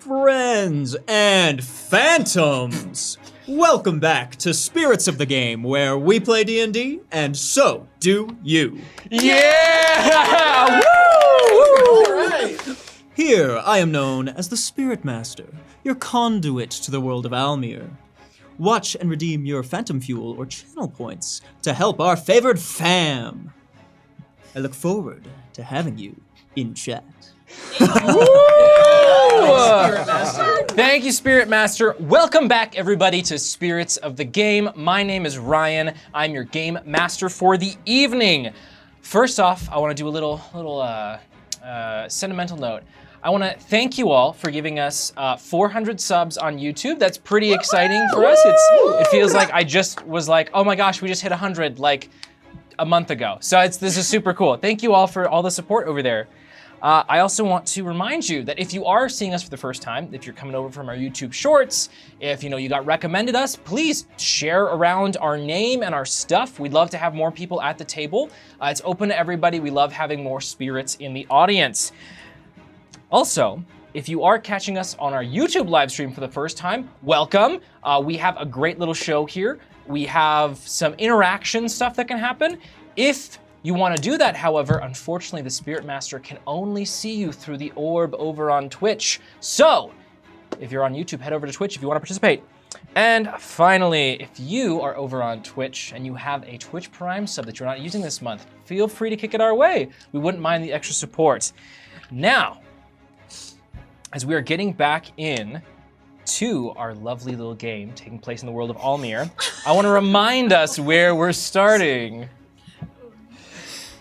friends, and phantoms. Welcome back to Spirits of the Game, where we play D&D, and so do you. Yeah! Woo! All right. Here, I am known as the Spirit Master, your conduit to the world of Almir. Watch and redeem your phantom fuel or channel points to help our favored fam. I look forward to having you in chat. Thank you, Spirit Master. Welcome back, everybody, to Spirits of the Game. My name is Ryan. I'm your game master for the evening. First off, I want to do a little sentimental note. I want to thank you all for giving us 400 subs on YouTube. That's pretty exciting for us. It feels like I just was like, oh my gosh, we just hit 100 like a month ago. So this is super cool. Thank you all for all the support over there. I also want to remind you that if you are seeing us for the first time, if you're coming over from our YouTube shorts, if you got recommended us, please share around our name and our stuff. We'd love to have more people at the table. It's open to everybody. We love having more spirits in the audience. Also, if you are catching us on our YouTube live stream for the first time, welcome. We have a great little show here. We have some interaction stuff that can happen. If you want to do that, however, unfortunately, the Spirit Master can only see you through the orb over on Twitch. So, if you're on YouTube, head over to Twitch if you want to participate. And finally, if you are over on Twitch and you have a Twitch Prime sub that you're not using this month, feel free to kick it our way. We wouldn't mind the extra support. Now, as we are getting back in to our lovely little game taking place in the world of Almir, I want to remind us where we're starting.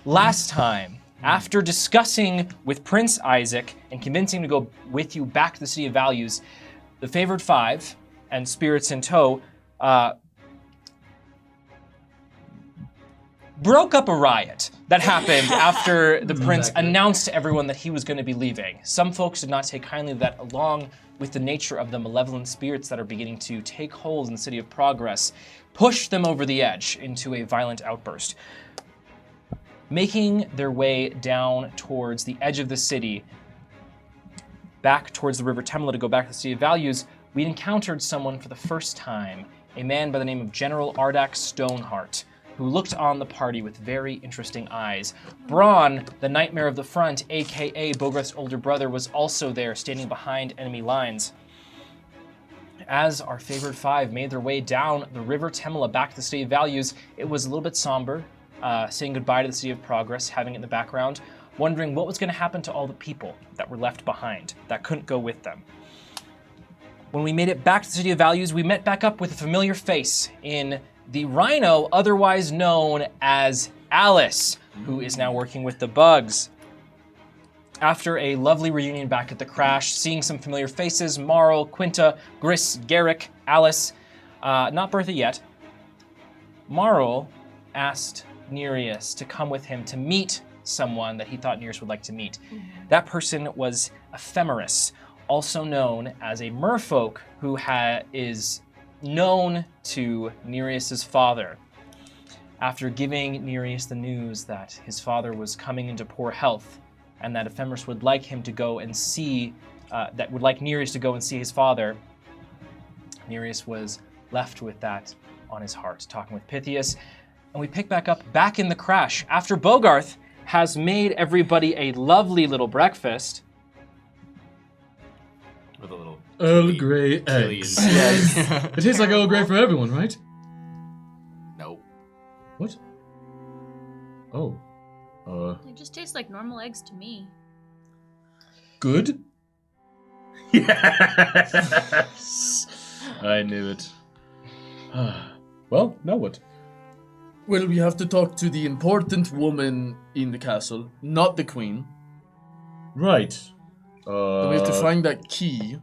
Last time, after discussing with Prince Isaac and convincing him to go with you back to the City of Values, the Favored Five and Spirits in tow broke up a riot that happened after the prince announced to everyone that he was going to be leaving. Some folks did not take kindly to that, along with the nature of the malevolent spirits that are beginning to take hold in the City of Progress, pushed them over the edge into a violent outburst. Making their way down towards the edge of the city, back towards the River Temla to go back to the City of Values, we encountered someone for the first time, a man by the name of General Ardak Stoneheart, who looked on the party with very interesting eyes. Braun, the Nightmare of the Front, aka Bogarth's older brother, was also there, standing behind enemy lines. As our Favored Five made their way down the River Temla back to the City of Values, it was a little bit somber, saying goodbye to the City of Progress, having it in the background, wondering what was going to happen to all the people that were left behind, that couldn't go with them. When we made it back to the City of Values, we met back up with a familiar face in the Rhino, otherwise known as Alice, who is now working with the Bugs. After a lovely reunion back at the Crash, seeing some familiar faces, Marl, Quinta, Gris, Garrick, Alice, not Bertha yet, Marl asked Nereus to come with him to meet someone that he thought Nereus would like to meet. That person was Ephemeris, also known as a merfolk who is known to Nereus's father. After giving Nereus the news that his father was coming into poor health and that Ephemeris would like him to go and see, would like Nereus to go and see his father, Nereus was left with that on his heart, talking with Pythias. And we pick back up back in the Crash after Bogarth has made everybody a lovely little breakfast. With a little Earl Grey eggs. It tastes like Earl Grey for everyone, right? No. What? Oh. It just tastes like normal eggs to me. Good? Yes! I knew it. Well, now what? Well, we have to talk to the important woman in the castle, not the queen. Right. And we have to find that key.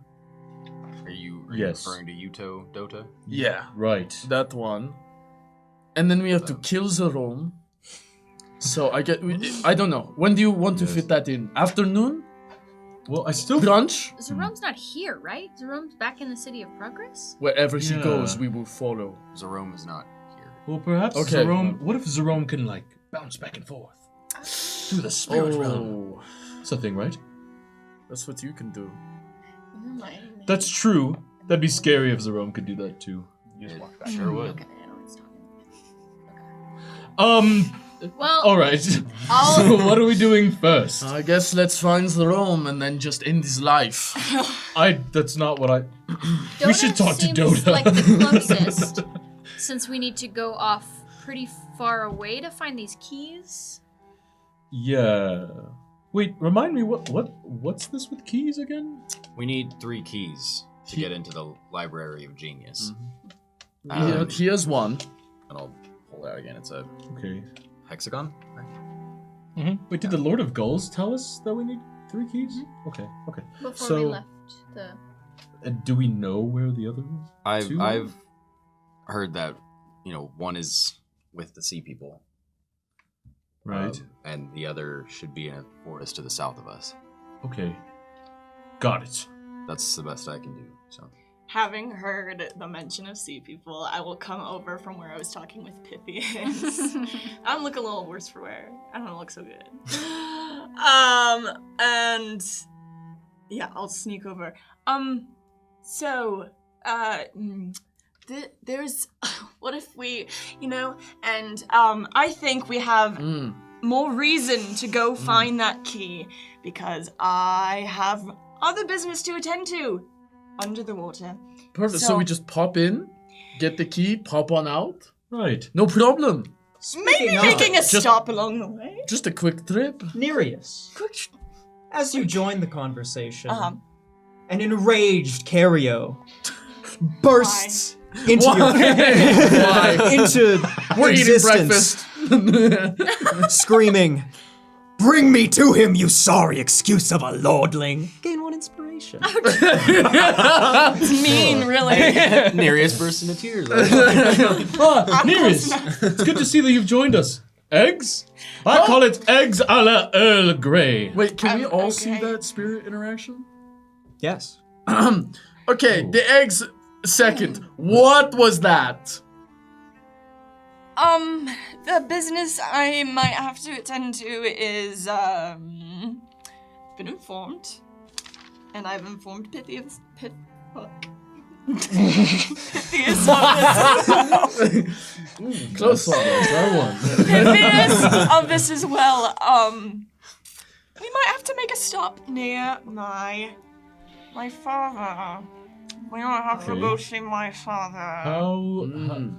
Are you Yes. referring to Yuto Dota? Yeah, Right. that one. And then we have to kill Zerome. So I don't know. When do you want to fit that in? Afternoon? Well, I still... Brunch? Zerome's not here, right? Zerome's back in the City of Progress? Wherever she Yeah. goes, we will follow. Zerome is not here. Well, perhaps Okay. Zerome... What if Zerome can, bounce back and forth? Through the spirit realm. Oh, That's a thing, right? that's what you can do. That's true. That'd be scary if Jerome could do that too. You just It walk back. sure would. Okay, I know it's talking. All Well, right. I'll- So what are we doing first? I guess let's find Jerome and then just end his life. That's not what I. Dota We should talk to seems Dota. like the closest, since we need to go off pretty far away to find these keys. Yeah. Wait, remind me what's this with keys again? We need 3 keys to get into the Library of Genius. He has one. And I'll pull it out again. It's a Okay. hexagon. Wait, did the Lord of Gulls tell us that we need 3 keys? Okay. Before So- we left the. And do we know where the other two are? I've heard that, one is with the sea people. Right. And the other should be in a forest to the south of us. Okay. Got it. That's the best I can do. So Having heard the mention of sea people, I will come over from where I was talking with Pythias. I'm looking a little worse for wear. I don't look so good. And yeah, I'll sneak over. There's what if we, and I think we have more reason to go find that key because I have other business to attend to under the water. Perfect. So So- we just pop in, get the key, pop on out. Right. No problem. Maybe of, making a just- stop along the way. Just a quick trip. Nereus, as you join the conversation, Uh-huh. an enraged Cario bursts into Why? into We're eating existence, breakfast. screaming, "Bring me to him, you sorry excuse of a lordling!" Gain 1 inspiration. It's mean, really. Nereus bursts into tears. Nereus, it's good to see that you've joined us. Eggs? I call it eggs a la Earl Grey. Wait, can we all see okay. that spirit interaction? Yes. Okay, the eggs second. What was that? The business I might have to attend to is, been informed. And I've informed Pythias Pythias Close one. Try one. Pythias of this as well. We might have to make a stop near my father. We might have to Okay. go see my father. How? And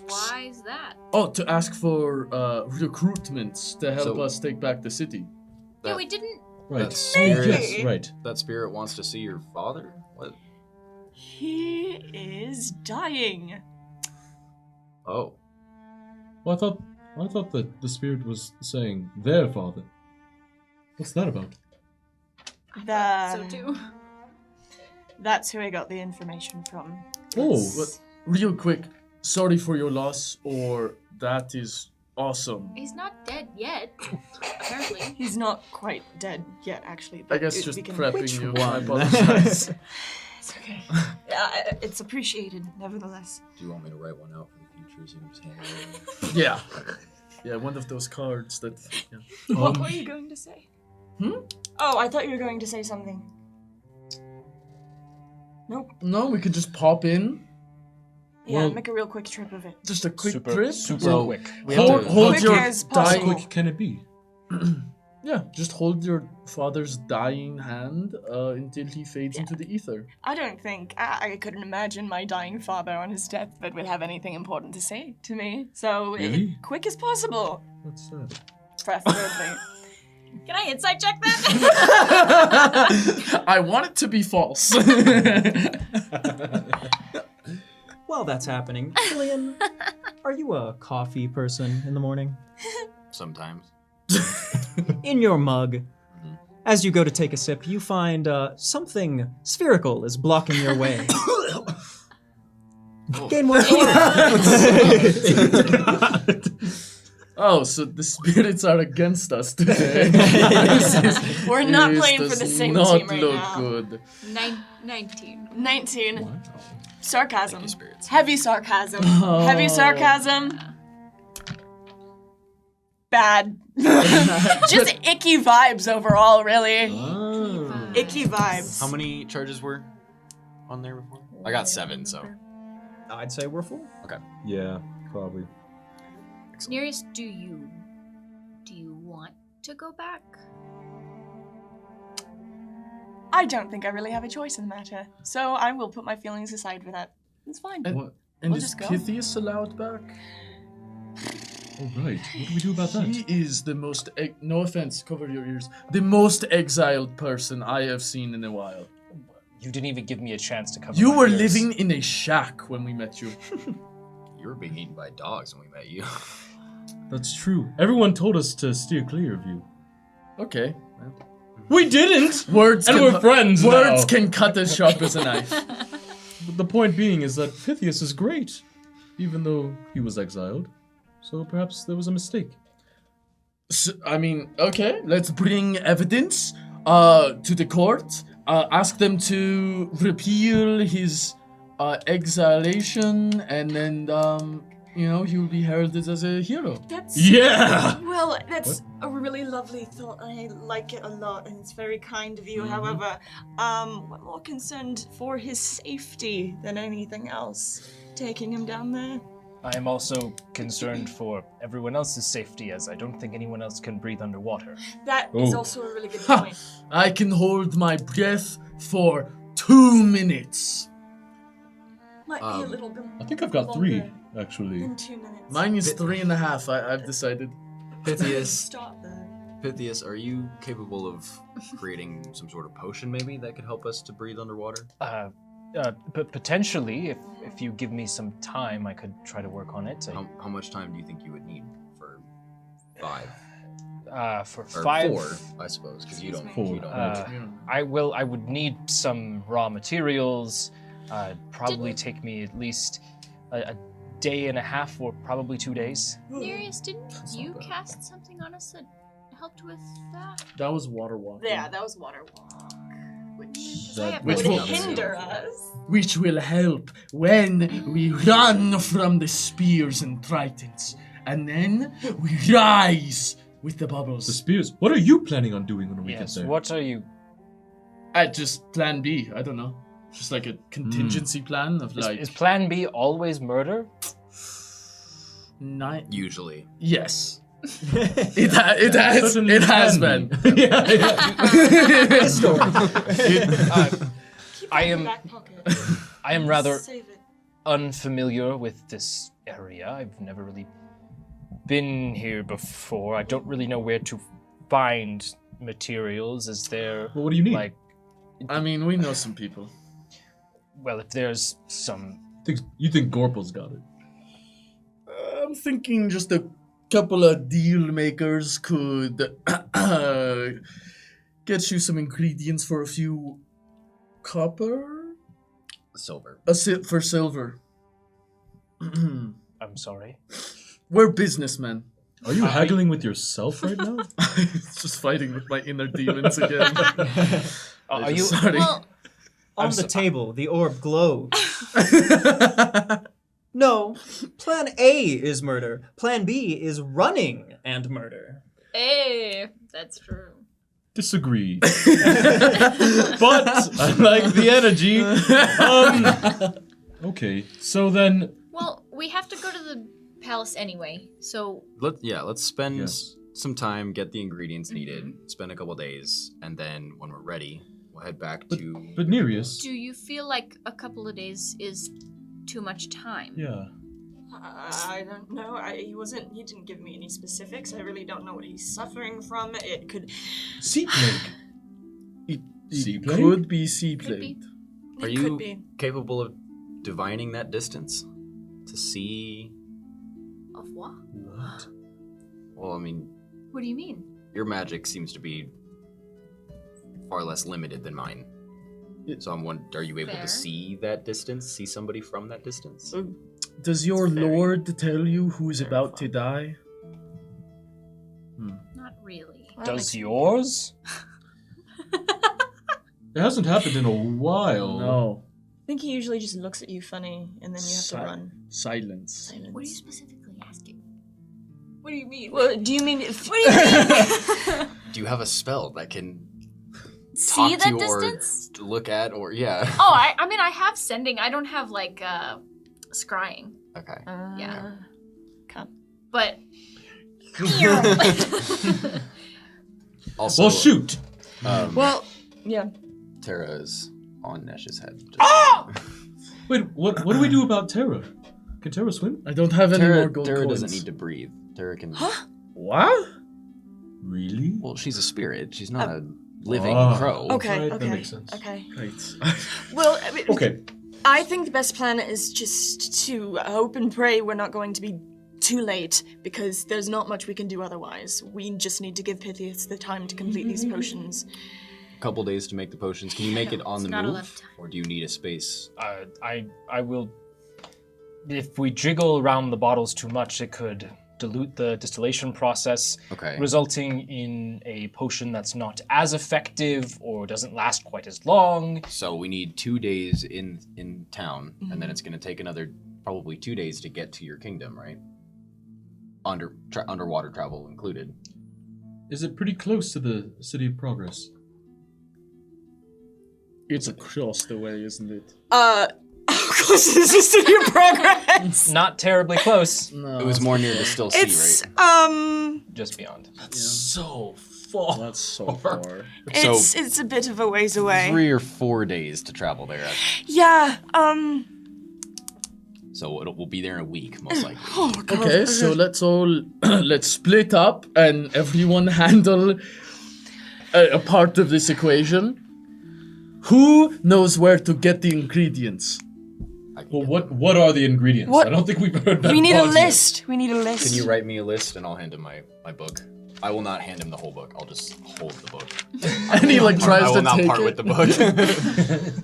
why is that? Oh, to ask for recruitments to help So- us take back the city. Yeah, we didn't. Right. That spirit, Yes, right. that spirit wants to see your father? What? He is dying. Oh. Well, I thought that the spirit was saying their father. What's that about? So too. That's who I got the information from. Oh, But real quick, sorry for your loss, or that is awesome. He's not dead yet. Apparently. He's not quite dead yet, actually. I but guess we just can- prepping you. I apologize. It's okay. It's appreciated, nevertheless. Do you want me to write one out for the future so you can just hand it over? Yeah. Yeah, one of those cards that. Yeah. What were you going to say? Oh, I thought you were going to say something. Nope. No, we could just pop in. Yeah, Well- make a real quick trip of it. Just a quick Super trip. So- quick. We have Hold, to- hold Quick your as how possible. dying. quick can it be? Yeah, just hold your father's dying hand until he fades into the ether. I don't think I couldn't imagine my dying father on his deathbed would have anything important to say to me. So Really? quick as possible, That's sad. preferably. Can I insight check that? I want it to be false. While that's happening, Killian, are you a coffee person in the morning? Sometimes. In your mug, as you go to take a sip, you find something spherical is blocking your way. Gain 1 Oh, so the spirits are against us today. We're not This playing for the does same not team right look now. good. 19. 19. Wow. Sarcasm. Thank you, spirits. Heavy sarcasm. Heavy sarcasm. Bad. Just icky vibes overall, really. Oh. Icky vibes. How many charges were on there before? I got 7, so. I'd say we're full. Yeah, probably. Nereus, do you want to go back? I don't think I really have a choice in the matter, so I will put my feelings aside for that. It's fine. And, What? and We'll is just go. Pythias allowed back? Oh, right. What do we do about that? He is the most, no offense, cover your ears, the most exiled person I have seen in a while. You didn't even give me a chance to cover You my were ears. living in a shack when we met you. You were being eaten by dogs when we met you. That's true. Everyone told us to steer clear of you. Okay. We didn't! Words And can, we're friends Words now. can cut as sharp as a knife. But the point being is that Pythias is great, even though he was exiled. So perhaps there was a mistake. I mean, okay, let's bring evidence to the court. Ask them to repeal his exilation, and then, he will be heralded as a hero. That's Yeah! well, that's a really lovely thought. I like it a lot, and it's very kind of you. However, we're more concerned for his safety than anything else. Taking him down there. I am also concerned for everyone else's safety, as I don't think anyone else can breathe underwater. That is Oh. also a really good Ha! point. I can hold my breath for 2 minutes. Might be a little bit. I think I've got 3, longer actually. than 2 minutes. Mine is 3.5, I've decided. Pythias, Stop there. Pythias, are you capable of creating some sort of potion maybe that could help us to breathe underwater? But potentially, if you give me some time, I could try to work on it. How much time do you think you would need for 5? For Or 5, 4, I suppose, because you don't. Excuse me. You don't. I would need some raw materials. Probably take me at least a day and a half, or probably 2 days. Nereus, didn't That's you not bad. cast something on us that helped with that? That was water walking. Yeah, that was water walk. Which That- Which would will- hinder us. Which will help when we run from the spears and tritons. And then we rise with the bubbles. The spears. What are you planning on doing when we Yes. get there? What are you? Just plan B, I don't know. Just like a contingency plan of like... Is Plan B always murder? Usually. Yes. It has been. yeah. I Keep it in am- your back pocket. I am rather Save it. unfamiliar with this area. I've never really been here before. I don't really know where to find materials. Is there Well, what do you need? like, I mean, we know some people. well, if there's some You think Gorpal's got it? I'm thinking just a couple of deal makers could get you some ingredients for a few copper? Silver. For silver. I'm sorry. We're businessmen. Are you haggling with yourself right now? Just fighting with my inner demons again. Are you? Sorry. Well, On the table, the orb glows. No, Plan A is murder. Plan B is running and murder. hey, that's true. Disagree. But I like the energy. Okay, so then Well, we have to go to the palace anyway, so Let's spend Yes. some time, get the ingredients needed, spend a couple days, and then when we're ready, we'll head back to. but Nereus. do you feel like a couple of days is too much time? Yeah. I don't know. He didn't give me any specifics. I really don't know what he's suffering from. It could. Sea plague. Sea It plague? could be sea Could be. plague. Are It you could be. capable of divining that distance to see? Of what? What? Well, I mean, What do you mean? your magic seems to be far less limited than mine. So I'm wondering, are you able Fair. to see that distance? See somebody from that distance? Does your It's very- lord tell you who is very about to fun. die? Not really. Does yours? It hasn't happened in a while. No. I think he usually just looks at you funny, and then you have to run. Silence. Silence. What are you specifically asking? What do you mean? Well, do you mean? What do you mean? Do you have a spell that can see talk that to distance? or look at or yeah. Oh, I mean, I have sending. I don't have like scrying, Okay. Yeah. Come. but Also, Well, shoot. Well, yeah. Tara is on Nesh's head. Wait, what do we do about Terra? Can Terra swim? I don't have any more gold Tara coins. doesn't need to breathe. Tara can. What? Really? Well, she's a spirit. She's not a living Oh. crow. Okay, Right, that okay. makes sense. Okay. Right. Well, I mean, Okay. I think the best plan is just to hope and pray we're not going to be too late, because there's not much we can do otherwise. We just need to give Pythias the time to complete these potions. A couple days to make the potions. Can you make it on it's the not a move, left time. or do you need a space? I will. If we jiggle around the bottles too much, it could dilute the distillation process, Okay. resulting in a potion that's not as effective or doesn't last quite as long. So we need 2 days in town, and then it's going to take another probably 2 days to get to your kingdom, right? Underwater travel included. Is it pretty close to the City of Progress? It's across the way, isn't it? How close is this to your progress? Not terribly close, No. It was more near the still sea, It's, right? just beyond. So far. That's so far. it's a bit of a ways away. 3 or 4 days to travel there. Yeah, So we'll be there in a week, most likely. oh god. Okay, so let's all let's split up and everyone handle a part of this equation. Who knows where to get the ingredients? I can Well, get them. what are the ingredients? What? I don't think we've heard that. We need a part yet. list. We need a list. Can you write me a list and I'll hand him my book? I will not hand him the whole book. I'll just hold the book. And he like I tries will to not take part it. with the book.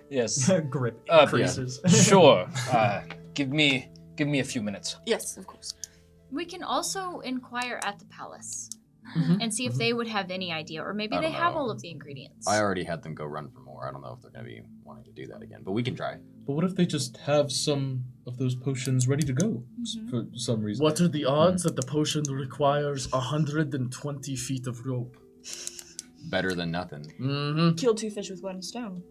Yes. Grip Yeah. increases. Sure. Give me a few minutes. Yes, of course. we can also inquire at the palace Mm-hmm. and see if they would have any idea, or maybe I they don't have know. all of the ingredients. I already had them go run for more. I don't know if they're going to be wanting to do that again, but we can try. But what if they just have some of those potions ready to go for some reason? What are the odds that the potion requires 120 feet of rope? Better than nothing. Mm-hmm. Kill two fish with one stone.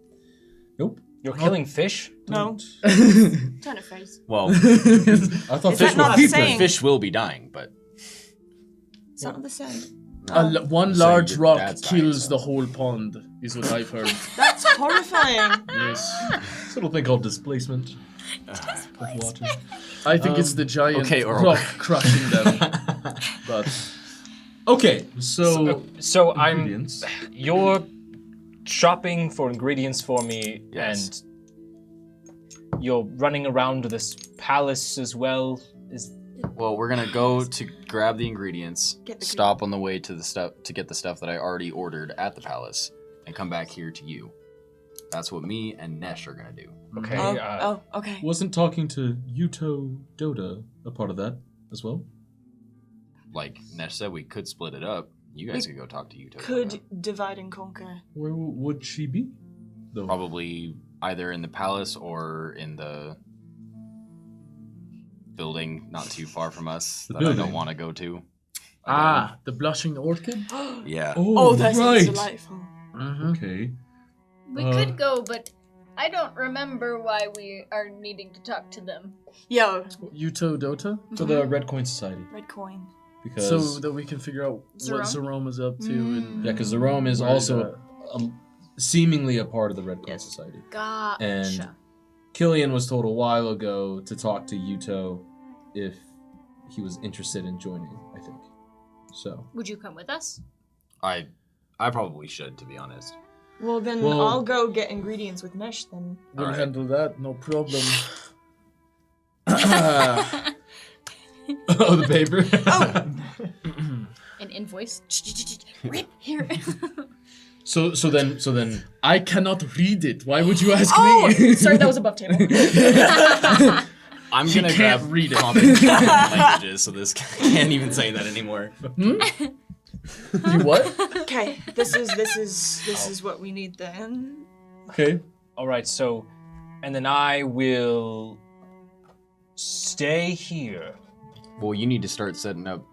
Nope. You're killing fish? No. Mm-hmm. Turn it face. Well, I thought Is fish that not were the people. same? fish will be dying, but It's not the same. no. One So large your rock dad's dying, kills so. the whole pond, is what I've heard. That's horrifying. Yes. This little thing called displacement of water. I think it's the giant okay, or- rock crushing them. But Okay, so I'm. You're shopping for ingredients for me, Yes. and you're running around this palace as well. Well, we're gonna go to grab the ingredients, Get the stop on the way to the stuff to get the stuff that I already ordered at the palace, and come back here to you. That's what me and Nesh are gonna do. Okay. Okay. wasn't talking to Yuto Doda a part of that as well? Like Nesh said, we could split it up. You guys could go talk to Yuto. Could divide and conquer. Where would she be? Though. Probably either in the palace or in the building not too far from us The that I don't building. want to go to. the blushing orchid? Yeah. Oh, that sounds right. delightful. Mm-hmm. Okay. We could go, but I don't remember why we are needing to talk to them. Yo, Yuto Dota? To the Red Coin Society. red coin. Because So that we can figure out what Zerome? Zerome is up to. And yeah, because Rome is Where is also seemingly a part of the Red Coin Yes. Society. Gotcha. And Killian was told a while ago to talk to Yuto if he was interested in joining, I think. So. Would you come with us? I probably should, to be honest. Well, then Well- I'll go get ingredients with Nesh then. we'll Alright. handle that, no problem. Oh, the paper. An invoice? Rip here. So then I cannot read it. Why would you ask Oh, me? sorry, that was above table. I'm He gonna can't grab read it. common languages, so this can't even say that anymore. You what? Okay, this is what we need then. okay. All right. So, and then I will stay here. Well, you need to start setting up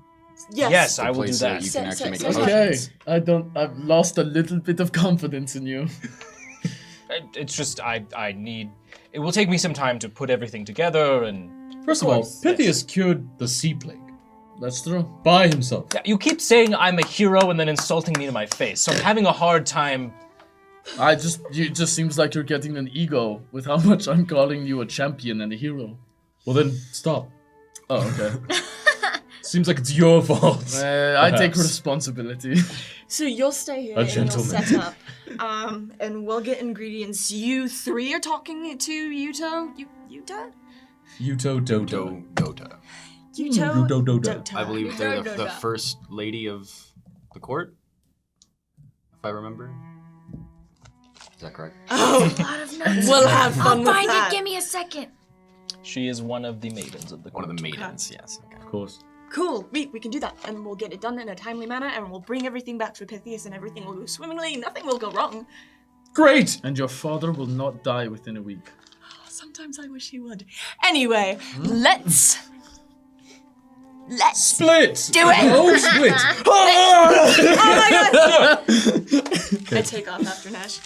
Yes, I will do place so that. you can actually make So- a so- motion. Okay, I've lost a little bit of confidence in you. It's just I need. It will take me some time to put everything together and. First of all, course, Pythias cured the sea plague That's true. by himself. Yeah, you keep saying I'm a hero and then insulting me to my face, so I'm having a hard time. It just seems like you're getting an ego with how much I'm calling you a champion and a hero. Well, then stop. Oh, okay. Seems like it's your fault. I take Perhaps. responsibility. So you'll stay here A and you'll gentleman. set up, and we'll get ingredients. You three are talking to Yuto. Yuta? Yuto Dodo. Dota. Yuto. Yuto Dodo. Dota. I believe they're the Dota. first lady of the court, if I remember. Is that correct? Oh, A lot of notes. we'll have I'll fun with find that. it. Give me a second. She is one of the maidens of the One court. of the maidens, yes. Okay. Of course. Cool. We can do that, and we'll get it done in a timely manner, and we'll bring everything back for Pythias, and everything will go swimmingly. Nothing will go wrong. Great. And your father will not die within a week. Sometimes I wish he would. Anyway, let's Split. do it. Oh, split. Oh my god! I take off after Nash.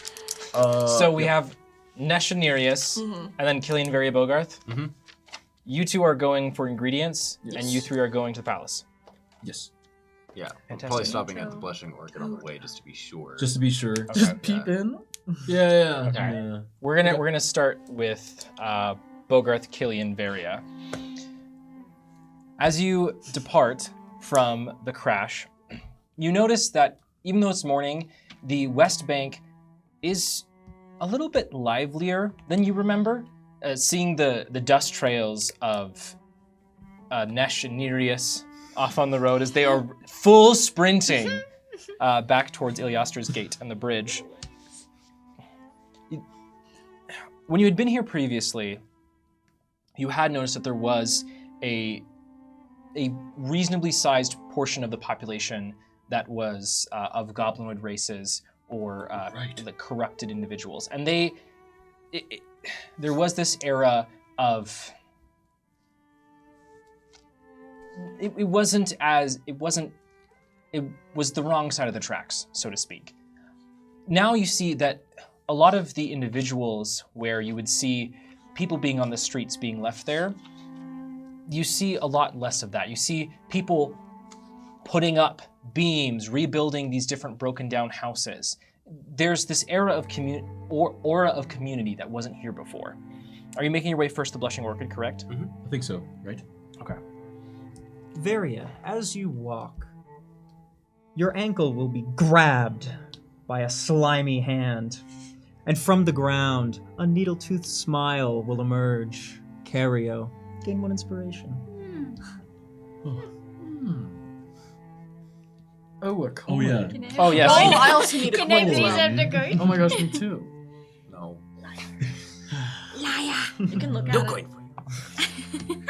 So we have Nesh and Nereus, and then Killian Varia Bogarth. Mhm. You two are going for ingredients, and you three are going to the palace. Yes. Yeah, Fantastic. probably stopping at the Blushing Orchid on the way just to be sure. Just to be sure. Just peep in. Yeah. Okay. Yeah. We're gonna start with Bogarth, Killian, Varia. As you depart from the crash, you notice that even though it's morning, the West Bank is a little bit livelier than you remember. Seeing the dust trails of Nesh and Nereus off on the road as they are full sprinting back towards Ilyastra's gate and the bridge. When you had been here previously, you had noticed that there was a reasonably sized portion of the population that was of goblinoid races or the corrupted individuals, and there was this era of it was the wrong side of the tracks, so to speak. Now you see that a lot of the individuals where you would see people being on the streets being left there, you see a lot less of that. You see people putting up beams, rebuilding these different broken down houses. There's this aura of community that wasn't here before. Are you making your way first to Blushing Orchid, correct? I think so, right? Okay. Varia, as you walk, your ankle will be grabbed by a slimy hand, and from the ground, a needle-toothed smile will emerge. Cario, gain 1 inspiration. Oh, a coin. Oh, yeah. Can I- Oh, yes. Oh, I also need a Can coin I as please well. have the coin? Oh my gosh, me too. No. Liar. You can look at No it. coin for you.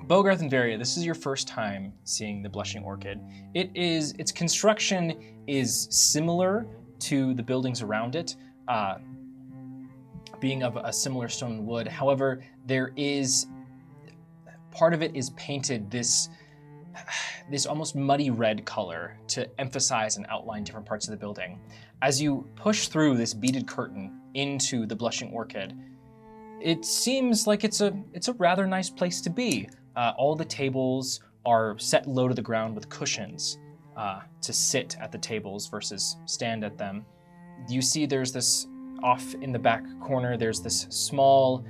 Bogarth and Varia, this is your first time seeing the Blushing Orchid. Its construction is similar to the buildings around it, being of a similar stone and wood. However, part of it is painted this almost muddy red color to emphasize and outline different parts of the building. As you push through this beaded curtain into the Blushing Orchid, it seems like it's a rather nice place to be. All the tables are set low to the ground with cushions to sit at the tables versus stand at them. You see there's this, off in the back corner, there's this small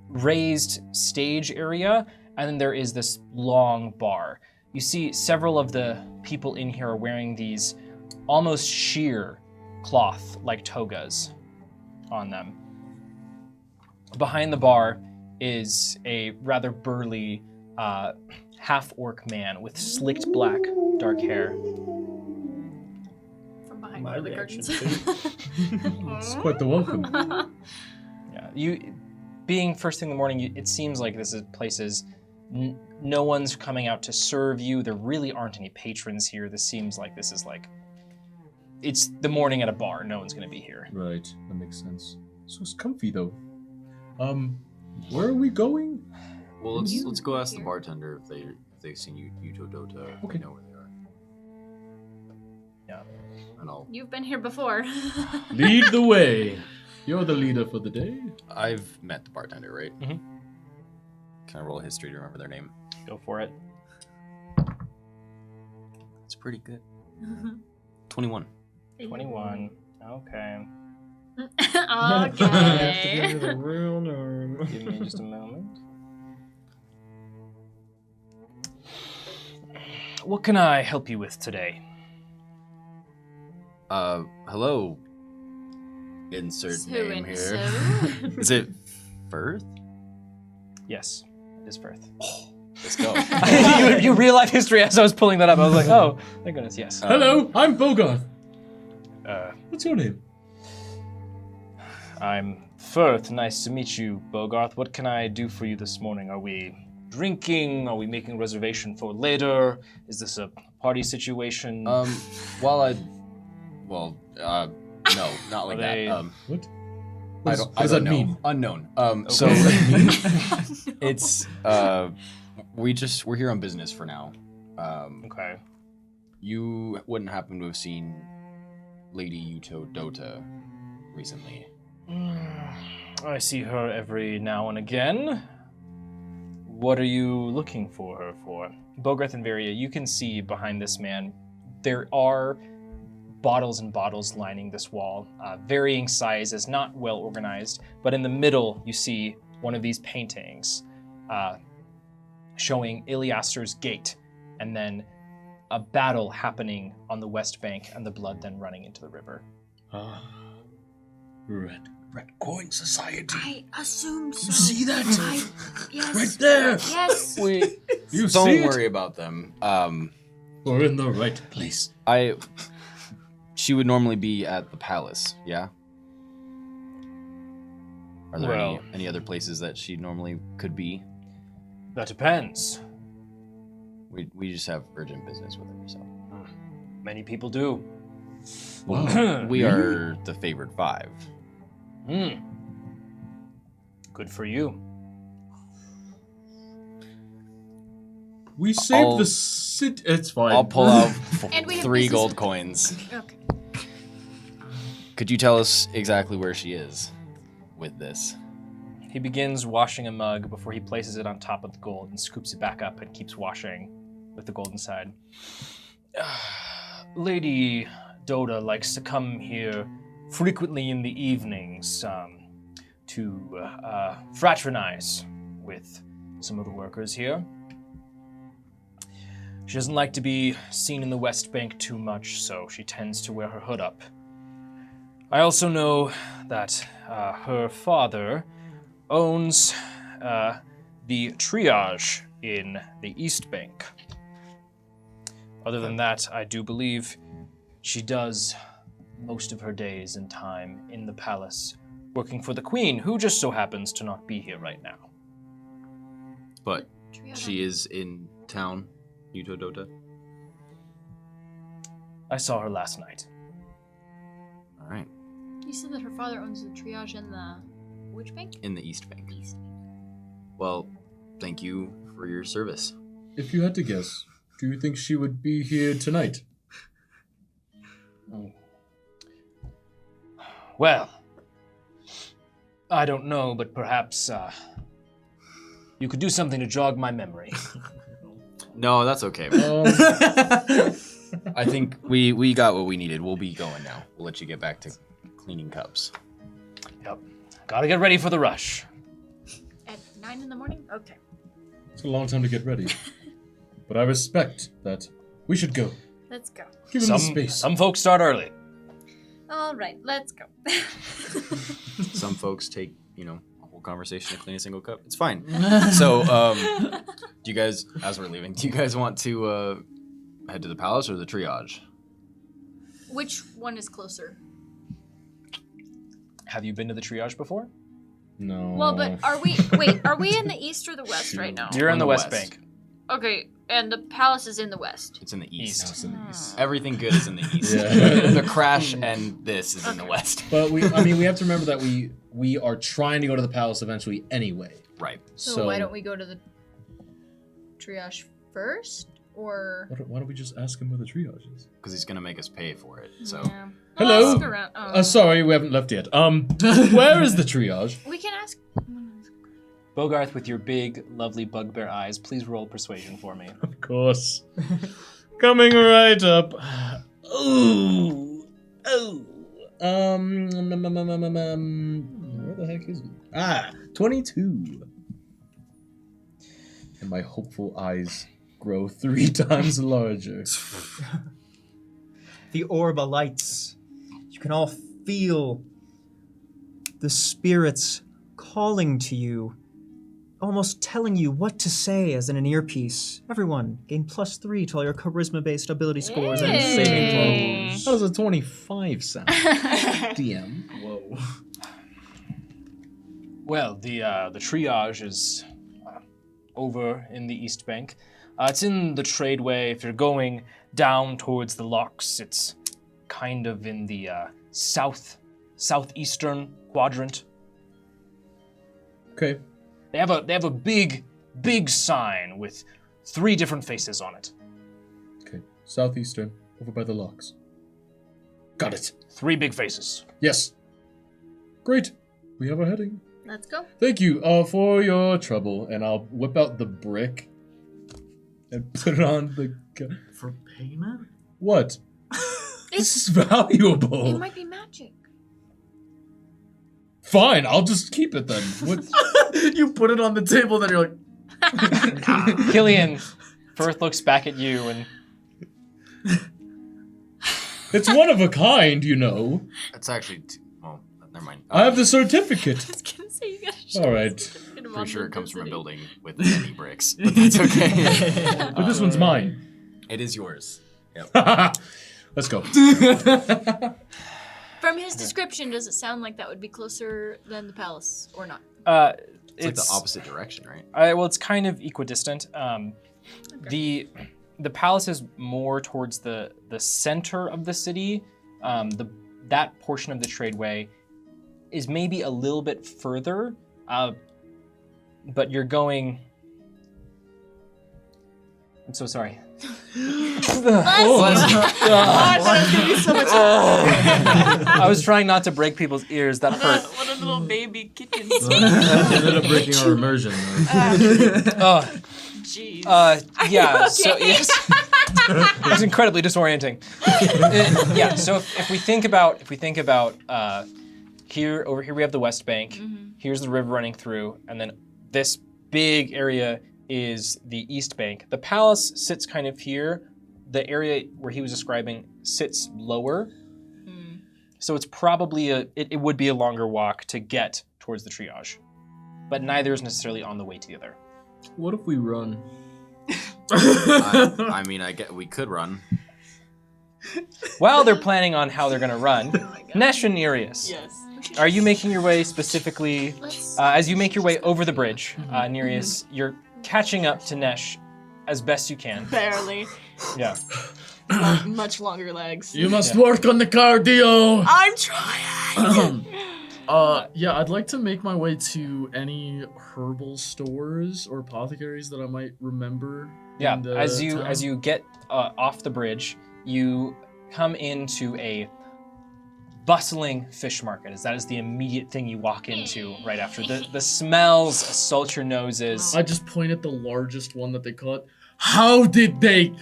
raised stage area, and then there is this long bar. You see several of the people in here are wearing these almost sheer cloth-like togas on them. Behind the bar is a rather burly half-orc man with slicked black, dark hair. From behind My one of the reaction curtains. It's quite the welcome. Yeah, you being first thing in the morning, it seems like this place is no one's coming out to serve you. There really aren't any patrons here. This seems like this is it's the morning at a bar. No one's gonna be here. Right, that makes sense. So it's comfy though. Where are we going? Well, let's go ask the bartender if if they've seen Yuto Dota, Okay. we know where they are. Yeah. And You've been here before. Lead the way. You're the leader for the day. I've met the bartender, right? Mhm. Can I roll a history to remember their name? Go for it. It's pretty good. 21. 21. Okay. Okay. the real name. Give me just a moment. What can I help you with today? Hello. Insert So name and here. so. Is it Firth? Yes, it is Firth. Let's go. you real life history as I was pulling that up. I was like, oh, thank goodness, yes. Hello, I'm Bogart. Uh, What's your name? I'm Firth. Nice to meet you, Bogart. What can I do for you this morning? Are we drinking? Are we making a reservation for later? Is this a party situation? No, not like Are they- that. What? I What don't does that know. mean? Unknown. So it's we're here on business for now. Okay. You wouldn't happen to have seen Lady Yuto Dota recently? I see her every now and again. What are you looking for her for? Bogarth and Varia, you can see behind this man, there are bottles and bottles lining this wall, varying sizes, not well organized, but in the middle you see one of these paintings showing Iliaster's gate, and then a battle happening on the west bank, and the blood then running into the river. Red Coin Society. I assumed so. You see that? Yes. Right there. Yes. You Don't see worry about them. We're in the right place. She would normally be at the palace, yeah? Are there Well- any other places that she normally could be? That depends. We just have urgent business with her, so. Many people do. We are the favored 5. Good for you. We saved I'll- the city. It's fine. I'll pull out And we have 3 business gold with- coins. Okay. Could you tell us exactly where she is with this? He begins washing a mug before he places it on top of the gold and scoops it back up and keeps washing with the gold inside. Lady Doda likes to come here frequently in the evenings to fraternize with some of the workers here. She doesn't like to be seen in the West Bank too much, so she tends to wear her hood up. I also know that her father owns the triage in the East Bank. Other than that, I do believe she does most of her days and time in the palace, working for the queen, who just so happens to not be here right now. But she is in town, Yuto Dota? I saw her last night. Alright. You said that her father owns the triage in the which bank? In the East Bank. Well, thank you for your service. If you had to guess, do you think she would be here tonight? Well, I don't know, but perhaps you could do something to jog my memory. No, that's okay. I think we got what we needed. We'll be going now. We'll let you get back to cleaning cups. Yep. Gotta get ready for the rush. At 9 in the morning? Okay. It's a long time to get ready. But I respect that. We should go. Let's go. Give him the space. Some folks start early. All right, let's go. Some folks take, a whole conversation to clean a single cup. It's fine. So, do you guys, as we're leaving, do you guys want to head to the palace or the triage? Which one is closer? Have you been to the triage before? No. Well, but are we in the east or the west right now? You're in On the the West west. Bank. Okay, and the palace is in the west. It's in the east. It's in the east. Everything good is in the east. Yeah. The crash and this is in the west. But we have to remember that we are trying to go to the palace eventually anyway. Right. So why don't we go to the triage first, or Why don't we just ask him where the triage is? Because he's gonna make us pay for it. So Yeah. Hello? We'll ask around. Sorry, we haven't left yet. Where is the triage? We can ask. Bogarth, with your big, lovely bugbear eyes, please roll persuasion for me. Of course. Coming right up. Ooh. Oh. Where the heck is he? 22. And my hopeful eyes grow 3 times larger. The orb alights. You can all feel the spirits calling to you, almost telling you what to say as in an earpiece. Everyone, gain +3 to all your charisma-based ability scores and saving throws. How does a 25 sound? DM. Whoa. Well, the triage is over in the East Bank. It's in the tradeway. If you're going down towards the locks, it's kind of in the southeastern quadrant. Okay. They have a big sign with 3 different faces on it. Okay. Southeastern, over by the locks. Got it. 3 big faces. Yes. Great. We have our heading. Let's go. Thank you for your trouble, and I'll whip out the brick and put it on the. For payment? What? This is valuable. It might be magic. Fine, I'll just keep it then. What? You put it on the table, then you're like, Killian, Firth looks back at you and It's one of a kind, you know. it's actually well, never mind. I have the certificate. I was gonna say you gotta show All us right. the certificate of Pretty sure it comes from a authenticity. building with many bricks, but that's okay. But this one's mine. It is yours. Let's go. From his description, does it sound like that would be closer than the palace, or not? It's like the opposite direction, right? well, it's kind of equidistant. The palace is more towards the center of the city. That portion of the tradeway is maybe a little bit further, but you're going. I'm so sorry. I was trying not to break people's ears. That hurt. What a little baby kitten. ended up breaking our immersion. Jeez. Yeah. So yes, it's incredibly disorienting. Yeah. So if we think about here, over here we have the West Bank. Here's the river running through, and then this big area is the East Bank. The palace sits kind of here. The area where he was describing sits lower. So it's probably it would be a longer walk to get towards the triage, but neither is necessarily on the way to the other. What if we run? I mean, we could run. While they're planning on how they're going to run, Nesh and Nereus, Yes. are you making your way specifically, Let's. as you make your way over the bridge, Nereus, you're catching up to Nesh as best you can. Barely. Yeah. Much longer legs. You must work on the cardio. I'm trying. Yeah, I'd like to make my way to any herbal stores or apothecaries that I might remember. Yeah, in the as town. you get off the bridge, you come into a bustling fish market, as that is the immediate thing you walk into right after. The smells assault your noses. I just point at the largest one that they caught. How did they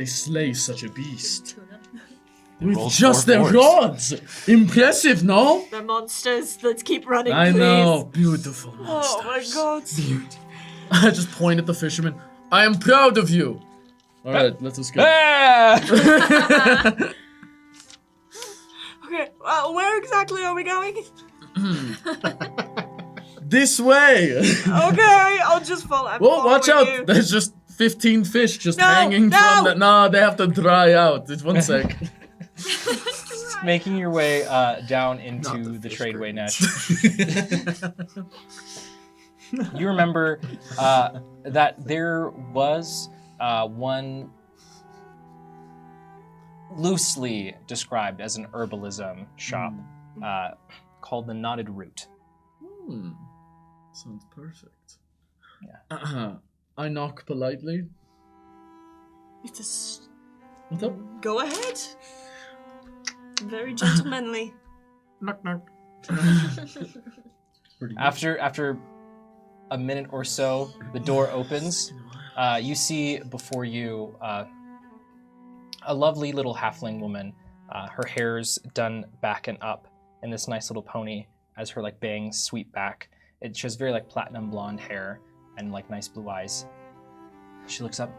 slay such a beast? With rolled just 4 their fours. rods. Impressive, no? The monsters. Let's keep running, I please. know. Beautiful Oh my monsters. god. I just point at the fisherman. I am proud of you. All right, let us go. Ah! Okay, where exactly are we going? This way. Okay, I'll just follow. I'm Whoa, watch out. following you. There's just 15 fish just No, hanging no. from the... Nah, they have to dry out. Just one sec. Making your way down into Not the the fish tradeway, crates. Nesh. You remember that there was one loosely described as an herbalism shop called the Knotted Root. Sounds perfect. Yeah. I knock politely. It's What's up? go ahead. Very gentlemanly. Knock knock. Pretty good. After a minute or so, the door opens. You see before you a lovely little halfling woman. Her hair's done back and up in this nice little pony as her like bangs sweep back. She has very like platinum blonde hair and like nice blue eyes. She looks up.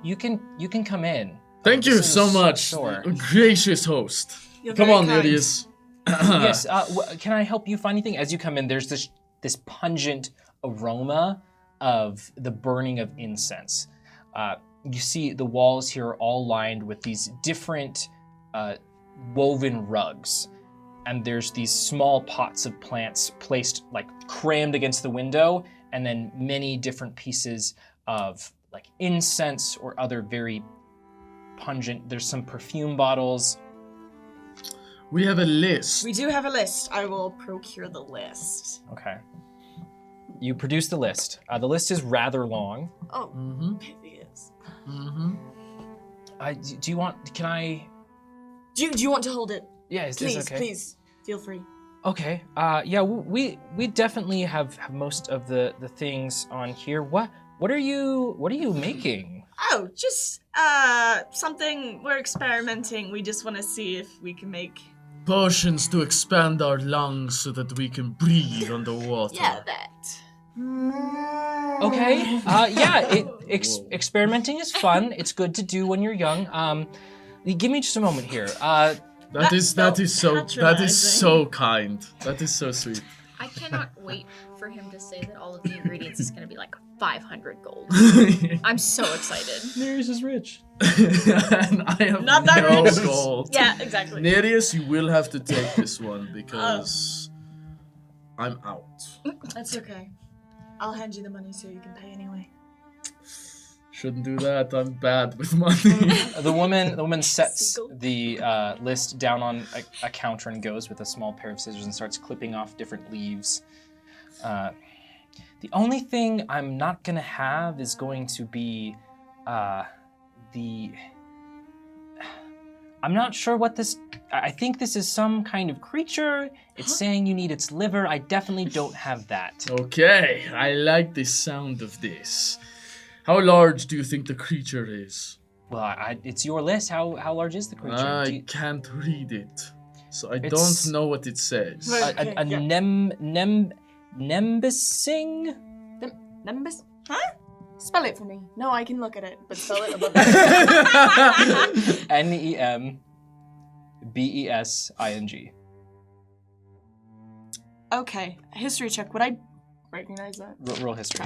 You can come in. Thank you This is so a much, store. gracious host. You're Come very on, kind. Nereus. Yes. Can I help you find anything? As you come in, there's this pungent aroma of the burning of incense. You see the walls here are all lined with these different woven rugs, and there's these small pots of plants placed like crammed against the window, and then many different pieces of like incense or other very pungent. There's some perfume bottles. We have a list. We do have a list. I will procure the list. Okay. You produce the list. The list is rather long. Oh, Mm-hmm. it is. Mm-hmm. Do you want? Can I? Do you want to hold it? Yeah, is Please, this okay? please, feel free. Okay. Yeah, we definitely have most of the things on here. What are you making? Oh, just something. We're experimenting. We just want to see if we can make. Potions to expand our lungs so that we can breathe underwater. Yeah, that. Okay. Yeah. Experimenting is fun. It's good to do when you're young. Give me just a moment here. That is so patronizing. kind. That is so sweet. I cannot wait for him to say that all of the ingredients is going to be like 500 gold. I'm so excited. Nereus is rich. And I have Not that no rich. gold. Yeah, exactly. Nereus, you will have to take this one because I'm out. That's okay. I'll hand you the money so you can pay anyway. Shouldn't do that. I'm bad with money. The woman sets Single. the list down on a counter and goes with a small pair of scissors and starts clipping off different leaves. The only thing I'm not gonna have is going to be I'm not sure what this. I think this is some kind of creature. It's saying you need its liver. I definitely don't have that. Okay, I like the sound of this. How large do you think the creature is? Well, it's your list. How large is the creature? Do I you- can't read it, so I It's- don't know what it says. Right. a Okay, yeah. nembusing? Numbers? Huh? Spell it for me. No, I can look at it, but spell it above. Nembesing. Okay, history check. Would I recognize that? Roll history.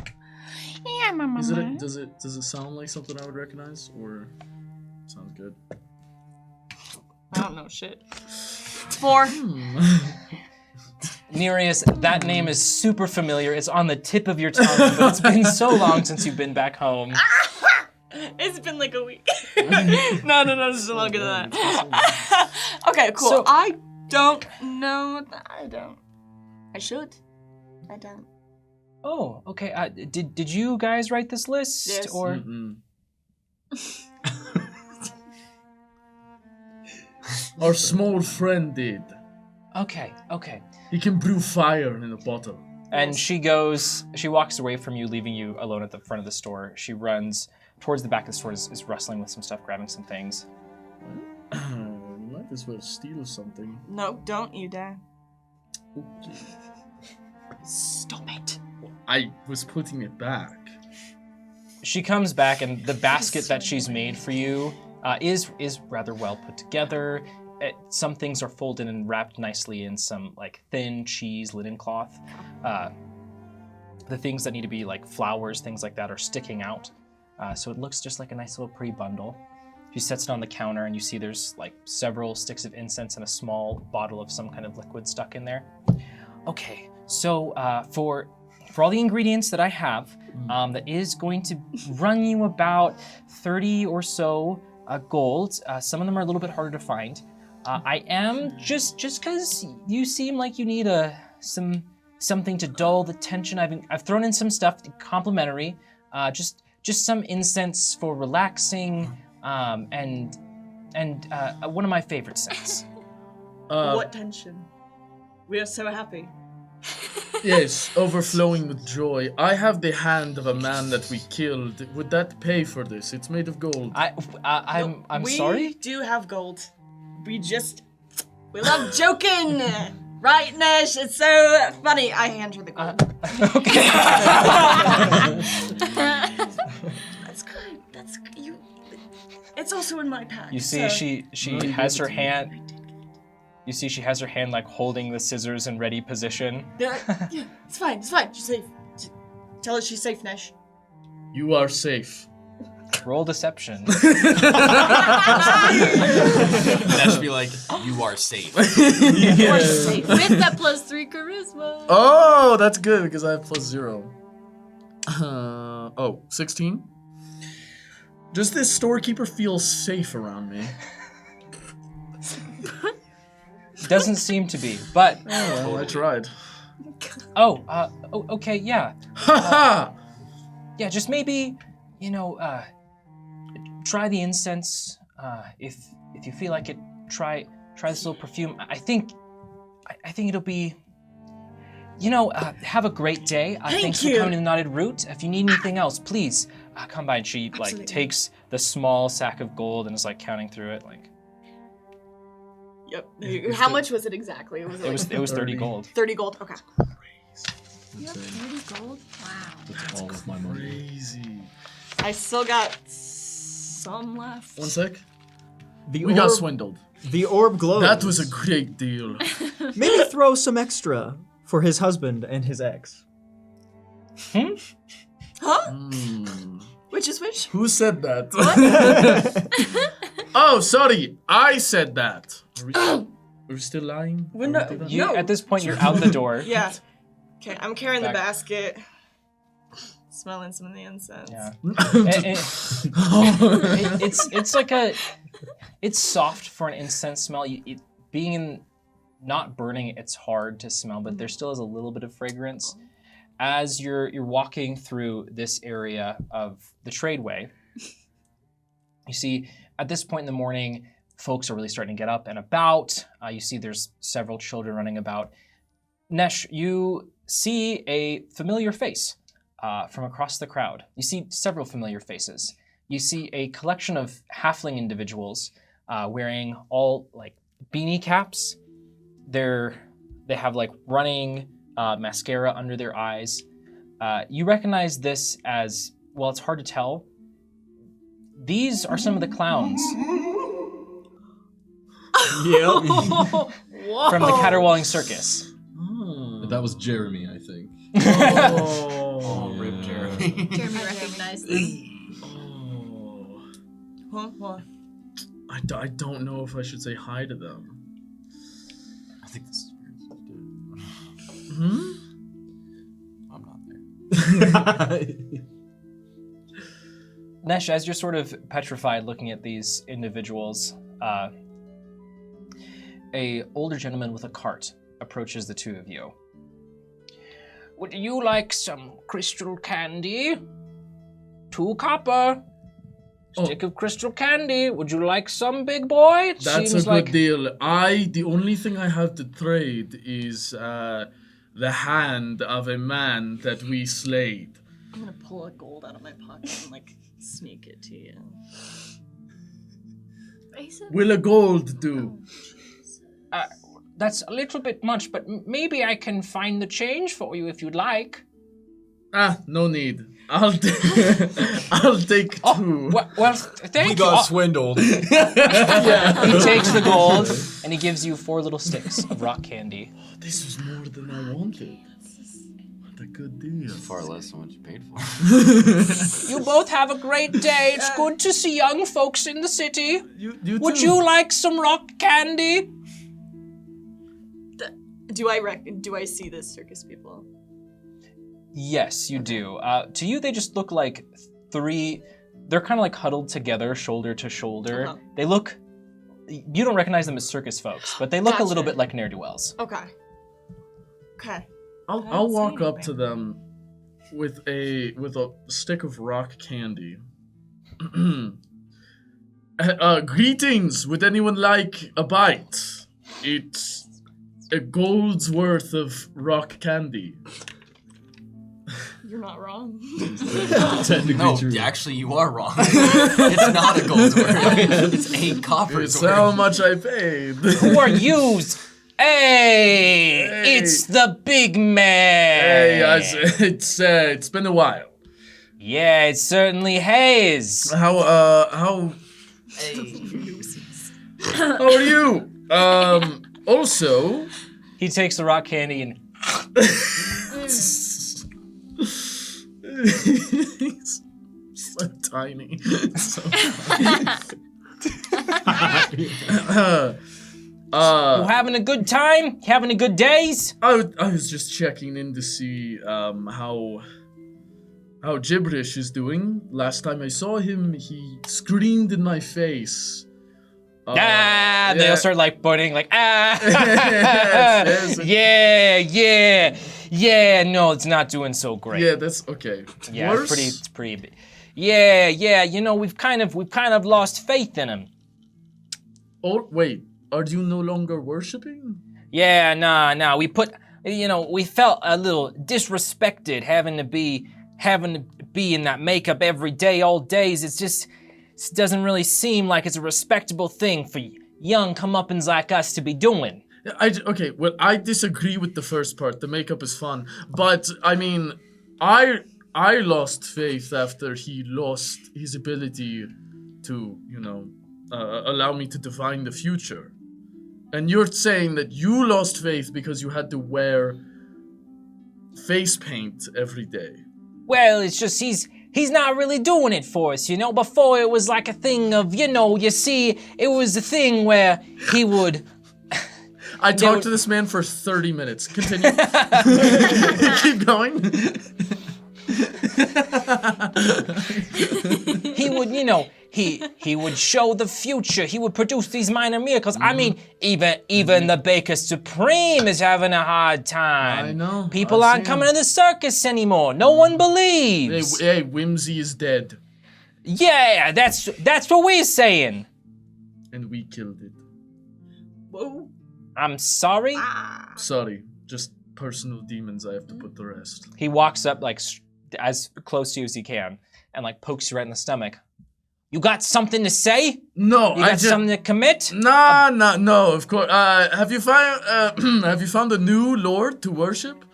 Yeah, mama. Does it sound like something I would recognize, or sounds good? I don't know shit. 4. Nereus, that name is super familiar. It's on the tip of your tongue, but it's been so long since you've been back home. It's been like a week. no, it's longer than that. Okay, cool. So- I don't know that. I don't. I should. I don't. Oh, okay. Did you guys write this list? Yes. Or Mm-mm. Our small friend did. okay. He can brew fire in a bottle. And she walks away from you, leaving you alone at the front of the store. She runs towards the back of the store, is rustling with some stuff, grabbing some things. Might as well steal something. No, don't you dare. Okay. Stop it. I was putting it back. She comes back, and the basket that she's made for you is rather well put together. Some things are folded and wrapped nicely in some like thin cheese linen cloth. The things that need to be like flowers, things like that, are sticking out. So it looks just like a nice little pretty bundle. She sets it on the counter, and you see there's like several sticks of incense and a small bottle of some kind of liquid stuck in there. Okay, so for all the ingredients that I have, that is going to run you about 30 or so gold. Some of them are a little bit harder to find. I am just because you seem like you need something to dull the tension. I've thrown in some stuff complimentary, just just some incense for relaxing, and one of my favorite scents. What tension? We are so happy. Yes, overflowing with joy. I have the hand of a man that we killed. Would that pay for this? It's made of gold. I'm we sorry. do have gold. We love joking. Right, Nash? It's so funny. I hand her the gold. Okay. That's good. That's good. It's also in my pack. You see, so. she has her hand. You see, she has her hand like holding the scissors in ready position. Yeah, it's fine. It's fine. She's safe. Tell her she's safe, Nash. You are safe. Roll deception. That should be like, you are safe. You are safe. With that +3 charisma. Oh, that's good because I have +0. 16? Does this storekeeper feel safe around me? Doesn't seem to be, but Oh, well, I tried. okay, yeah. Ha Yeah, just maybe, try the incense. If you feel like it, try this little perfume. I think it'll be. Have a great day. Thanks for you. coming to the Knotted Root. If you need anything else, please come by. And she Absolutely. takes the small sack of gold and is counting through it. Yep. How much was it exactly? It was 30 gold. 30 gold. Okay. You have 30 gold? Wow. That's all of my money. Crazy. I still got some left. 1 sec. The We got swindled. The orb glows. That was a great deal. Maybe throw some extra for his husband and his ex. Huh? Hmm. Which is which? Who said that? Oh, sorry. I said that. Are we still lying? We're not- Are we You No. at this point you're out the door. Yeah. Okay, I'm carrying the Back. basket. Smelling some of the incense. Yeah. done? It's it's soft for an incense smell. Being in not burning, it's hard to smell, but there still is a little bit of fragrance. As you're walking through this area of the tradeway, you see at this point in the morning, folks are really starting to get up and about. You see there's several children running about. Nesh, you see a familiar face from across the crowd. You see several familiar faces. You see a collection of halfling individuals wearing all beanie caps. They have running mascara under their eyes. You recognize this as, well, it's hard to tell. These are some of the clowns Yep. Whoa. from the Caterwauling Circus. That was Jeremy, I think. Oh, Rip Yeah. Jeremy. Jeremy recognized them. Oh. What? I don't know if I should say hi to them. I think this is weird. Hmm? I'm not there. Nesh, as you're sort of petrified looking at these individuals, a older gentleman with a cart approaches the two of you. Would you like some crystal candy? 2 copper. Stick of crystal candy. Would you like some, big boy? It That's seems a good deal. The only thing I have to trade is the hand of a man that we slayed. I'm gonna pull a gold out of my pocket and sneak it to you. Will a gold do? That's a little bit much, but maybe I can find the change for you if you'd like. No need. I'll take 2. Well, thank We you. got swindled. He takes the gold and he gives you 4 little sticks of rock candy. This was more than I wanted. What a good deal. Far less than what you paid for. You both have a great day. It's good to see young folks in the city. You Would too. you like some rock candy? Do I see the circus people? Yes, you do. To you, they just look like 3. They're kind of huddled together, shoulder to shoulder. Uh-huh. They look. You don't recognize them as circus folks, but they look a little Gotcha. bit like ne'er-do-wells. Okay. Okay. I'll don't walk say up to them with a stick of rock candy. Greetings. Would anyone like a bite? It's a gold's worth of rock candy. You're not wrong. No, actually, you are wrong. It's not a gold's worth. It's a copper's It's worth. how much I paid. Who are you? Hey, it's the big man. Hey, it's been a while. Yeah, it certainly has. How how are you? Also, He takes the rock candy and he's so tiny. So you having a good time? Having a good days? I was just checking in to see how Gibberish is doing. Last time I saw him, he screamed in my face. They'll start like pointing, like Yes. yeah. No, it's not doing so great. Yeah, that's okay. Yeah, Worse? it's pretty. Yeah. You know, we've kind of lost faith in him. Oh wait, are you no longer worshiping? Yeah, nah. We felt a little disrespected having to be in that makeup every day, all days. It doesn't really seem like it's a respectable thing for young comeuppance like us to be doing. I disagree with the first part. The makeup is fun, but I mean, I lost faith after he lost his ability to, allow me to divine the future. And you're saying that you lost faith because you had to wear face paint every day. Well, it's just he's not really doing it for us, Before it was like a thing of, you see, it was a thing where he would. I talked to this man for 30 minutes. Continue. Keep going. He would, he would show the future. He would produce these minor miracles. I mean, even the Baker Supreme is having a hard time. I know. People I've aren't seen coming to the circus anymore. No one believes. Hey, Whimsy is dead. Yeah, that's what we're saying. And we killed it. Whoa. I'm sorry. Sorry, just personal demons I have to put to rest. He walks up like as close to you as he can and like pokes you right in the stomach. You got something to say? No, You got something to commit? No, of course. Have you found a new lord to worship?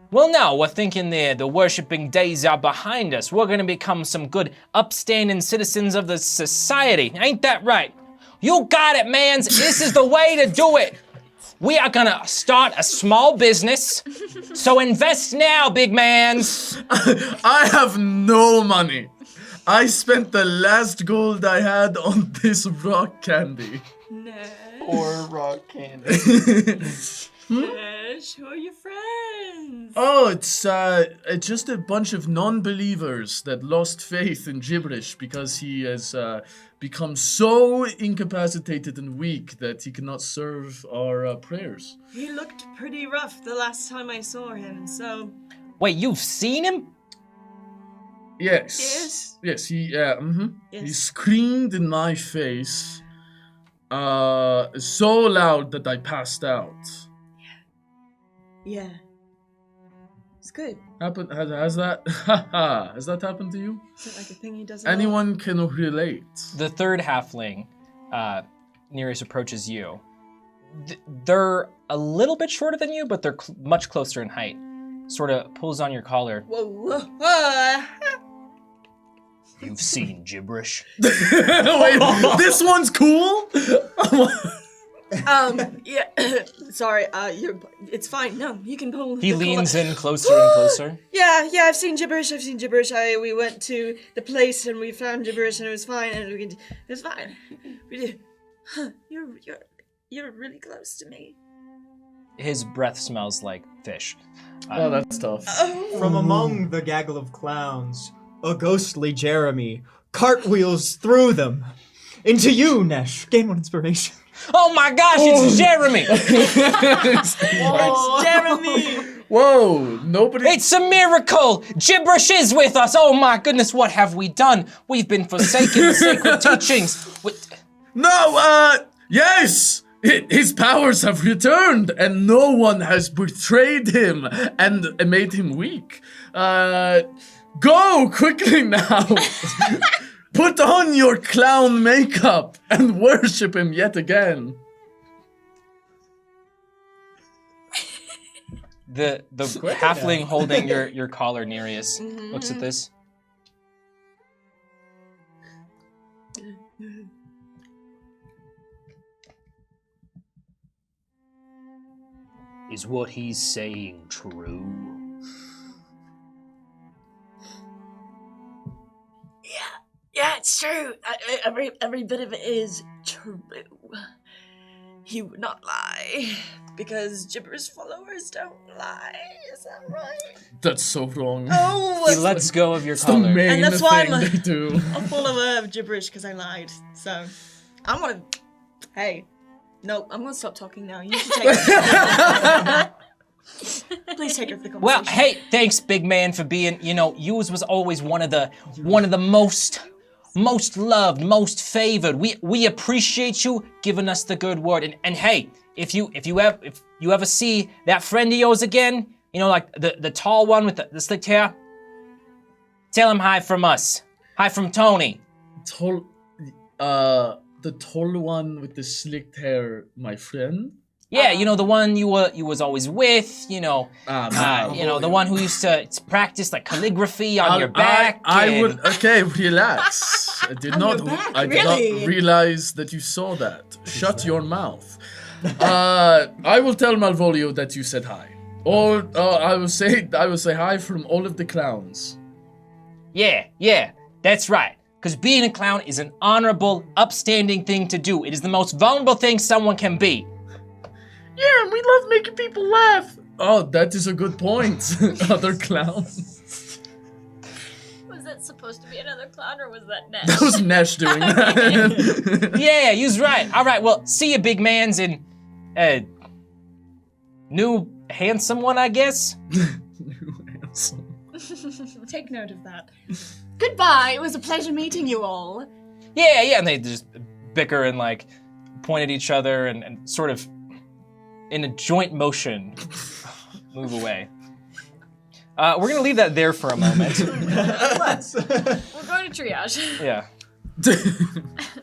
Well, no, we're thinking the worshipping days are behind us. We're gonna become some good, upstanding citizens of the society. Ain't that right? You got it, mans. This is the way to do it. We are gonna start a small business. So invest now, big mans. I have no money. I spent the last gold I had on this rock candy. No. Or rock candy. Who are your friends? Oh, it's just a bunch of non-believers that lost faith in Gibberish because he has become so incapacitated and weak that he cannot serve our prayers. He looked pretty rough the last time I saw him, so... Wait, you've seen him? Yes. Yes, he, Yes. He screamed in my face so loud that I passed out. Yeah. It's good. Has that happened to you? Is it like a thing he does? Anyone can relate. The third halfling nearest approaches you. They're a little bit shorter than you, but they're much closer in height. Sort of pulls on your collar. Whoa. You've seen gibberish. Wait, this one's cool? Yeah. Sorry, it's fine. No, you can pull. He leans in closer and closer. Yeah, I've seen gibberish. We went to the place and we found gibberish and it was fine and it's fine. We did. Huh, you're really close to me. His breath smells like fish. Oh, that's tough. From among the gaggle of clowns, a ghostly Jeremy cartwheels through them. Into you, Nesh. Gain one inspiration. Oh my gosh, it's Jeremy! Oh, Jeremy! Whoa, nobody. It's a miracle! Gibberish is with us! Oh my goodness, what have we done? We've been forsaken the sacred teachings. No, yes! His powers have returned, and no one has betrayed him and made him weak. Go quickly now! Put on your clown makeup and worship him yet again. The halfling holding your collar, Nereus, looks at this. Is what he's saying true? Yeah, it's true. Every bit of it is true. He would not lie, because gibberish followers don't lie. Is that right? That's so wrong. Oh, He lets go of your It's the collar. main And that's why thing they do. a follower of gibberish because I lied. So I'm gonna. Hey, no, I'm gonna stop talking now. You should take it. Please take it for the conversation. Well, hey, thanks, big man, for being. Yours was always one of the most loved, most favored. We appreciate you giving us the good word. And hey, if you ever see that friend of yours again, like the tall one with the slicked hair, tell him hi from us. Hi from Tony. The tall one with the slicked hair, my friend. Yeah, the one you was always with. The one who used to practice like calligraphy on your back. I would. Okay, relax. I did not. back, I did really? not realize that you saw that. Shut your mouth. I will tell Malvolio that you said hi, or I will say hi from all of the clowns. Yeah, that's right. Because being a clown is an honorable, upstanding thing to do. It is the most vulnerable thing someone can be. Yeah, we love making people laugh. Oh, that is a good point. Other clowns. Was that supposed to be another clown or was that Ness? That was Nesh doing that. Yeah, you's right. All right, well, see you, big mans, and new handsome one, I guess. Take note of that. Goodbye. It was a pleasure meeting you all. Yeah, and they just bicker and like point at each other and sort of in a joint motion move away. We're gonna leave that there for a moment. Let's. We're going to triage. Yeah.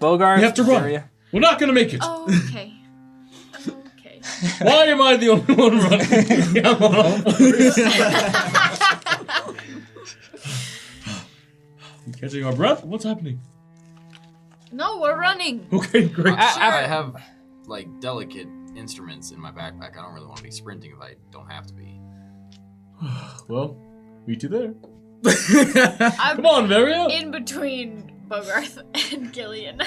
Bogart, We have to run. Daria. We're not gonna make it. Oh, okay. Okay. Why am I the only one running? You catching our breath? What's happening? No, we're running. Okay, great. I have like delicate instruments in my backpack. I don't really want to be sprinting if I don't have to be. Well, meet you there. I'm Come on, Varia. in between Bogarth and Gillian.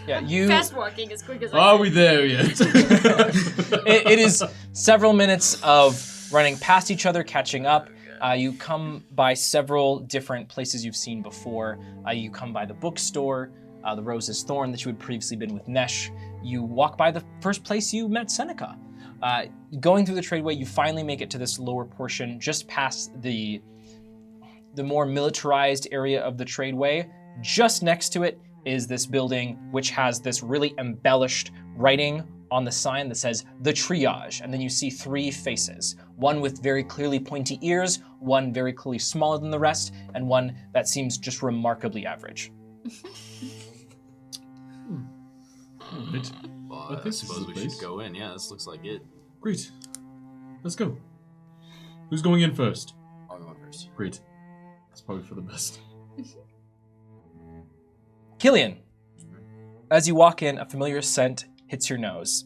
Yeah, you. Fast walking as quick as I Are can. we there yet? It is several minutes of running past each other, catching up. You come by several different places you've seen before. You come by the bookstore, the Rose's Thorn that you had previously been with Nesh. You walk by the first place you met Seneca. Going through the tradeway, you finally make it to this lower portion, just past the more militarized area of the tradeway. Just next to it is this building, which has this really embellished writing on the sign that says the triage. And then you see three faces, one with very clearly pointy ears, one very clearly smaller than the rest, and one that seems just remarkably average. Right. Well, I I think this is suppose the we place. should go in. Yeah, this looks like it. Great. Let's go. Who's going in first? I'll go first. Great. That's probably for the best. Killian, as you walk in, a familiar scent hits your nose.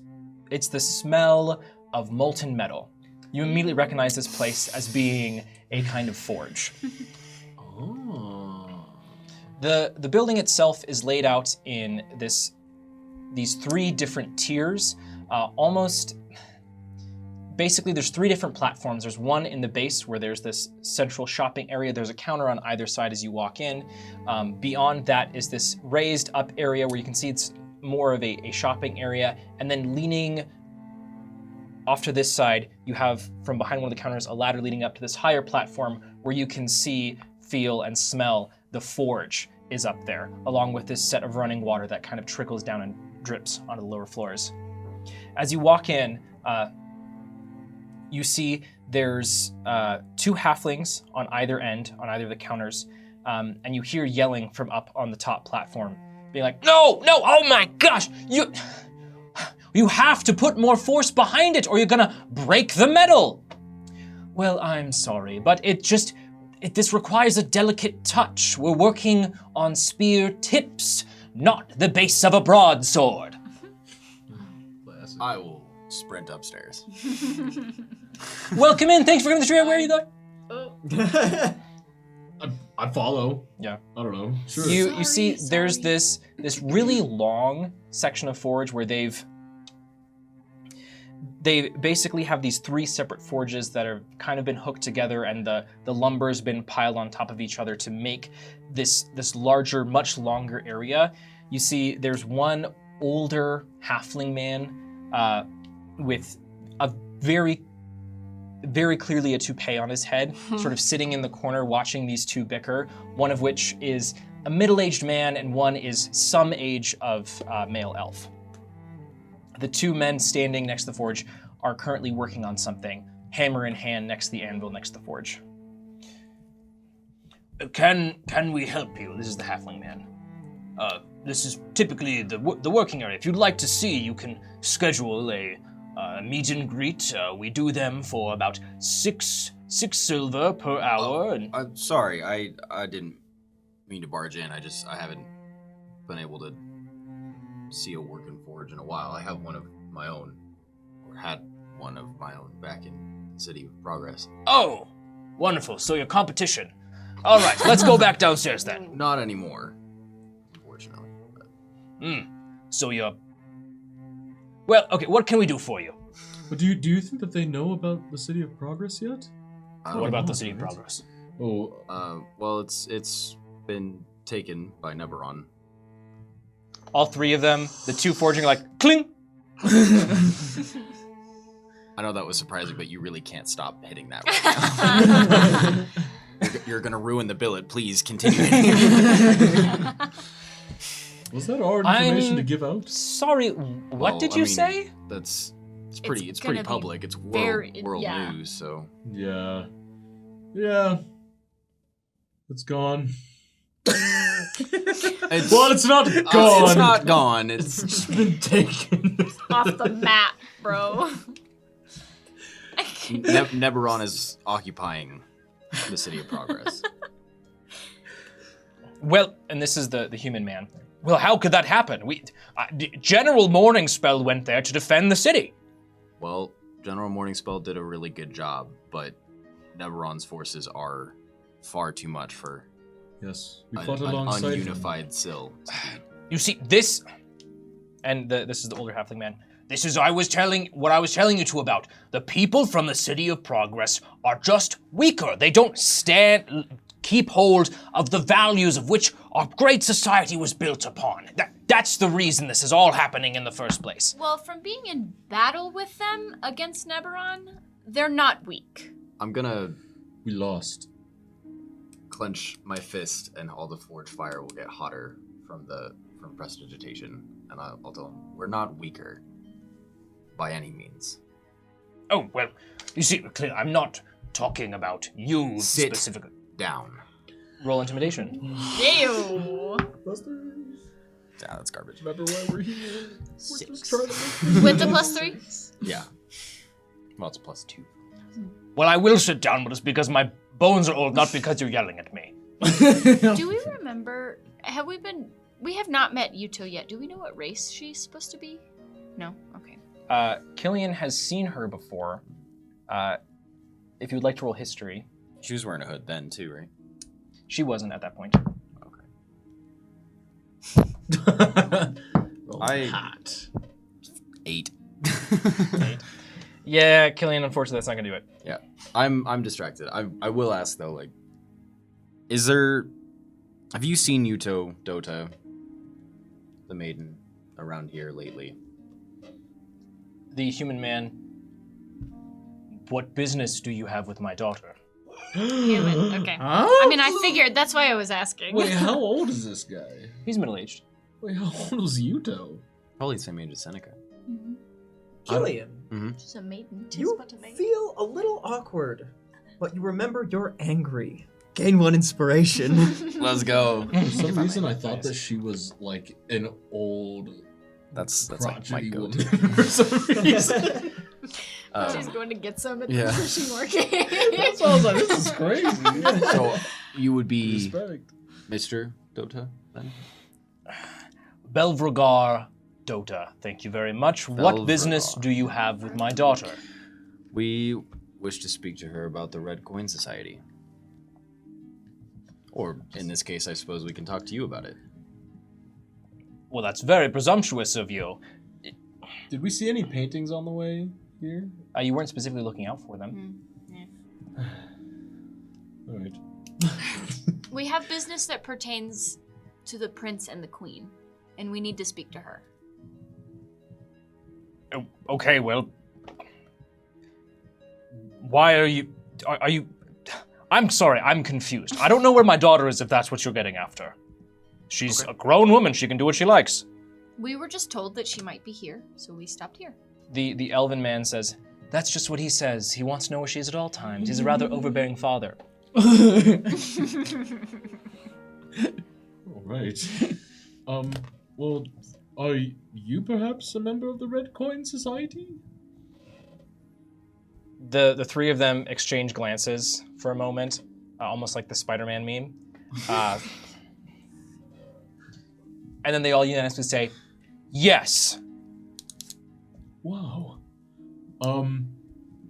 It's the smell of molten metal. You immediately recognize this place as being a kind of forge. Oh. The building itself is laid out in these three different tiers. Basically, there's three different platforms. There's one in the base where there's this central shopping area. There's a counter on either side as you walk in. Beyond that is this raised up area where you can see it's more of a shopping area, and then leaning off to this side, you have from behind one of the counters a ladder leading up to this higher platform where you can see, feel, and smell the forge is up there, along with this set of running water that kind of trickles down and drips onto the lower floors. As you walk in, you see there's 2 halflings on either end, on either of the counters, and you hear yelling from up on the top platform, being like, no, oh my gosh, you have to put more force behind it or you're gonna break the metal. Well, I'm sorry, but this requires a delicate touch. We're working on spear tips, not the base of a broadsword. I will sprint upstairs. Welcome in, thanks for coming to the tree. Where are you going? I'd follow. Yeah. I don't know. Sure. You see there's this really long section of forge where they basically have these 3 separate forges that have kind of been hooked together, and the lumber's been piled on top of each other to make this larger, much longer area. You see there's one older halfling man with a very clearly a toupee on his head, sort of sitting in the corner watching these 2 bicker, one of which is a middle-aged man and one is some age of male elf. The 2 men standing next to the forge are currently working on something, hammer in hand next to the anvil next to the forge. Can we help you? This is the halfling man. This is typically the working area. If you'd like to see, you can schedule a meet and greet. We do them for about 6 silver per hour. I'm sorry, I didn't mean to barge in. I haven't been able to see a working forge in a while. I have one of my own, or had one of my own back in the City of Progress. Oh, wonderful. So your competition. All right, let's go back downstairs then. Not anymore, unfortunately. But... So you're... Well, okay, what can we do for you? But do you think that they know about the City of Progress yet? What about the City of Progress? Oh, well, it's been taken by Neberon. All 3 of them, the 2 forging are like, cling! I know that was surprising, but you really can't stop hitting that right now. You're gonna ruin the billet. Please continue. Was that our information to give out? Sorry, what did you say? It's pretty gonna be public. It's world yeah. news, so. Yeah. It's gone. It's not gone. It's not gone. It's just been taken. Off the map, bro. Neberon is occupying the City of Progress. Well, and this is the human man. Well, how could that happen? General Morningspell went there to defend the city. Well, General Morningspell did a really good job, but Neberon's forces are far too much for Yes, we fought alongside him. ununified Sill. You see, this, and this is the older halfling man. This is what I was telling you two about. The people from the City of Progress are just weaker. They don't keep hold of the values of which our great society was built upon. That's the reason this is all happening in the first place. Well, from being in battle with them against Neberon, they're not weak. I'm gonna We lost. clench my fist, and all the forge fire will get hotter from prestidigitation, and I'll tell them we're not weaker by any means. Oh, well, you see, I'm not talking about you Sit specifically. down. Roll intimidation. Ew. Yeah, that's garbage. Remember why we're here? Six. We're just trying to With the +3? Yeah. Well, it's +2. Well, I will sit down, but it's because my bones are old, not because you're yelling at me. Do we remember, we have not met Yuto yet. Do we know what race she's supposed to be? No? Okay. Killian has seen her before. If you would like to roll history. She was wearing a hood then, too, right? She wasn't at that point. hot. 8. 8. Yeah, Killian, unfortunately, that's not gonna do it. Yeah, I'm distracted. I will ask though, like, have you seen Yuto, Dota, the maiden, around here lately. The human man. What business do you have with my daughter? Human. Okay. Huh? I mean, I figured. That's why I was asking. Wait, how old is this guy? He's middle-aged. Wait, how old was Yuto? Probably the same age as Seneca. Killian, She's a maiden. Tis you but a maiden. feel a little awkward, but you remember you're angry. Gain 1 inspiration. Let's go. For some reason, I thought that she was like an old That's like my crotchety go-to. woman for some reason. She's going to get some at yeah. the fishing market. That's why I was like, this is crazy. So you would be Respect. Mr. Dota then? Belvragar Dota, thank you very much. What business Belvragar. do you have with my daughter? We wish to speak to her about the Red Coin Society. Or in this case, I suppose we can talk to you about it. Well, that's very presumptuous of you. Did we see any paintings on the way here? You weren't specifically looking out for them. All right. We have business that pertains to the prince and the queen, and we need to speak to her. Oh, okay, well... Why are you... Are you... I'm sorry, I'm confused. I don't know where my daughter is if that's what you're getting after. She's a grown woman, she can do what she likes. We were just told that she might be here, so we stopped here. The elven man says, that's just what he says. He wants to know where she is at all times. He's a rather overbearing father. All right. Well, are you perhaps a member of the Red Coin Society? The three of them exchange glances for a moment, almost like the Spider-Man meme. And then they all unanimously say, yes. Wow.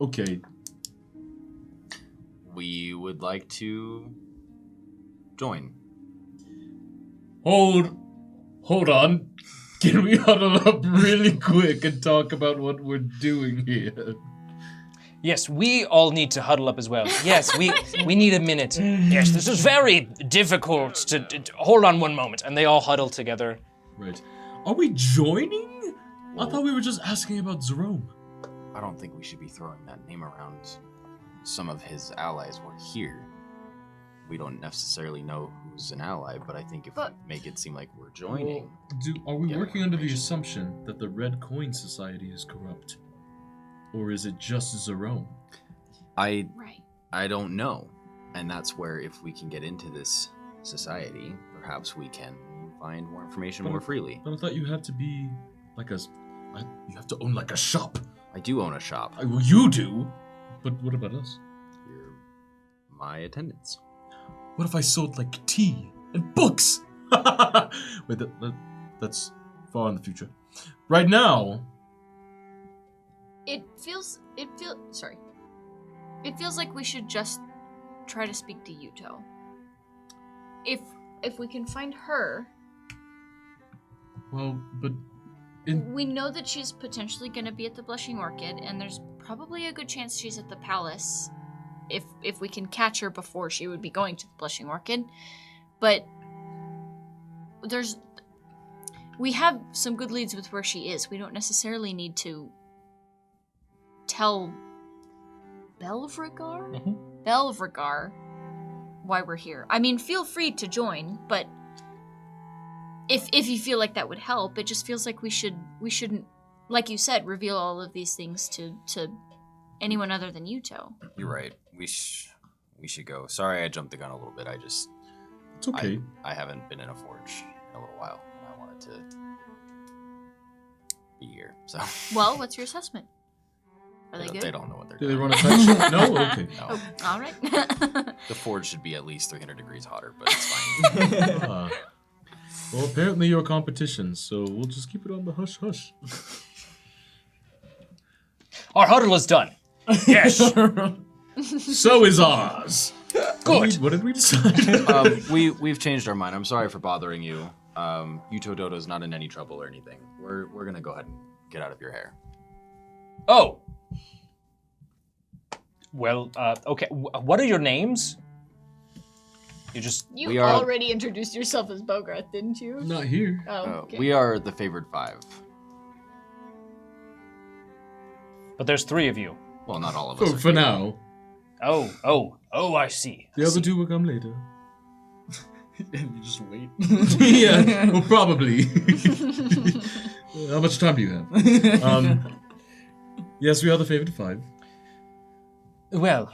Okay. We would like to join. Hold on. Can we huddle up really quick and talk about what we're doing here? Yes, we all need to huddle up as well. Yes, we need a minute. Yes, this is very difficult to hold on one moment. And they all huddle together. Right. Are we joining? I thought we were just asking about Jerome. I don't think we should be throwing that name around. Some of his allies were here. We don't necessarily know who's an ally, but I think if we make it seem like we're joining... Are we Yeah, working under the assumption that the Red Coin Society is corrupt? Or is it just Jerome? Right. I don't know. And that's where if we can get into this society, perhaps we can find more information more freely. But I thought you had to be like you have to own like a shop. I do own a shop. Well, you do. But what about us? You're my attendants. What if I sold like tea and books? Wait, that's far in the future. Right now, It feels like we should just try to speak to Yuto. If we can find her, well, but we know that she's potentially going to be at the Blushing Orchid, and there's probably a good chance she's at the palace. If we can catch her before she would be going to the Blushing Orchid, but we have some good leads with where she is. We don't necessarily need to tell Belvragar why we're here. I mean, feel free to join, but if you feel like that would help, it just feels like we shouldn't, like you said, reveal all of these things to anyone other than Yuto. You're right. We should go. Sorry I jumped the gun a little bit. it's okay. I haven't been in a forge in a little while, and I wanted to be here. So Well, what's your assessment? Are they good? They don't know what they're Do they doing. run a tight ship? No? Okay. No. Oh, all right. The forge should be at least 300 degrees hotter, but it's fine. Well, apparently you're competition, so we'll just keep it on the hush hush. Our huddle is done. Yes. So is ours. Good. What did we decide? We've changed our mind. I'm sorry for bothering you. Yuto Dodo's not in any trouble or anything. We're gonna go ahead and get out of your hair. Oh. Well, okay. What are your names? You just You We are- already introduced yourself as Bogarth, didn't you? Not here. Oh, okay. We are the favored 5. but there's 3 of you. Well, not all of us. For now. Oh, I see. The other 2 will come later. And you just wait. Yeah, well, probably. How much time do you have? Yes, we are the favorite 5. Well,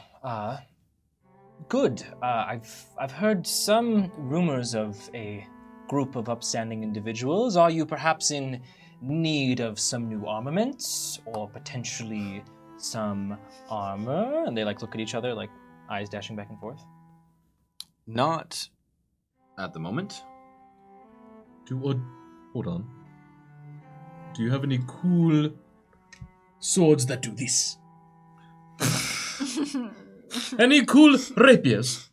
good. I've heard some rumors of a group of upstanding individuals. Are you perhaps in need of some new armaments or potentially some armor? And they like look at each other, like eyes dashing back and forth. Not at the moment. Hold on. Do you have any cool swords that do this? Any cool rapiers?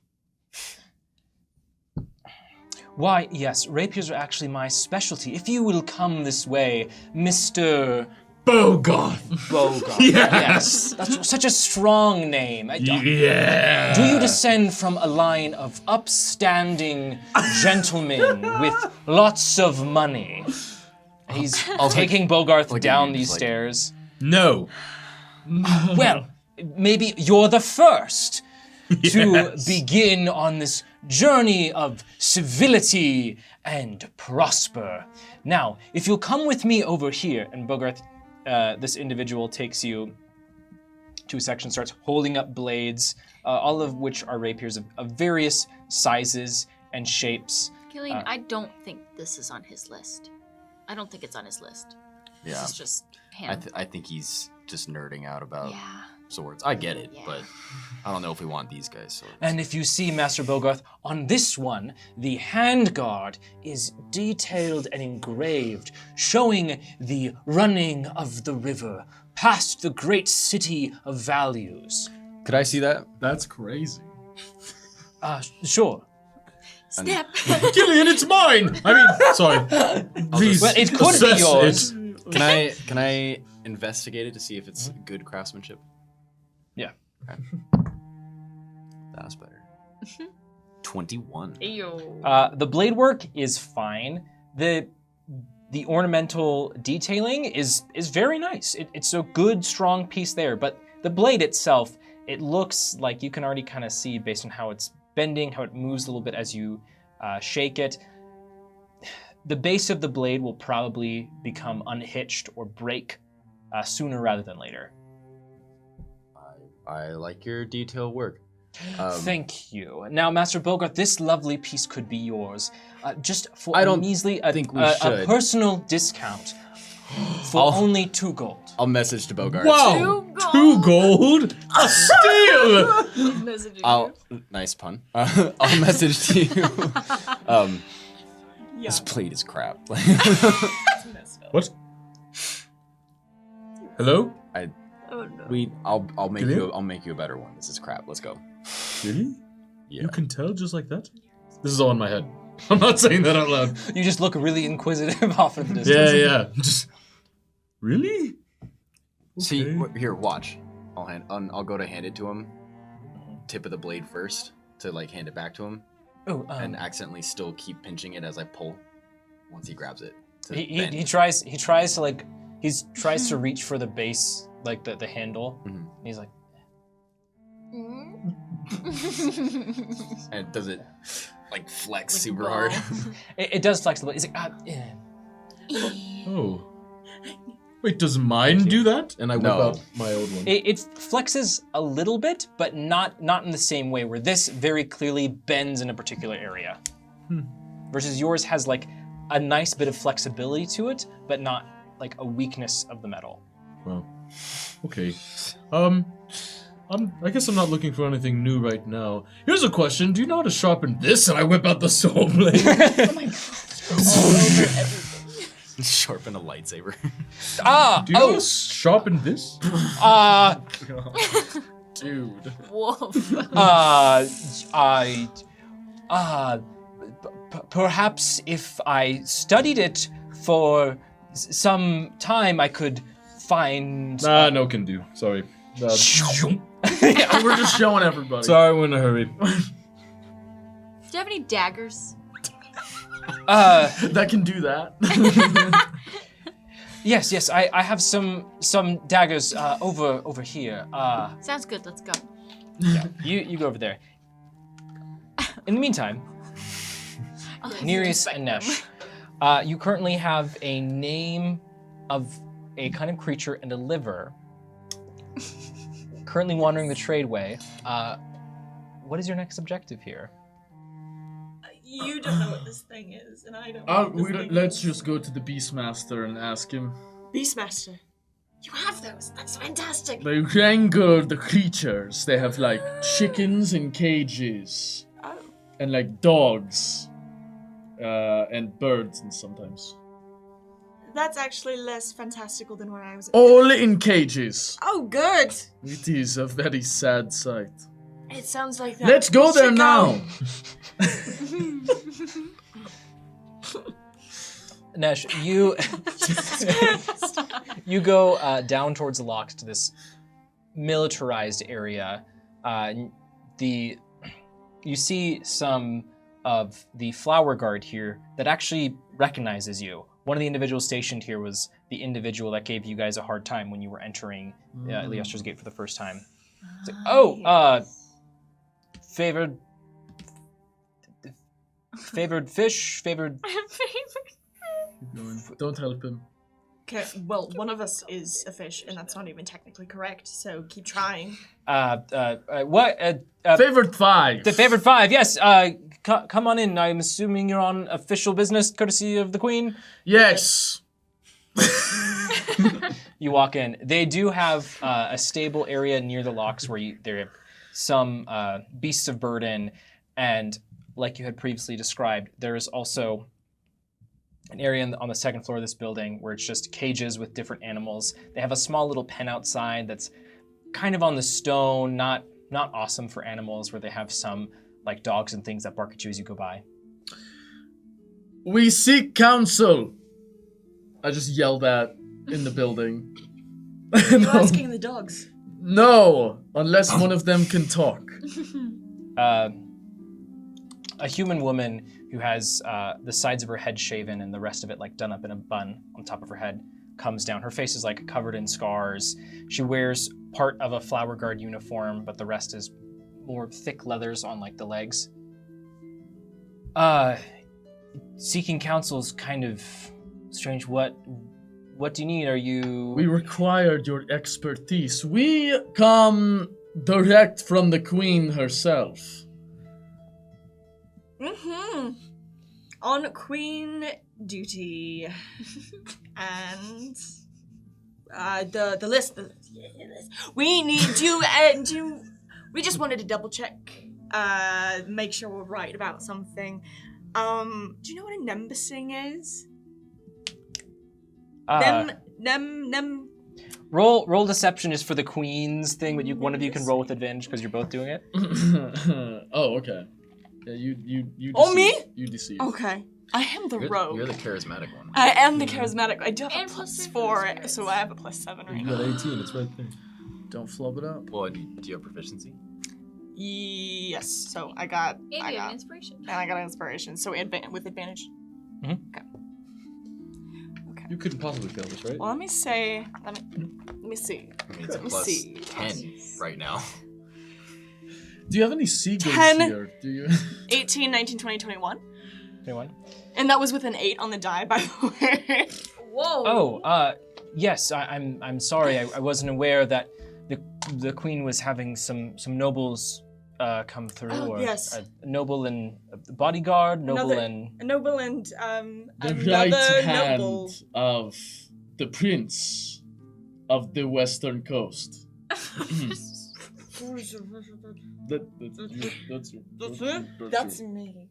Why, yes, rapiers are actually my specialty. If you will come this way, Mr. Bogarth! Bogarth. Yes. That's such a strong name. Yeah! Do you descend from a line of upstanding gentlemen with lots of money? He's taking Bogarth look at down you, these just like- stairs. No. Well, maybe you're the first to Yes. begin on this journey of civility and prosper. Now, if you'll come with me over here, and Bogarth, this individual takes you to a section, starts holding up blades, all of which are rapiers of various sizes and shapes. Killian, I don't think this is on his list. I don't think it's on his list. Yeah. This is just him. I think he's just nerding out about yeah. swords. I get it, Yeah. but I don't know if we want these guys swords. And if you see Master Bogarth, on this one, the handguard is detailed and engraved, showing the running of the river past the great city of values. Could I see that? That's crazy. Sure. Snap. Killian, it's mine! I mean, sorry. Please Well, it could be assess yours. it. Can I investigate it to see if it's good craftsmanship? Yeah. Okay. That's better. 21. Ew. The blade work is fine. The ornamental detailing is very nice. It's a good, strong piece there, but the blade itself, it looks like you can already kind of see based on how it's bending, how it moves a little bit as you shake it. The base of the blade will probably become unhitched or break sooner rather than later. I like your detail work. Thank you. Now, Master Bogarth, this lovely piece could be yours. Just for I don't a measly, think we a should. personal discount for I'll- only 2 gold. I'll message to Bogart. Wow! 2 2 gold? A steal! Messaging you. Nice pun. I'll message to you. This plate is crap. What? Hello? Oh no. I'll make Really? I'll make you a better one. This is crap. Let's go. Really? Yeah. You can tell just like that? This is all in my head. I'm not saying that out loud. You just look really inquisitive off in the Yeah, distance. yeah. Just really? See, Okay. here, watch. I'll go to hand it to him. Tip of the blade first to like hand it back to him, Oh, and accidentally still keep pinching it as I pull. Once he grabs it. to he bend. tries to reach for the base, like the handle. Mhm. And he's like, And does it like flex Like a super ball. hard? it does flex a little. He's like, Oh. Wait, does mine do that? And I whip No. out my old one. It flexes a little bit, but not in the same way. Where this very clearly bends in a particular area, versus yours has like a nice bit of flexibility to it, but not like a weakness of the metal. Well, okay. I guess I'm not looking for anything new right now. Here's a question: do you know how to sharpen this? And I whip out the soul blade. Oh my god. Sharpen a lightsaber. Do you know how to sharpen this? Dude. Wolf. Perhaps if I studied it for some time, I could find. Nah, no can do. Sorry. We're just showing everybody. Sorry, we're in a hurry. you have any daggers? That can do that. Yes. I have some daggers over here. Sounds good. Let's go. Yeah, you go over there. In the meantime, Nereus and Nesh, you currently have a name of a kind of creature and a liver. Currently wandering the tradeway. What is your next objective here? You don't know what this thing is, and I don't know what this thing Let's is. just go to the Beastmaster and ask him. Beastmaster. You have those. That's fantastic. They wrangle the creatures. They have like chickens in cages. Oh. And like dogs. And birds and sometimes. That's actually less fantastical than when I was. All in cages. Oh, good. It is a very sad sight. It sounds like that. Let's go We there should now. Nesh, you you go down towards the locks to this militarized area. You see some of the flower guard here that actually recognizes you. One of the individuals stationed here was the individual that gave you guys a hard time when you were entering Ilyastra's gate for the first time. It's like, favored fish, favored. Keep going. Don't help him. Okay, well, one of us is a fish, and that's not even technically correct, so keep trying. What? Favorite 5. The favored 5, yes. Come on in. I'm assuming you're on official business, courtesy of the Queen. Yes. You walk in. They do have a stable area near the locks where there are some beasts of burden, and like you had previously described, there is also an area on the second floor of this building where it's just cages with different animals. They have a small little pen outside that's kind of on the stone, not awesome for animals, where they have some like dogs and things that bark at you as you go by. We seek counsel. I just yelled that in the building. You're asking the dogs. No, unless one of them can talk. A human woman who has the sides of her head shaven and the rest of it like done up in a bun on top of her head comes down. Her face is like covered in scars. She wears part of a flower guard uniform, but the rest is more thick leathers on like the legs. Seeking counsel is kind of strange. What do you need? Are you... We required your expertise. We come direct from the Queen herself. Mm-hmm. On Queen duty. And the list. We need to we just wanted to double check, make sure we're right about something. Do you know what a nembusing is? Roll deception is for the Queen's thing, but one of you can roll with advantage because you're both doing it. Oh, okay. Yeah, you Oh, me? You deceive. Okay. I am the rogue. You're the charismatic one. I am the charismatic. I do have And a plus +4, so I have a +7 right You now. got 18, it's right there. Don't flub it up. Well, do you have proficiency? Yes. So I got And you have an inspiration. and I got an inspiration. So with advantage. You couldn't possibly fail this, right? Well, let me see. I mean, it's a Let me plus see. 10 right now. Do you have any seagulls 10. here? Do you? 18, 19, 20, 21. 21. And that was with an 8 on the die, by the way. Whoa. Oh, yes. I'm sorry. I wasn't aware that the Queen was having some nobles come through. Oh, or yes. A noble and a bodyguard, noble Another- and A noble and The another right hand noble. of the prince of the western coast. That's me.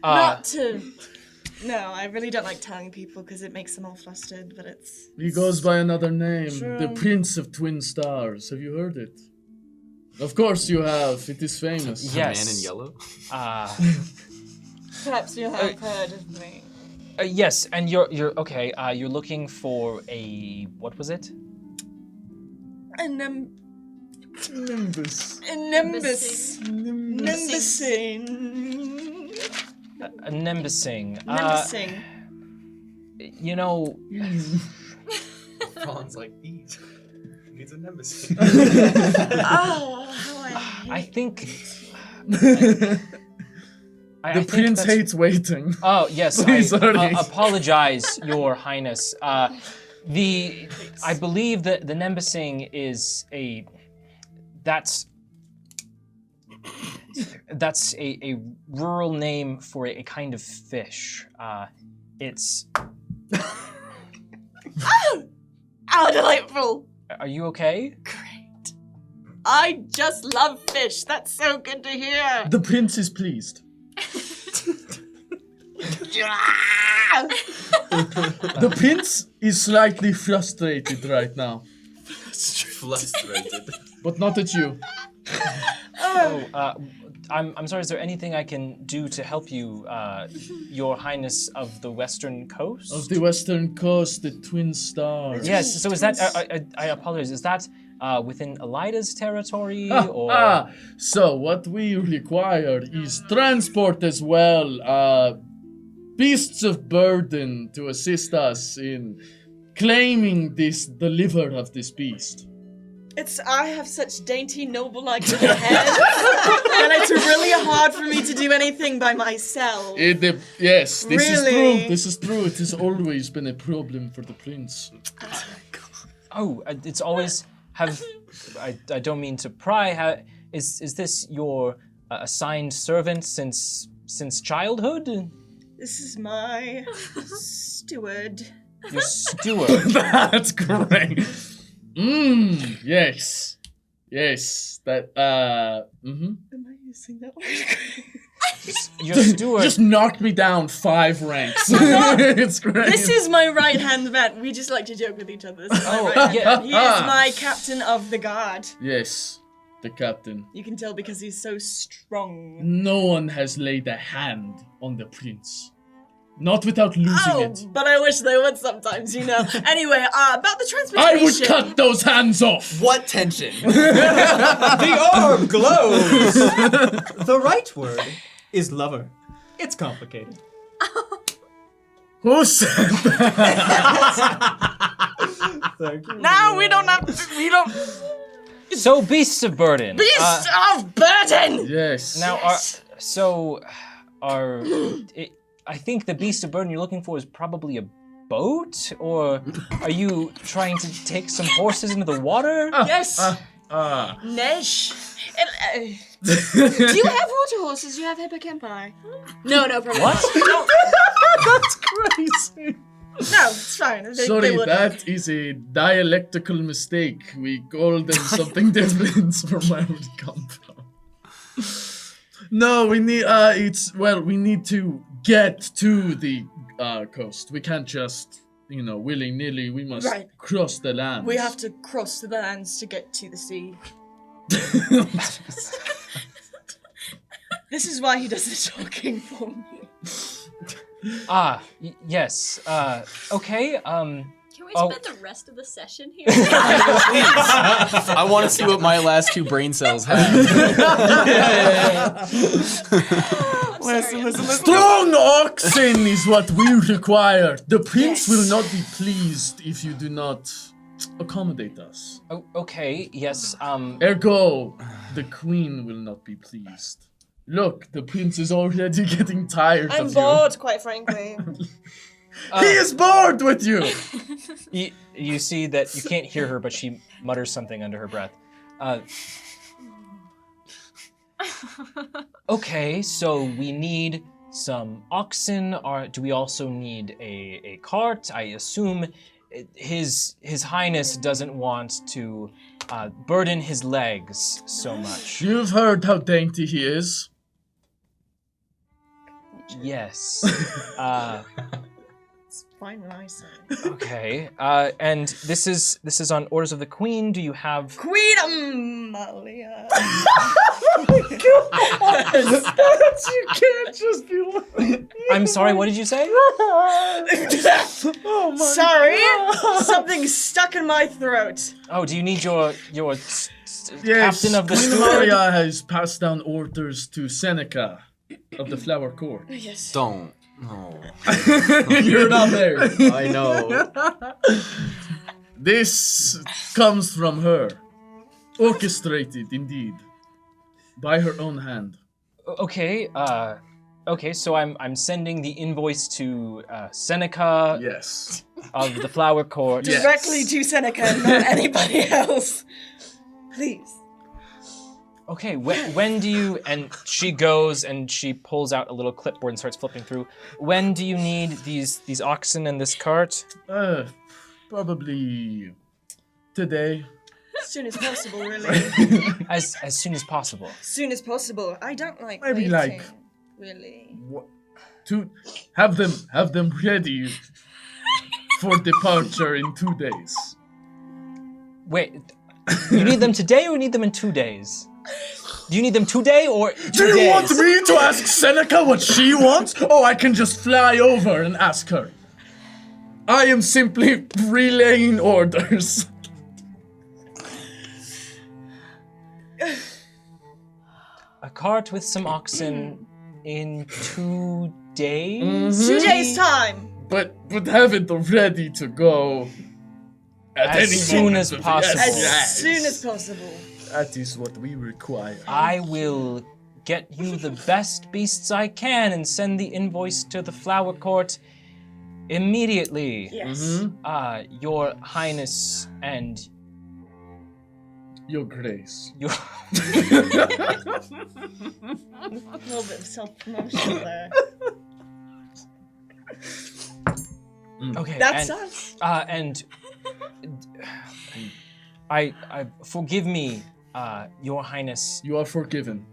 Not to. No, I really don't like telling people because it makes them all flustered, but it's. He goes by another name, the True. Prince of Twin Stars. Have you heard it? Of course you have. It is famous. Yes. Man in yellow? Perhaps you have heard of me. Yes, and you're okay. You're looking for what was it? A Nimbus. nimbus. Nimbusing. Nembusing. A Nembusing. Nembusing. You know, Ron's like these. Needs a nemesis. Oh, how I think. The I think prince that's- hates waiting. Oh yes, Please, I hurry. apologize, Your Highness. I believe that the Nembusing is that's a rural name for a kind of fish. It's. How delightful. Are you okay? Great. I just love fish. That's so good to hear. The prince is pleased. The prince is slightly frustrated right now, Frustrated. but not at you. I'm sorry. Is there anything I can do to help you, Your Highness of the Western Coast? Of the western coast, the Twin Stars. Yes. So is that? I apologize. Is that within Elida's territory or? So what we require is transport as well. Beasts of burden to assist us in claiming the liver of this beast. I have such dainty, noble-like little hands that it's really hard for me to do anything by myself. Yes, this is Really? true. This is true. It has always been a problem for the prince. Oh, it's always have. I don't mean to pry. Is this your assigned servant since childhood? This is my steward. Your steward. That's great. Yes. Yes. That, Am I using that word? Your steward. Just knocked me down 5 ranks. It's great. This is my right-hand man. We just like to joke with each other. This is my Oh, right-hand yeah. man. He is my captain of the guard. Yes, the captain. You can tell because he's so strong. No one has laid a hand on the prince. Not without losing it. But I wish they would sometimes, you know. Anyway, about the I transportation. would cut those hands off! What tension? The orb glows! The right word is lover. It's complicated. Who said that? Thank you. Now we don't have to, we don't. So beasts of burden. Beast of burden! Yes. Now, I think the beast of burden you're looking for is probably a boat, or are you trying to take some horses into the water? Yes. Nesh. Do you have water horses? Do you have hippocampi? No, probably What? not. That's crazy. No, it's fine. They Sorry, wouldn't. that is a dialectical mistake. We call them something different from where we come from. No, we need we need to get to the coast. We can't just, willy-nilly. We must Right. cross the land. We have to cross the lands to get to the sea. This is why he does the talking for me. Yes. Okay. Can we Oh. spend the rest of the session here? I want to see what my last 2 brain cells have. I'm sorry. Strong oxen is what we require. The prince will not be pleased if you do not accommodate us. Oh, okay. Yes. Ergo, the queen will not be pleased. Look, the prince is already getting tired I'm of bored, quite frankly. you. He is bored with you. You see that you can't hear her, but she mutters something under her breath. Okay, so we need some oxen. Do we also need a cart? I assume His Highness doesn't want to burden his legs so much. You've heard how dainty he is. Yes. It's fine when I say. Okay. And this is on orders of the Queen. Do you have? Queen Amalia. You can't just be like... I'm sorry, what did you say? Oh my Sorry, something's stuck in my throat. Oh, do you need your Yes, captain of the Queen steward? Maria has passed down orders to Seneca of the Flower Court. Yes. Don't. No. You're not there. I know. This comes from her. Orchestrated, indeed. By her own hand. Okay, okay, so I'm sending the invoice to Seneca Yes. of the Flower Court. Yes. Directly to Seneca, not anybody else. Please. Okay, when do you, and she goes and she pulls out a little clipboard and starts flipping through. When do you need these oxen and this cart? Probably today. As soon as possible, really. As soon as possible. As soon as possible. I don't like Maybe waiting, like- really. To have them ready for departure in 2 days. Wait, you need them today or you need them in 2 days? Do you need them today or 2 Do you days? want me to ask Seneca what she wants? Oh, I can just fly over and ask her. I am simply relaying orders. A cart with some oxen in 2 days? 2 days' time. But have it ready to go at As any soon moment. as possible. As Yes. soon as possible. That is what we require. I will get you the best beasts I can and send the invoice to the Flower Court immediately. Yes. Your Highness and Your Grace. your A little bit of self-promotion there. okay. That's and, us. and I forgive me, Your Highness. You are forgiven.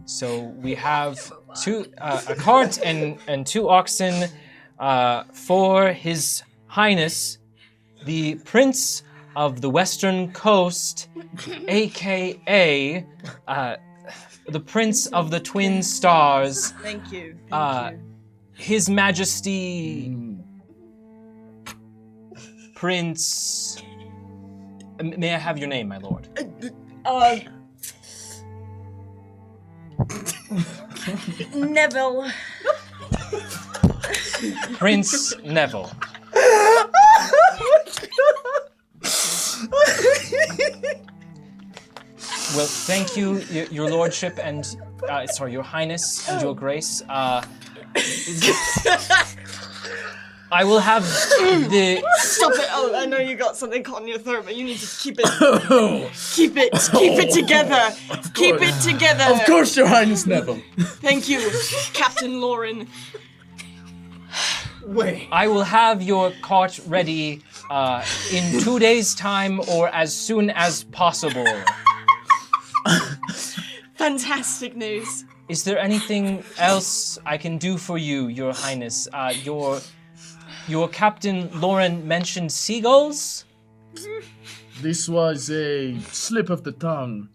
So we have a cart and 2 oxen for His Highness, the Prince of the Western Coast, aka the Prince of the Twin Stars, Thank you. His Majesty Prince. May I have your name, my lord? Neville. Prince Neville. Well, thank you, your lordship, and sorry, your highness and your grace. I will have the. Stop it! Oh, I know you got something caught in your throat, but you need to keep it together. Keep it together. Of course, Your Highness Neville. Thank you, Captain Lauren. Wait. I will have your cart ready in 2 days' time or as soon as possible. Fantastic news. Is there anything else I can do for you, Your Highness? Your Captain Lauren mentioned seagulls? This was a slip of the tongue.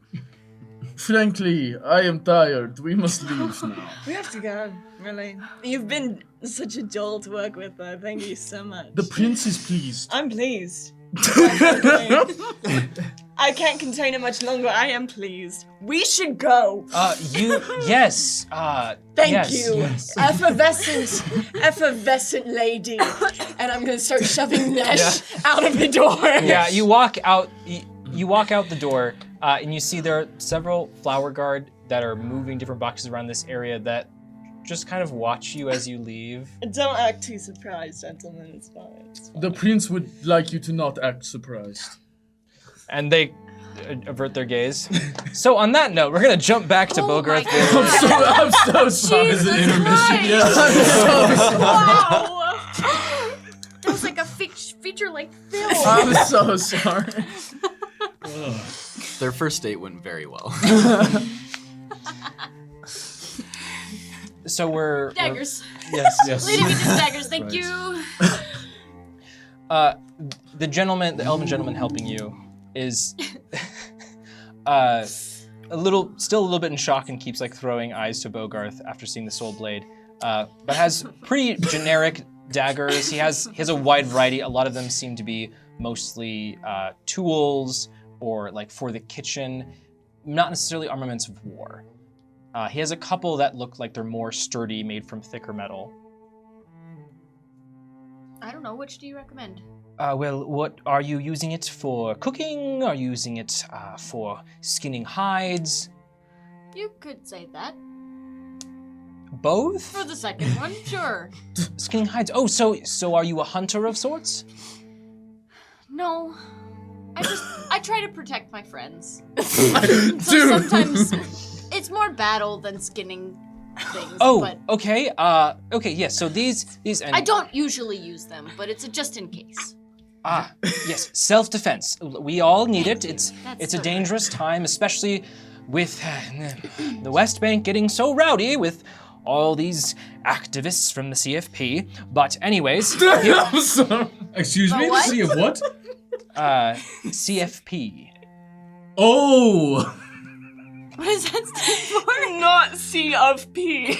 Frankly, I am tired. We must leave now. We have to go, really. You've been such a joy to work with, though. Thank you so much. The prince is pleased. I'm pleased. I can't contain it much longer. I am pleased. We should go. Yes. Thank yes. you. Yes. Effervescent lady. And I'm gonna start shoving Nesh out of the door. Yeah, you walk out. You walk out the door, and you see there are several flower guard that are moving different boxes around this area that just kind of watch you as you leave. Don't act too surprised, gentlemen. It's fine. It's fine. The prince would like you to not act surprised. And they avert their gaze. So on that note, we're gonna jump back to Bogarth. I'm so sorry. Jesus Intermission. Christ. Wow. That was like a feature-length film. I'm so sorry. Their first date went very well. So we're Daggers. Yes. Leading me to daggers. Thank you. the elven gentleman helping you. is still a little bit in shock and keeps like throwing eyes to Bogarth after seeing the soul blade, but has pretty generic daggers. He has a wide variety. A lot of them seem to be mostly tools or like for the kitchen, not necessarily armaments of war. He has a couple that look like they're more sturdy, made from thicker metal. I don't know. Which do you recommend? Well, what are you using it for? Cooking? Are you using it for skinning hides? You could say that. Both? For the second one, sure. Skinning hides. Oh, so are you a hunter of sorts? No. I try to protect my friends. So sometimes it's more battle than skinning things. Oh, but okay. Okay, yes. So these and I don't usually use them, but it's a just in case. Yes, self-defense. We all need it. It's a so dangerous time, especially with the West Bank getting so rowdy with all these activists from the CFP. But anyways, I'm sorry. Excuse me, what? to see if what? CFP. Oh! What does that stand for? Not C of P.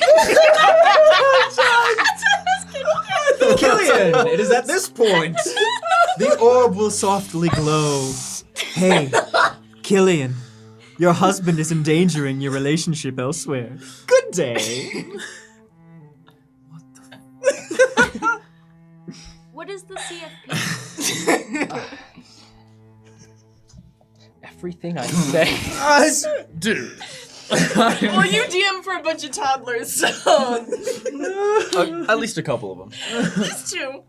Killian, it is at this point. The orb will softly glow. Hey, Killian, your husband is endangering your relationship elsewhere. Good day. What is the CFP? Everything I say. Dude. Well, you DM for a bunch of toddlers, so At least a couple of them. these two.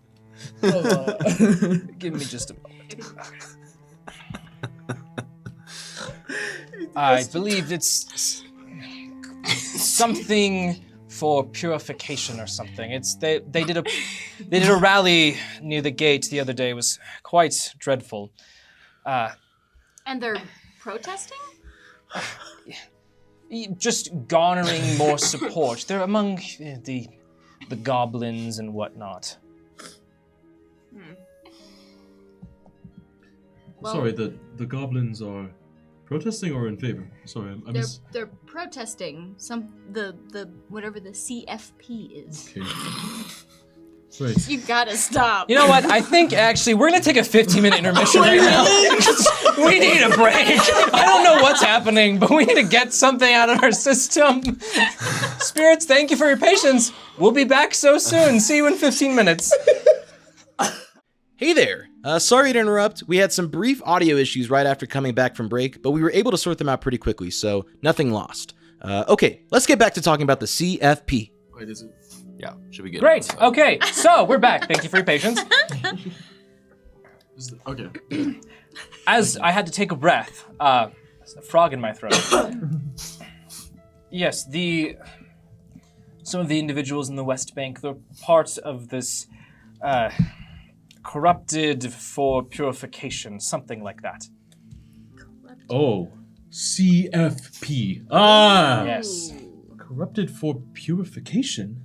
Give me just a moment. I believe it's something for purification or something. They did a rally near the gate the other day. It was quite dreadful. And they're protesting? Just garnering more support. They're among the goblins and whatnot. Well, Sorry, the goblins are protesting or in favor? Sorry, I miss. they're protesting the whatever the CFP is. Okay. Right. You gotta stop. You know what? I think actually we're gonna take a 15-minute intermission right now. We need a break. I don't know what's happening, but we need to get something out of our system. Spirits, thank you for your patience. We'll be back so soon. See you in 15 minutes. Hey there! Sorry to interrupt. We had some brief audio issues right after coming back from break, but we were able to sort them out pretty quickly, so nothing lost. Okay, let's get back to talking about the CFP. Wait, is it? Yeah, should we get Great. Okay, so we're back. Thank you for your patience. Okay. As I had to take a breath, there's a frog in my throat. Yes, some of the individuals in the West Bank, they're part of this corrupted for purification, something like that. Oh, CFP. Ah! Yes. Corrupted for purification?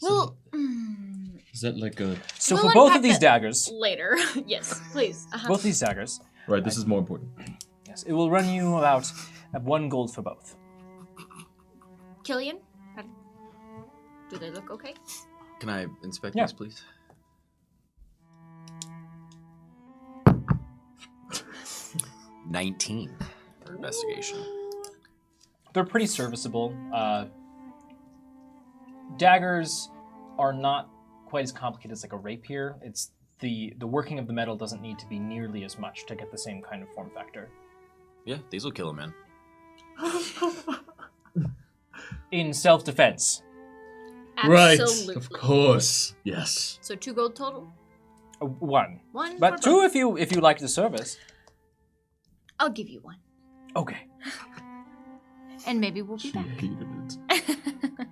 Well, Is that like a... So We'll for both unpack of these that daggers, later. Yes, please. both these daggers, Right, this is more important. yes, it will run you about at 1 gold for both. Killian, do they look okay? Can I inspect Yeah. this, please? $19 for investigation. They're pretty serviceable. Daggers are not quite as complicated as like a rapier. It's the working of the metal doesn't need to be nearly as much to get the same kind of form factor. Yeah, these will kill a man. In self-defense. Right, Absolutely. of course. Yes. So 2 gold total? 1. 1 But for 2 both. if you like the service. I'll give you 1. Okay. And maybe we'll be She back. hated it.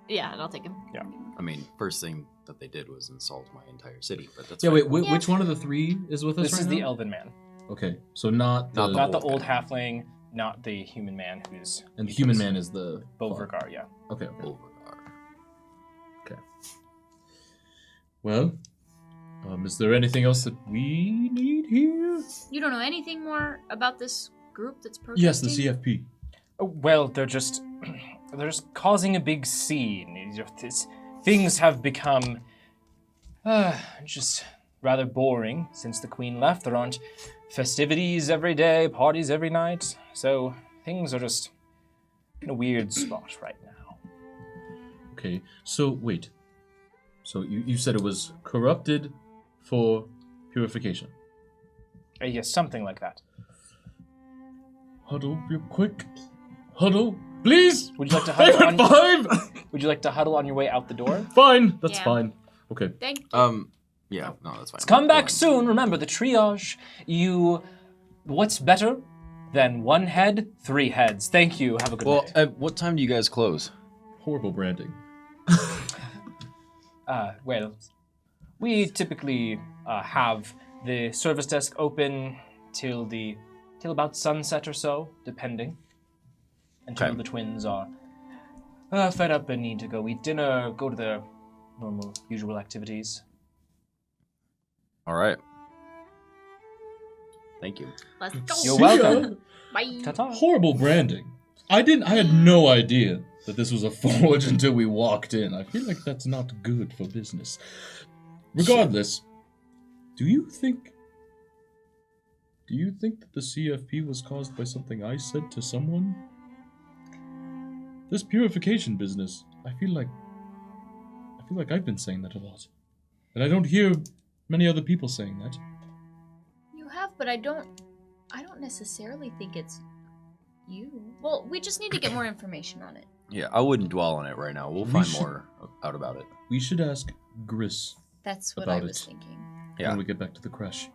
Yeah, and I'll take him. Yeah. I mean, first thing that they did was insult my entire city, but that's Yeah, fine. wait, Yeah. which one of the three is with us This right is now? the elven man. Okay, so not the... Not the old old man. halfling, not the human man who's... And the human man is the... Beauregard, yeah. Okay, okay. Beauregard. Well, Is there anything else that we need here? You don't know anything more about this group that's protesting? Yes, the CFP. Well, they're just causing a big scene. Things have become just rather boring since the Queen left. There aren't festivities every day, parties every night, so things are just in a weird spot right now. Okay, so wait. So you said it was corrupted for purification. Yes, something like that. Huddle real quick. Huddle, please. Would you like to huddle Favorite five. Would you like to huddle on your way out the door? Fine, that's Yeah. fine. Okay. Thank you. Yeah, no, that's fine. Come back soon. Remember the triage. What's better than one head, 3 heads? Thank you. Have a good Well, night. at what time do you guys close? Horrible branding. Well, we typically have the service desk open till about sunset or so, depending. Until Okay. the twins are fed up and need to go eat dinner, go to their normal, usual activities. All right. Thank you. Let's go. You're See ya. welcome. Bye. Ta-ta. Horrible branding. I had no idea that this was a forge until we walked in. I feel like that's not good for business. Regardless, do you think that the CFP was caused by something I said to someone? This purification business, I feel like I've been saying that a lot. And I don't hear many other people saying that. You have, but I don't necessarily think it's you. Well, we just need to get more information on it. Yeah, I wouldn't dwell on it right now. We'll We find should- more out about it. We should ask Gris That's what About I was it. thinking. Yeah. when we get back to the crash.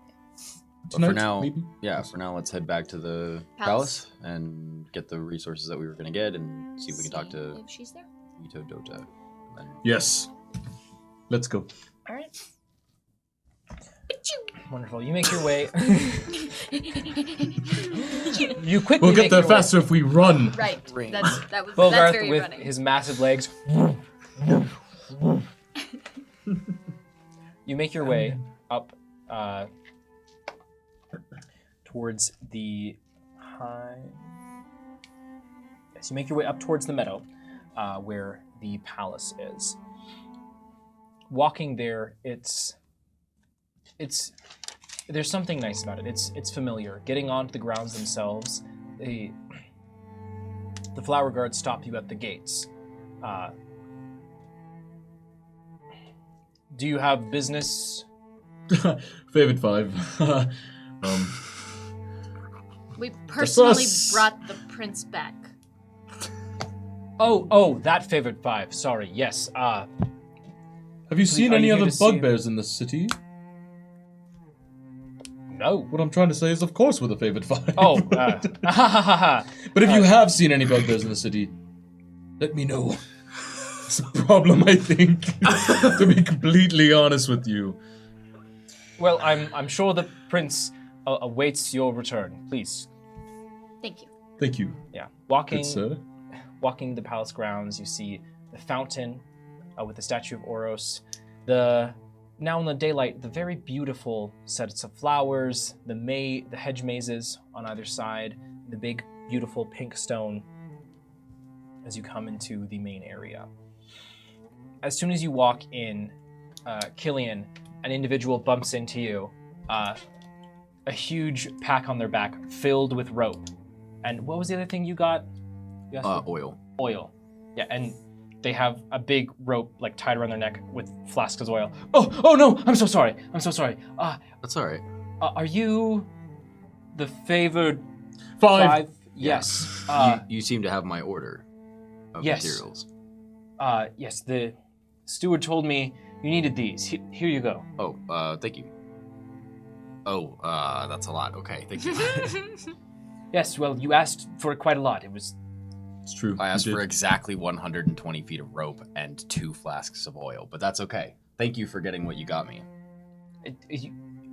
But for now, maybe? yeah, for now, let's head back to the palace and get the resources that we were going to get and see if we can talk to if she's there. Ito Dota. And then Yes. Let's go. All right. Wonderful. You make your way. You quickly We'll make get there your way- faster if we run. Right. That's Bogart very with running. his massive legs. You make your way up towards the high. Yes, you make your way up towards the meadow, where the palace is. Walking there, it's there's something nice about it. It's familiar. Getting onto the grounds themselves, the flower guards stop you at the gates. Do you have business? Favorite 5. We personally us. brought the prince back. Oh, that favorite 5. Sorry. Yes. Have you seen Are any you other here to see- bugbears in the city? No. What I'm trying to say is, of course, we're the favorite 5. Oh. But if you have seen any bugbears in the city, let me know. It's a problem, I think. To be completely honest with you. Well, I'm sure the prince awaits your return. Please. Thank you. Thank you, Yeah. good sir. Walking the palace grounds, you see the fountain with the statue of Oros. Now in the daylight, the very beautiful sets of flowers, the hedge mazes on either side, the big, beautiful pink stone as you come into the main area. As soon as you walk in, Killian, an individual bumps into you, a huge pack on their back filled with rope. And what was the other thing you got? You asked for? oil. Oil. Yeah, and they have a big rope like tied around their neck with flasks of oil. Oh no! I'm so sorry. That's all right. Are you the favored 5. Yes. You seem to have my order of yes. materials. Yes. The steward told me you needed these. Here you go. Oh, thank you. Oh, that's a lot. Okay, thank you. Yes. Well, you asked for quite a lot. It's true. I asked you for did. exactly 120 feet of rope and 2 flasks of oil, but that's okay. Thank you for getting what you got me.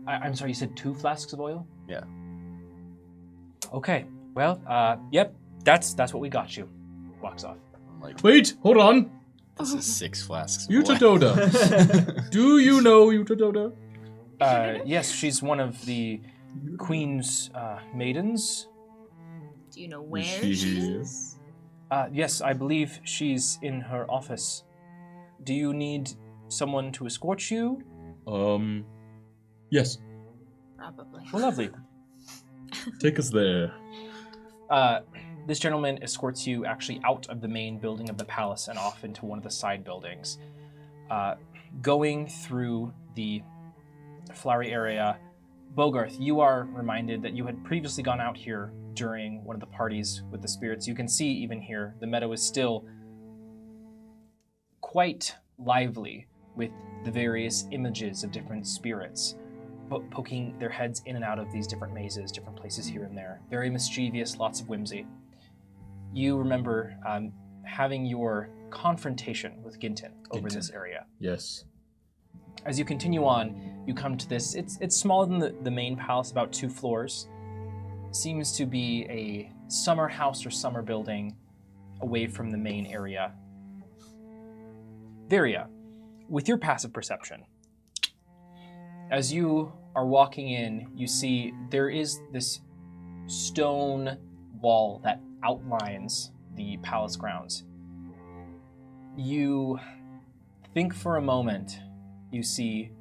I'm sorry. You said 2 flasks of oil? Yeah. Okay. Well. Yep. That's what we got you. Walks off. I'm like, Wait, hold on. this is 6 flasks of Yuta oil. Doda. Do you know Yuta Doda? Yes, she's one of the Queen's maidens. Do you know where she she here? is? Yes, I believe she's in her office. Do you need someone to escort you? Yes. Probably. Well, lovely. Take us there. This gentleman escorts you actually out of the main building of the palace and off into one of the side buildings. Going through the flowery area, Bogarth, you are reminded that you had previously gone out here during one of the parties with the spirits. You can see even here, the meadow is still quite lively with the various images of different spirits poking their heads in and out of these different mazes, different places here and there. Very mischievous, lots of whimsy. You remember having your confrontation with Ginton over this area. Yes. As you continue on, you come to this. It's smaller than the main palace, about 2 floors. Seems to be a summer house or summer building away from the main area. Varia, with your passive perception, as you are walking in, you see there is this stone wall that outlines the palace grounds. You think for a moment you see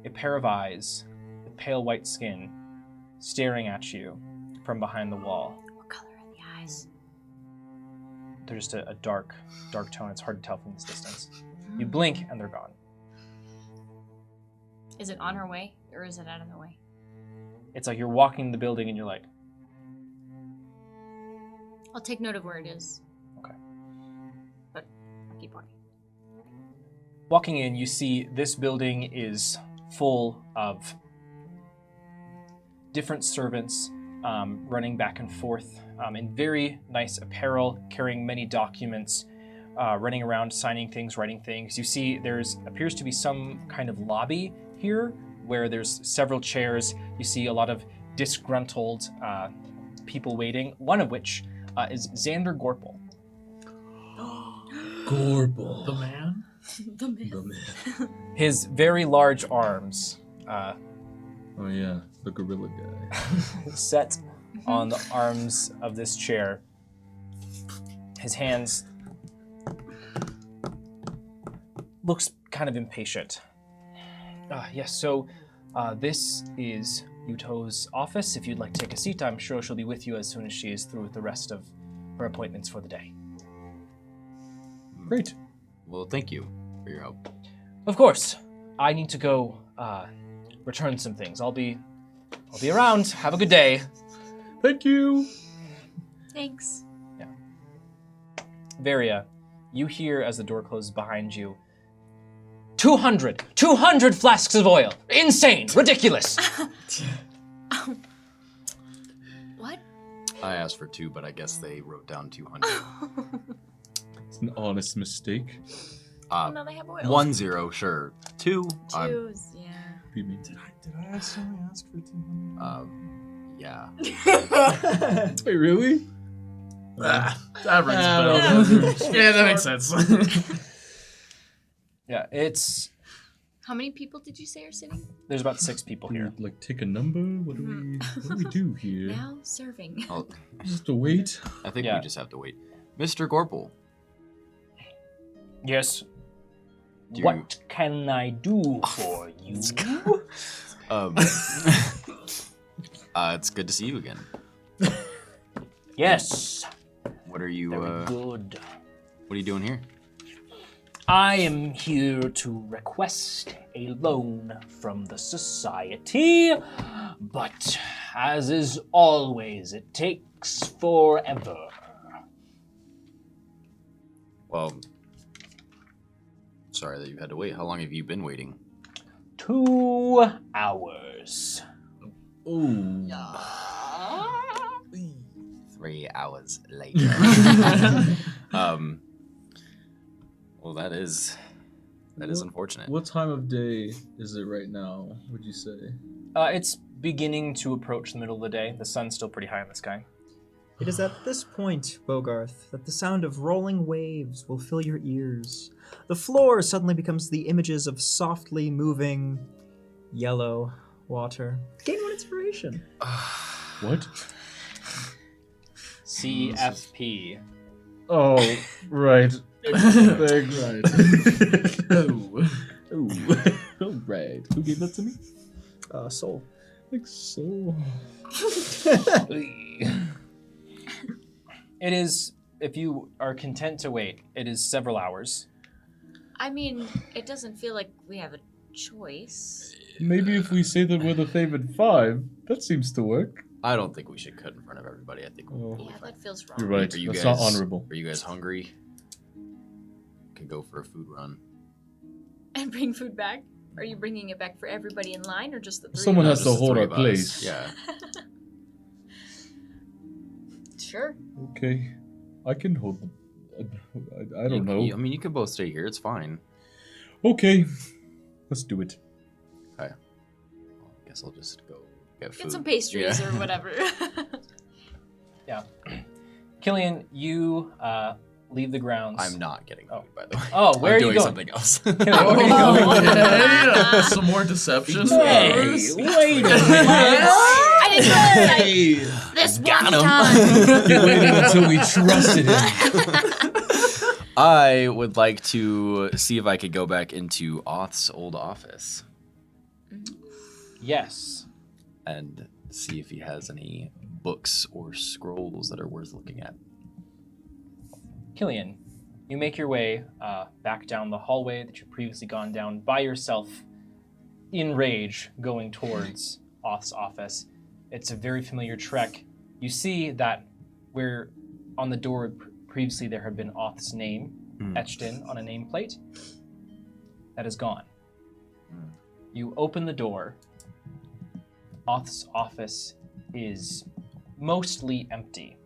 a pair of eyes with pale white skin staring at you from behind the wall. What color are the eyes? They're just a dark tone. It's hard to tell from this distance. You blink and they're gone. Is it on her way or is it out of the way? It's like you're walking the building and you're like, I'll take note of where it is. okay. But I'll keep walking. Walking in, you see this building is full of different servants running back and forth in very nice apparel, carrying many documents, running around, signing things, writing things. You see there's appears to be some kind of lobby here where there's several chairs. You see a lot of disgruntled people waiting, one of which is Xander Gorple. Gorble. The man? The man. The man. His very large arms Oh yeah, the gorilla guy. set on the arms of this chair. His hands looks kind of impatient. Yes, so this is Yuto's office. If you'd like to take a seat, I'm sure she'll be with you as soon as she is through with the rest of her appointments for the day. Great. Well, thank you for your help. Of course, I need to go return some things. I'll be around. Have a good day. Thank you. Thanks. Varia, you hear as the door closes behind you, 200 flasks of oil. Insane, ridiculous. What? I asked for 2, but I guess they wrote down 200. It's an honest mistake. No, they have oil. 10, sure. 2, Twos, yeah. Beat me. Did I actually ask for 200? yeah. Wait, really? That rings a bell. Yeah, that makes sense. Yeah, How many people did you say are sitting? there's about 6 people Can here. we, like, take a number? What do we do here? Now serving. I'll- Just to wait? I think Yeah. we just have to wait. Mr. Gorple. Yes. Do What can I do for you? It's good to see you again. Yes. What are you, Very good. what are you doing here? I am here to request a loan from the society, but as is always, it takes forever. Well, sorry that you had to wait. How long have you been waiting? 2 hours. Oh. 3 hours later. Well, that is unfortunate. What time of day is it right now, would you say? It's beginning to approach the middle of the day. The sun's still pretty high in the sky. It is at this point, Bogarth, that the sound of rolling waves will fill your ears. The floor suddenly becomes the images of softly moving yellow water. Gain 1 inspiration. What? CFP. Oh, right. Thanks. Right. Oh. Oh, right. Who gave that to me? Soul. Thanks so. It is, if you are content to wait, it is several hours. I mean, it doesn't feel like we have a choice. Maybe if we say that we're the favored 5, that seems to work. I don't think we should cut in front of everybody. I think we'll Yeah, that feels wrong. You're right. Are you That's guys, not honorable. Are you guys hungry? Could go for a food run. And bring food back? Are you bringing it back for everybody in line, or just the 3 Someone of has us? to Just the hold 3 our of us. place. Yeah. Sure. Okay. I can hold them. I don't know. I mean, you can both stay here. It's fine. Okay. Let's do it. Okay. Well, I guess I'll just go get food. Get some pastries Yeah. or whatever. Yeah. Killian, you leave the grounds. I'm not getting food, by the way. Oh, where I'm are you doing going? something else. Killian, where are you going? Okay. Some more deception. Hey, wait I didn't know this Got one him. time. You waited until we trusted him. I would like to see if I could go back into Oth's old office Yes. and see if he has any books or scrolls that are worth looking at. Killian, you make your way back down the hallway that you've previously gone down by yourself, in rage, going towards Oth's office. It's a very familiar trek. You see that where on the door previously there had been Oth's name etched in on a nameplate. That is gone. You open the door. Oth's office is mostly empty.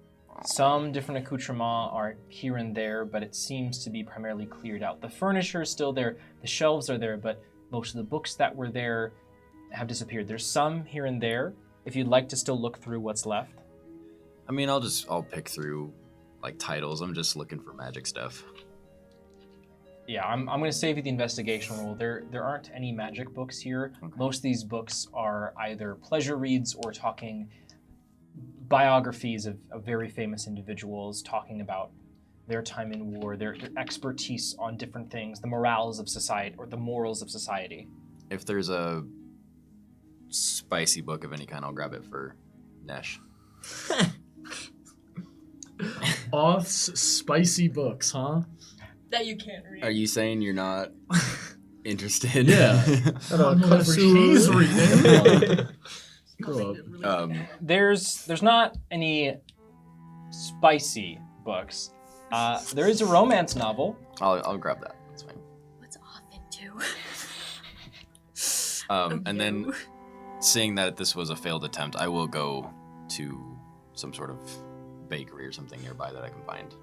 Some different accoutrements are here and there, but it seems to be primarily cleared out. The furniture is still there, the shelves are there, but most of the books that were there have disappeared. There's some here and there, if you'd like to still look through what's left. I mean, I'll pick through like titles. I'm just looking for magic stuff. Yeah, I'm going to save you the investigation roll. There aren't any magic books here. Okay. Most of these books are either pleasure reads or talking biographies of very famous individuals, talking about their time in war, their expertise on different things, the morals of society, or the morals of society. If there's a spicy book of any kind, I'll grab it for Nesh. Oth's spicy books, huh? That you can't read. Are you saying you're not interested? Yeah. Whatever he's reading. Grow up. There's not any spicy books. There is a romance novel. I'll grab that. That's fine. What's off into? And then, seeing that this was a failed attempt, I will go to some sort of bakery or something nearby that I can find.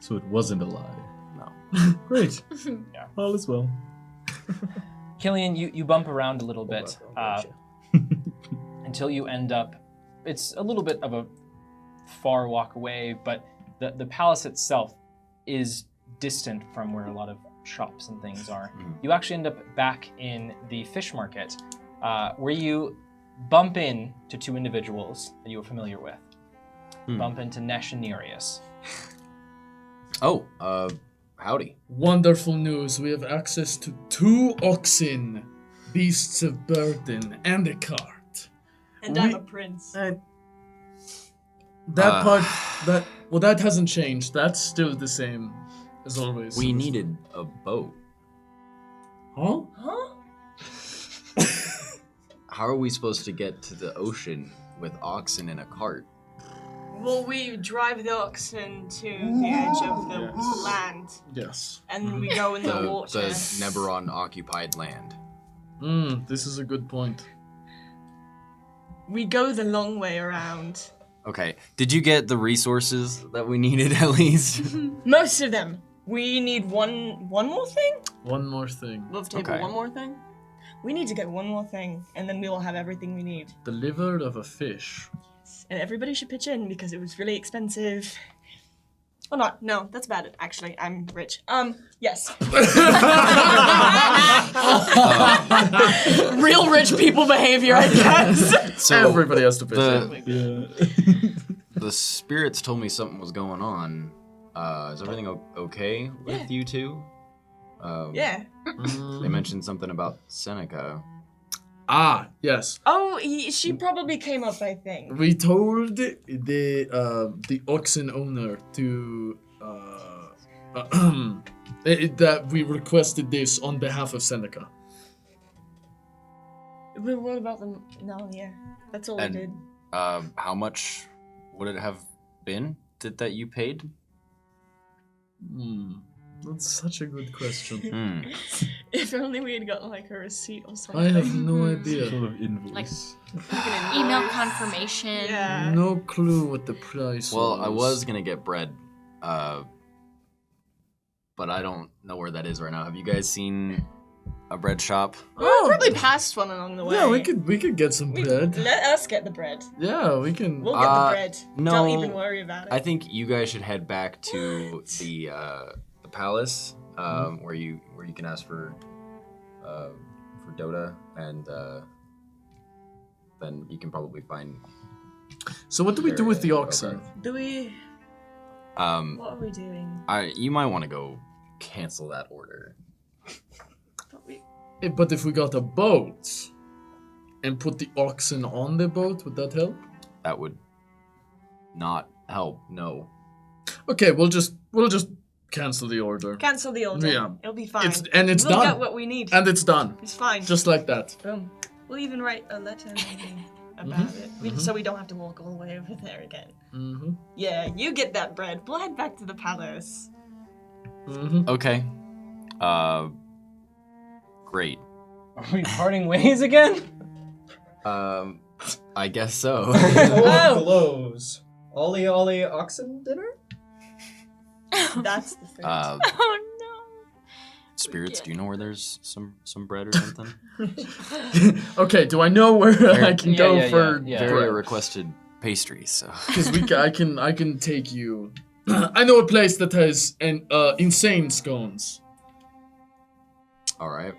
So it wasn't a lie. No. Great. Yeah. All is well. Killian, you bump around a little bit until you end up. It's a little bit of a far walk away, but the palace itself is distant from where a lot of shops and things are. You actually end up back in the fish market, where you bump in to 2 individuals that you are familiar with. Bump into Nesh and Nereus. Oh, howdy. Wonderful news. We have access to 2 oxen, beasts of burden, and a cart. And I'm a prince. That hasn't changed. That's still the same as always. We needed a boat. Huh? How are we supposed to get to the ocean with oxen in a cart? Well, we drive the oxen to the edge of the land, Yes. and then we go in the water. The Neberon occupied land. This is a good point. We go the long way around. Okay. Did you get the resources that we needed at least? Most of them. We need one more thing? One more thing. Love table, Okay. one more thing? We need to get one more thing, and then we will have everything we need. The liver of a fish. And everybody should pitch in because it was really expensive. Oh, not. No, that's bad. Actually, I'm rich. Yes. Real rich people behavior, I guess. So Everybody has to pitch the spirits told me something was going on. Is everything okay with you two? Yeah. They mentioned something about Seneca. Ah, yes. Oh, she probably came up, I think. We told the oxen owner to that we requested this on behalf of Seneca. But what about them? No, yeah. That's all we did. How much would it have been that you paid? That's such a good question. If only we had gotten like a receipt or something. I have no idea. of invoice. Email confirmation. Yeah. No clue what the price Well, was. I was gonna get bread, but I don't know where that is right now. Have you guys seen a bread shop? Oh, probably passed one along the way. Yeah, we could get some bread. Let us get the bread. Yeah, we can. We'll get the bread. no, Don't even worry about it. I think you guys should head back to the palace, where you can ask for Dota, and then you can probably find. So what do we do with the oxen? Do we? What are we doing? You might want to go cancel that order. But if we got a boat and put the oxen on the boat, would that help? That would not help. No. Okay, we'll just cancel the order. Cancel the order. Yeah. It'll be fine. It's we'll done. get what we need. And it's done. It's fine. Just like that. Boom. We'll even write a letter maybe about it. So we don't have to walk all the way over there again. Mm-hmm. Yeah, you get that bread. We'll head back to the palace. Mm-hmm. Okay. Great. Are we parting ways again? I guess so. Oh, glows. Ollie Ollie oxen dinner? That's the food. Oh no. Spirits, do you know where there's some bread or something? Okay, do I know where I can go for Very requested pastries, so. Because I can take you. I know a place that has insane scones. All right.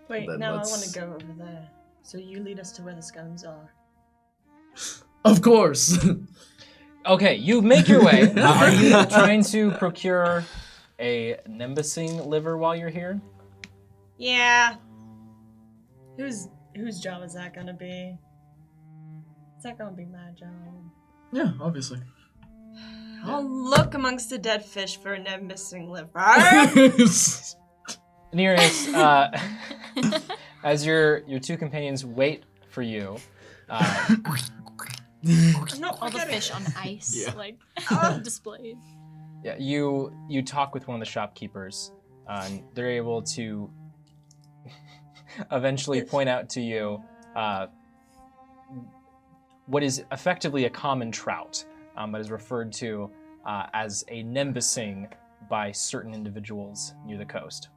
Wait, then now I let's- want to go over there. So you lead us to where the scones are. Of course. Okay, you make your way. Are you trying to procure a Nimbusing liver while you're here? Yeah. Whose job is that gonna be? Is that gonna be my job? Yeah, obviously. I'll look amongst the dead fish for a missing liver. Nereus, as your two companions wait for you, No, All the fish on ice, like displayed. yeah, you talk with one of the shopkeepers. And they're able to eventually point out to you what is effectively a common trout, but is referred to as a Nimbusing by certain individuals near the coast.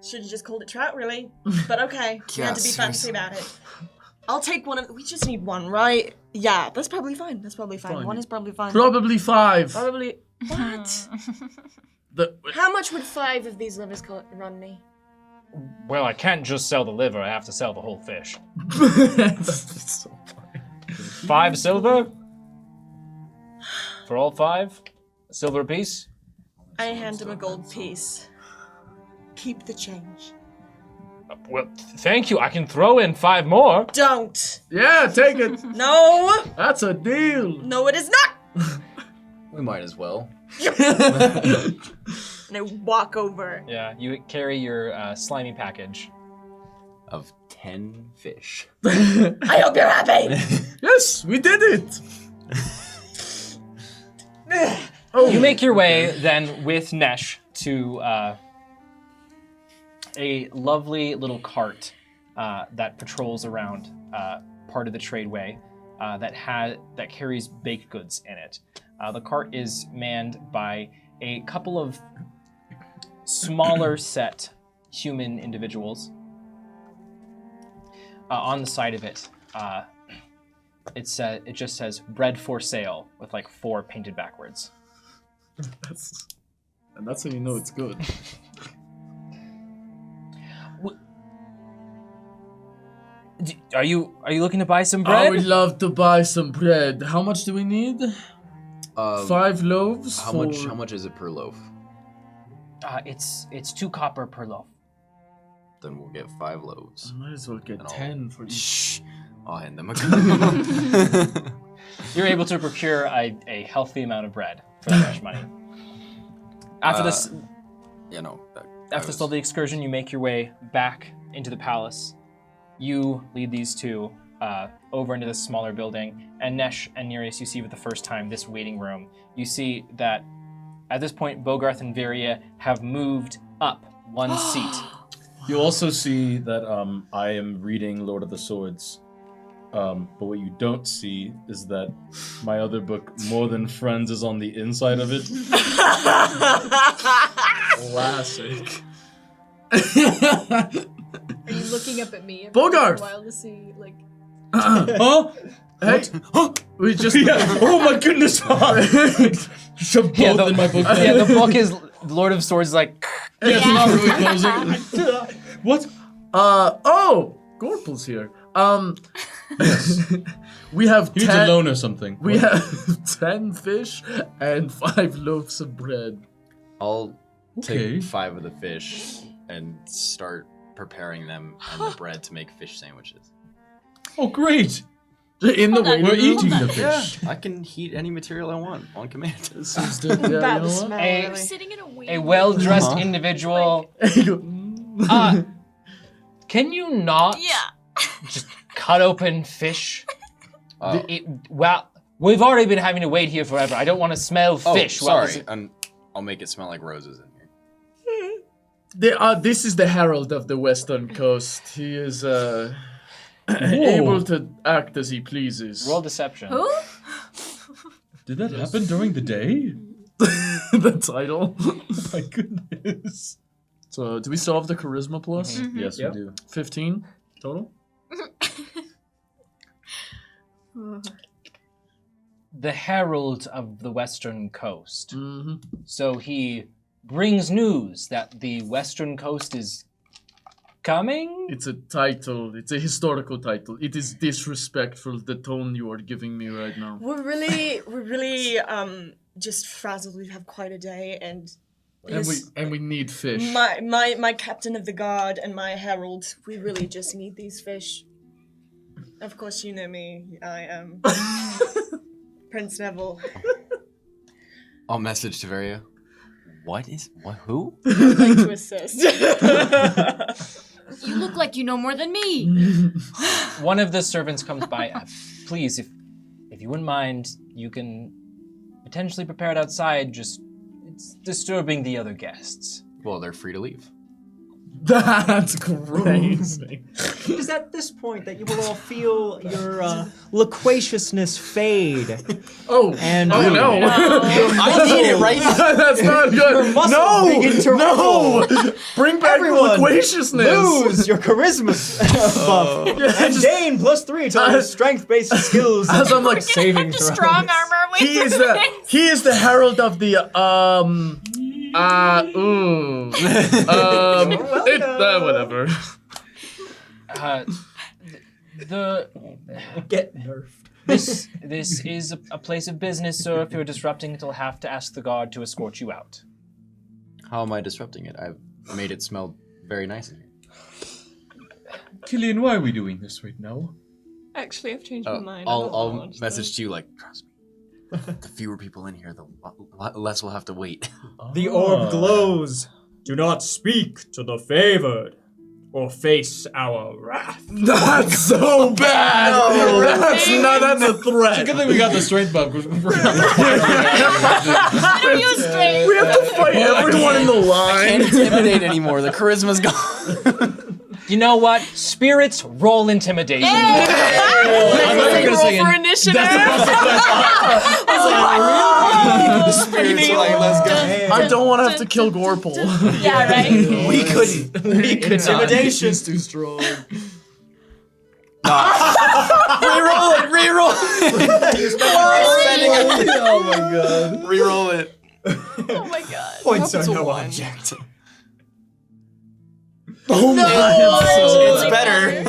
should have just called it trout, really. But okay, we had to be fancy about it. I'll take one of. We just need one, right? Yeah, that's probably fine. That's probably fine. Fine. One is probably fine. Probably 5. Probably. What? The- How much would 5 of these livers run me? Well, I can't just sell the liver, I have to sell the whole fish. That's so funny. 5 silver? For all 5? A silver apiece? I hand him a gold piece. Keep the change. Well, thank you. I can throw in 5 more. Don't. Yeah, take it. No. That's a deal. No, it is not. We might as well. And I walk over. Yeah, you carry your slimy package. Of 10 fish. I hope you're happy. Yes, we did it. You make your way then with Nesh to a lovely little cart that patrols around part of the tradeway that carries baked goods in it. The cart is manned by a couple of smaller set human individuals. On the side of it, it just says bread for sale with like 4 painted backwards. And that's how you know it's good. Are you looking to buy some I bread? would love to buy some bread. How much do we need? 5 loaves. How for... much is it per loaf? It's 2 copper per loaf. Then we'll get 5 loaves. I might as well get And 10 for each. Shh. I'll hand them a couple. You're able to procure a healthy amount of bread for that much money. After this, Yeah, no. after this lovely excursion, you make your way back into the palace. You lead these two over into this smaller building, and Nesh and Nereus, you see for the first time this waiting room. You see that at this point, Bogarth and Varia have moved up 1 seat. You also see that I am reading Lord of the Swords. But what you don't see is that my other book, More Than Friends, is on the inside of it. Classic. Are you looking up at me? Bogarth! A while to see, like. Huh? Hey, we just. Oh my goodness! Shove both Yeah, in my book. Yeah, the book is Lord of Swords. Like It's not really closing. What? Oh, Gorple's here. We have He's 10. alone or something. We have 10 fish and 5 loaves of bread. I'll Okay. take 5 of the fish and start preparing them and the bread to make fish sandwiches. Oh, great! In the way We're eating the fish. I can heat any material I want on command. Seems to, yeah, About you the know what? smell, A- really. Sitting in a waiting a well-dressed Uh-huh. individual. Uh, Can you not Yeah. just cut open fish? Well, we've already been having to wait here forever. I don't want to smell fish. Oh, while sorry. this is- And I'll make it smell like roses in here. this is the herald of the western coast. He is able to act as he pleases. Roll deception. Who? Did that happen during the day? The title. Oh my goodness. So, do we still have the charisma plus? Yes, Yep. we do. 15 total? The herald of the western coast. Mm-hmm. So he brings news that the western coast is coming? It's a title. It's a historical title. It is disrespectful, the tone you are giving me right now. We're really just frazzled. We've had quite a day, and We need fish. my captain of the guard and my herald, we really just need these fish. Of course, you know me. I am Prince Neville. I'll message to Varia. Who? I'd like to assist. You look like you know more than me. One of the servants comes by. Please, if you wouldn't mind, you can potentially prepare it outside. Just it's disturbing the other guests. Well, they're free to leave. That's crazy. It is at this point that you will all feel your loquaciousness fade. Oh, And oh no. I need it right now. That's not good. muscles No, begin to no. Bring back Everyone, loquaciousness. lose your charisma buff. And gain +3 to all your strength-based skills. As I'm like saving Have to throws. strong armor. Wait he is the herald of the whatever. Get nerfed. This is a place of business, so if you're disrupting it, I'll have to ask the guard to escort you out. How am I disrupting it? I've made it smell very nice in here. Killian, why are we doing this right now? Actually, I've changed my mind. I'll message to you like, trust me. The fewer people in here, the less we'll have to wait. The orb glows. Do not speak to the favored, or face our wrath. That's so bad. That's a threat. Good thing we got the strength buff. Use strength. We have to fight everyone in the line. Can't intimidate anymore. The charisma's gone. You know what? Spirits roll intimidation. Roll for initiative. Spirits like, let's go. I don't want to have to kill Gorple. Yeah, right. We couldn't. Intimidation's too strong. Reroll it! You're spending it. Oh my god. Reroll it. Oh my god. Points Hope are it's a no one. object. Oh my It's god. better.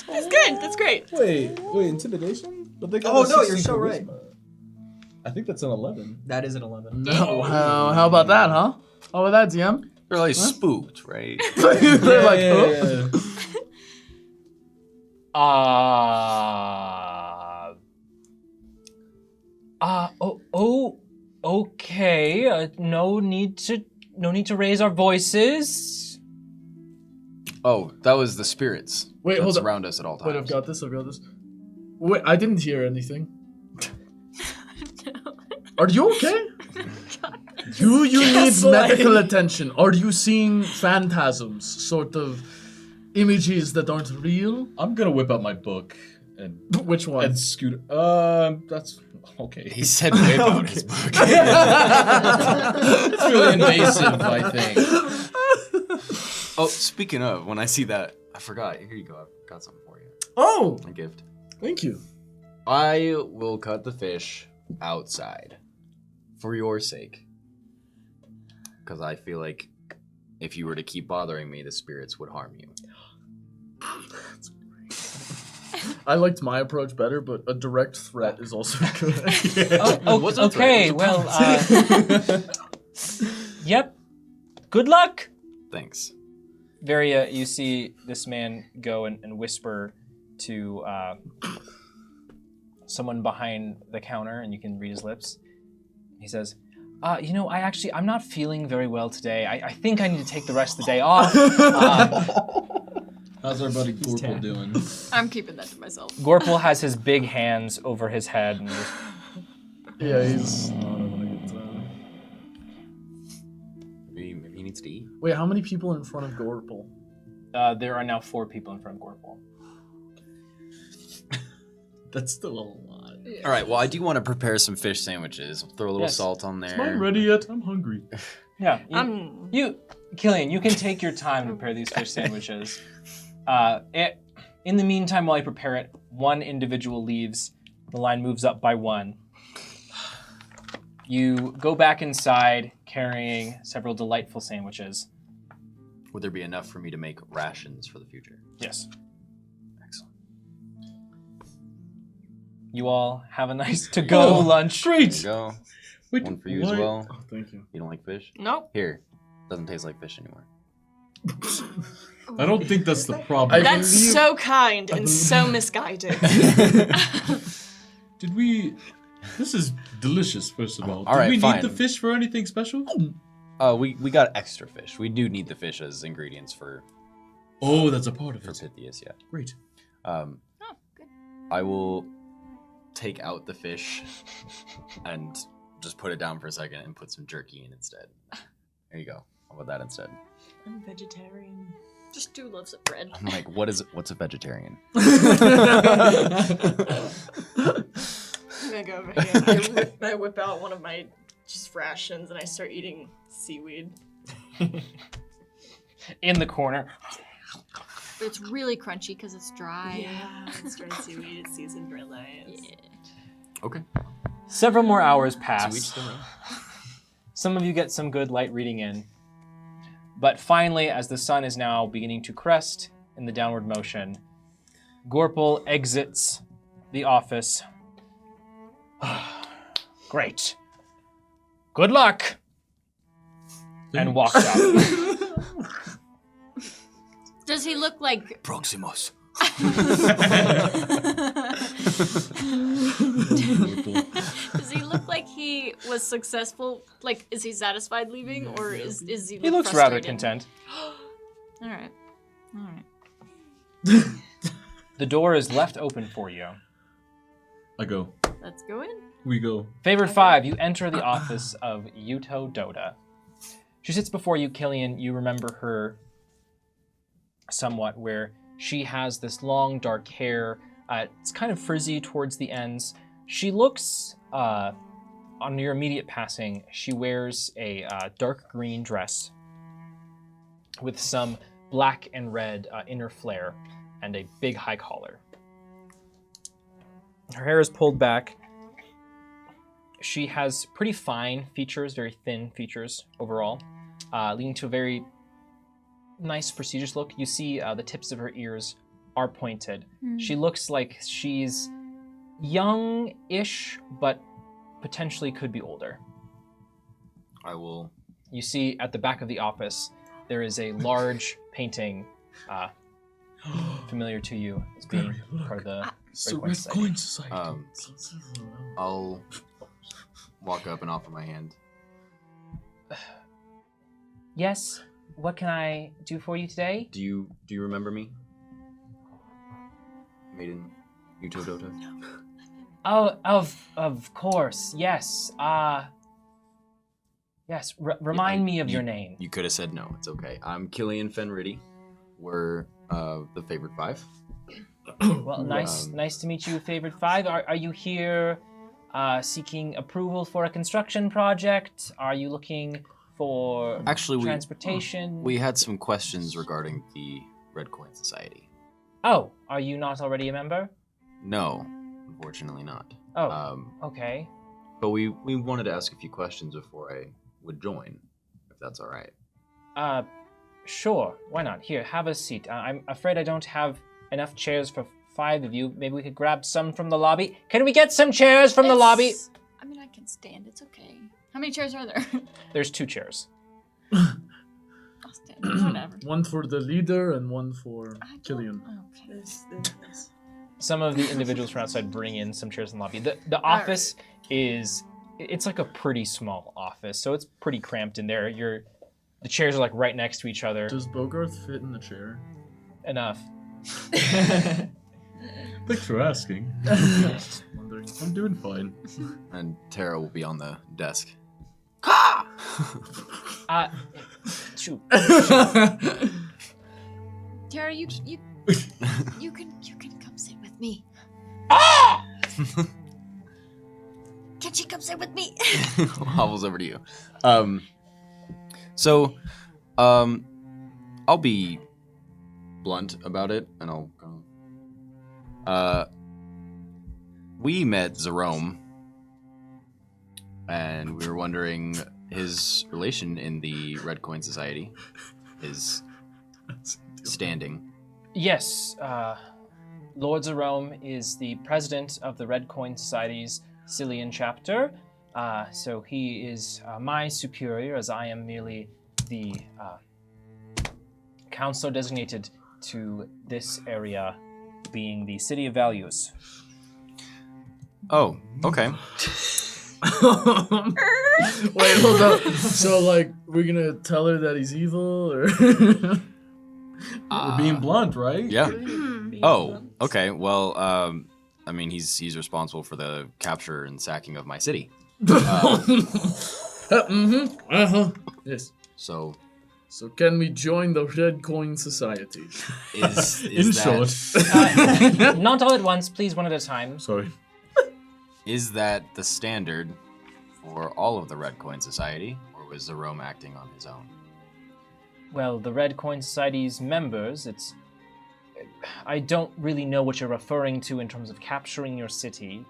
That's good. That's great. Wait, intimidation? But they got Oh, a no, you're 16 so charisma. I think that's an 11. That is an 11. No, how about that, huh? How about that, DM? They're like spooked, right? They're like, oh. Okay. No need to raise our voices. Oh, that was the spirits. Wait, that hold on. surround us at all times. Wait, I've got this. Wait, I didn't hear anything. Are you okay? Do you need medical attention? Are you seeing phantasms, sort of images that aren't real? I'm gonna whip out my book and Which one? and scoot. That's okay. He said whip out his book. It's really invasive, I think. Oh, speaking of, when I see that, I forgot. Here you go. I've got something for you. Oh, A gift. thank you. I will cut the fish outside for your sake. Because I feel like if you were to keep bothering me, the spirits would harm you. I liked my approach better, but a direct threat is also good. What's a Okay. threat? Well. Yep. Good luck. Thanks. Varia, you see this man go and whisper to someone behind the counter, and you can read his lips. He says, I'm not feeling very well today. I think I need to take the rest of the day off. How's our buddy Gorple doing? I'm keeping that to myself. Gorple has his big hands over his head. And just, Yeah, he's not having a good time. Maybe he needs to eat. Wait, how many people are in front of Gorple? there are now 4 people in front of Gorple. That's still a lot. All right, well, I do want to prepare some fish sandwiches. Throw a little Yes. salt on there. Is mine ready yet? I'm hungry. Yeah. Killian, you can take your time to prepare these fish sandwiches. In the meantime, while I prepare it, one individual leaves. The line moves up by 1. You go back inside carrying several delightful sandwiches. Would there be enough for me to make rations for the future? Yes. Excellent. You all have a nice to-go lunch. There you go. Wait, One for you as why- well. Oh, thank you. You don't like fish? Nope. Here. Doesn't taste like fish anymore. I don't think that's the problem. That's so kind and so misguided. Did we? This is delicious. First of all, All right, did we fine. need the fish for anything special? We got extra fish. We do need the fish as ingredients for Oh, that's a part of it. Pythias, yeah. Great. Oh, good. I will take out the fish and just put it down for a second and put some jerky in instead. There you go. How about that instead? I'm vegetarian. Just 2 loaves of bread. I'm like, what's a vegetarian? I'm gonna go over here. I whip out one of my just rations and I start eating seaweed. In the corner. But it's really crunchy because it's dry. Yeah, it's dried seaweed. It's seasoned real nice. Yeah. Okay. Several more hours To each pass. their own. Some of you get some good light reading in. But finally, as the sun is now beginning to crest in the downward motion, Gorple exits the office. Great. Good luck. And walks out. Does he look like Proximus. Does he look like he was successful? Like, is he satisfied leaving, or is he? He looks rather frustrated? content. All right. The door is left open for you. I go. Let's go in. We go. Favored 5, you enter the office of Yuto Doda. She sits before you, Killian. You remember her somewhat, where she has this long, dark hair. It's kind of frizzy towards the ends. She looks, on your immediate passing, she wears a dark green dress with some black and red inner flare. and a big high collar. Her hair is pulled back. She has pretty fine features, very thin features overall, leading to a very nice, prestigious look. You see the tips of her ears are pointed. She looks like she's young-ish, but potentially could be older. I will. You see at the back of the office, there is a large painting familiar to you as being part of the Red Coin Society. I'll walk up and offer my hand. Yes, what can I do for you today? Do you remember me? Maiden Utodota? Oh, of course, yes. Yes, remind me of your name. You could have said no, it's okay. I'm Killian Fenriddy. We're the Favored Five. Well, nice to meet you, Favored Five. Are you here seeking approval for a construction project? Are you looking for transportation? We had some questions regarding the Red Coin Society. Oh, are you not already a member? No, unfortunately not. Oh, okay. But we wanted to ask a few questions before I would join, if that's all right. Sure. Why not? Here, have a seat. I'm afraid I don't have enough chairs for 5 of you. Maybe we could grab some from the lobby. Can we get some chairs from the lobby? I mean, I can stand. It's okay. How many chairs are there? There's 2 chairs. I'll stand. Whatever. One for the leader and one for Killian. Okay. Some of the individuals from outside bring in some chairs in the lobby. The office it's like a pretty small office, so it's pretty cramped in there. The chairs are like right next to each other. Does Bogart fit in the chair? Enough. Thanks for asking. Wondering. I'm doing fine. And Tara will be on the desk. Shoot. Tara, you can come sit with me. Can she come sit with me? Hobbles over to you. I'll be blunt about it, and I'll go. We met Jerome, and we were wondering his relation in the Red Coin Society, his standing. Yes, Lord Jerome is the president of the Red Coin Society's Cillian chapter. So he is my superior, as I am merely the counselor designated to this area, being the City of Values. Oh, okay. Wait, hold up. So, like, we're gonna tell her that he's evil, or? We're being blunt, right? Yeah. Oh, okay. Well, I mean, he's responsible for the capture and sacking of my city. Yes. So can we join the Red Coin Society? is In that, short. Not all at once, please, one at a time. Sorry. is that the standard for all of the Red Coin Society, or was Jerome acting on his own? Well, the Red Coin Society's members, I don't really know what you're referring to in terms of capturing your city.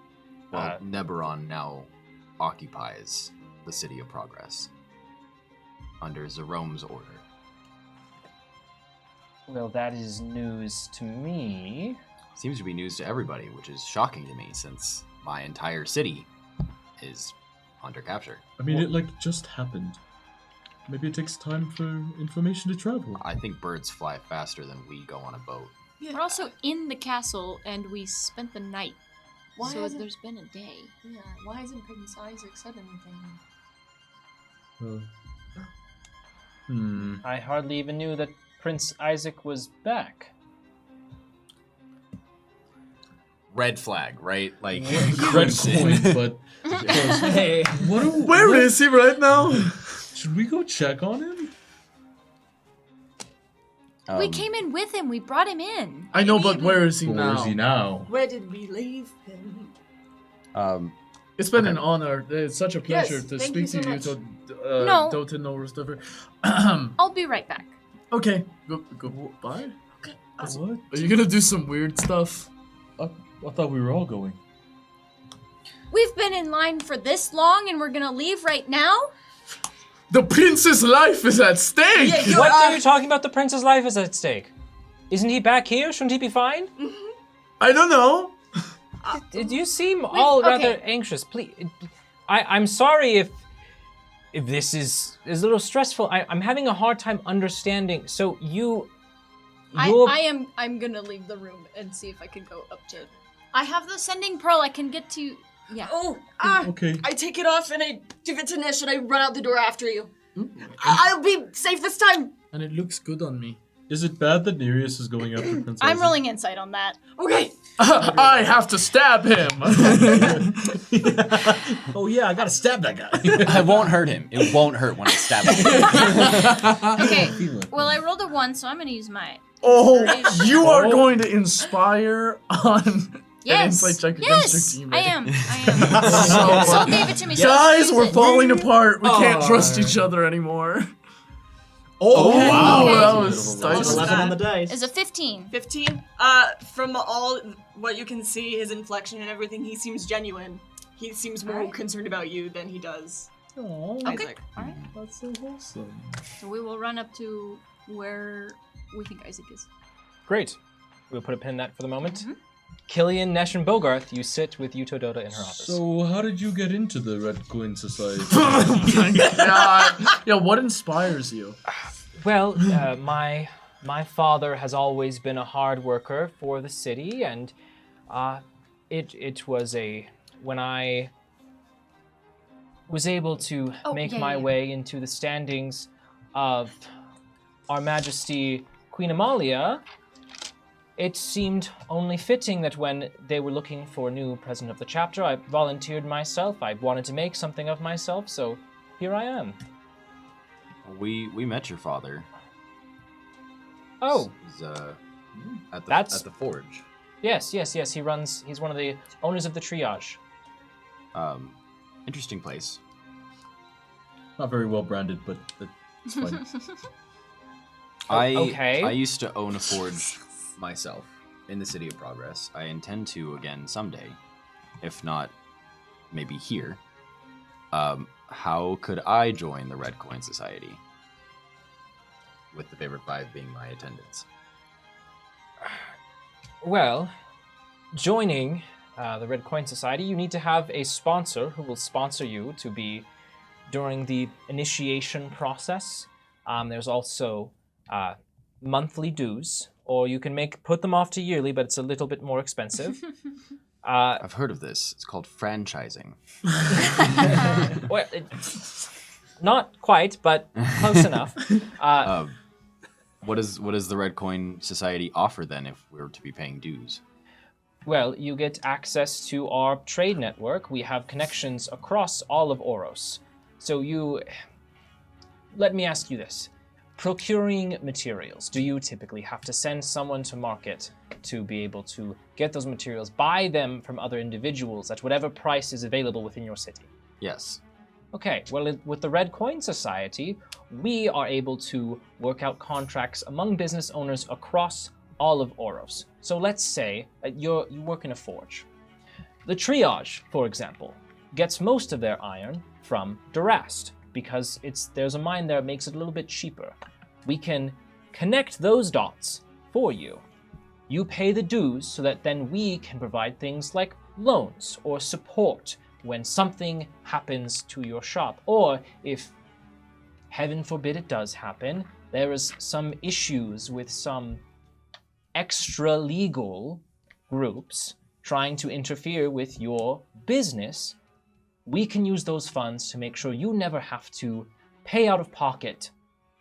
Well, Neberon now occupies the City of Progress under Zerome's order. Well, that is news to me. Seems to be news to everybody, which is shocking to me since my entire city is under capture. I mean, it just happened. Maybe it takes time for information to travel. I think birds fly faster than we go on a boat. We're also in the castle, and we spent the night. Why so hasn't- there's been a day. Yeah, why hasn't Prince Isaac said anything? I hardly even knew that Prince Isaac was back. Red flag, right? Like Red coin, but Hey. Where is he right now? should we go check on him? We came in with him. We brought him in. I know, but where is he Where now? is he now? Where did we leave him? It's been Okay. an honor. It's such a pleasure Yes, to thank speak you so to you, much. No. Dota Noverstuffer. I'll be right back. Okay, go bye. What? Are you gonna do some weird stuff? I thought we were all going. We've been in line for this long and we're gonna leave right now? The prince's life is at stake! What are you talking about? The prince's life is at stake. Isn't he back here? Shouldn't he be fine? I don't know. You seem all rather anxious. Please, I'm sorry if this is a little stressful. I'm having a hard time understanding. So I'm gonna leave the room and see if I can go up to. I have the sending pearl. I can get to. Yeah. Oh, Okay. I take it off and I give it to Nish and I run out the door after you. I'll be safe this time. And it looks good on me. Is it bad that Nereus is going after Princess? I'm rolling insight on that. Okay. I have to stab him! Oh yeah, I gotta stab that guy. It won't hurt him. It won't hurt when I stab him. Okay. Well, I rolled a 1, so I'm gonna use my. Oh, you are going to inspire on Yes. an insight check Yes. against your teammate. I am. So gave it to me. So Guys, use we're it. falling apart. We can't trust each other anymore. Oh, wow, Okay. that was dice. 11 on the dice. Is a 15. 15. From all what you can see, his inflection and everything, he seems genuine. He seems more concerned about you than he does Okay. Isaac. All right. That's so wholesome. So we will run up to where we think Isaac is. Great. We'll put a pin in that for the moment. Killian, Nesh, and Bogarth, you sit with Yuto Doda in her office. So, how did you get into the Red Coin Society? Oh my god. Yeah, what inspires you? Well, my father has always been a hard worker for the city, and it was when I was able to make my way into the standings of Our Majesty Queen Amalia, it seemed only fitting that when they were looking for a new president of the chapter, I volunteered myself. I wanted to make something of myself, so here I am. We met your father. Oh, He's at the forge. yes. He's one of the owners of the triage. Interesting place. Not very well branded, but it's fine. Okay. I used to own a forge myself in the City of Progress. I intend to again someday, if not maybe here. How could I join the Red Coin Society? With the favorite 5 being my attendance. Well, joining the Red Coin Society, you need to have a sponsor who will sponsor you to be during the initiation process. There's also monthly dues, or you can put them off to yearly, but it's a little bit more expensive. I've heard of this. It's called franchising. Well, not quite, but close enough. What does the Red Coin Society offer then if we were to be paying dues? Well, you get access to our trade network. We have connections across all of Oros. So let me ask you this. Procuring materials, do you typically have to send someone to market to be able to get those materials, buy them from other individuals at whatever price is available within your city? Yes. Okay, well, with the Red Coin Society, we are able to work out contracts among business owners across all of Oros. So let's say you work in a forge. The triage, for example, gets most of their iron from Durast, because there's a mine there that makes it a little bit cheaper. We can connect those dots for you. You pay the dues so that then we can provide things like loans or support when something happens to your shop. Or if, heaven forbid it does happen, there is some issues with some extra legal groups trying to interfere with your business, we can use those funds to make sure you never have to pay out of pocket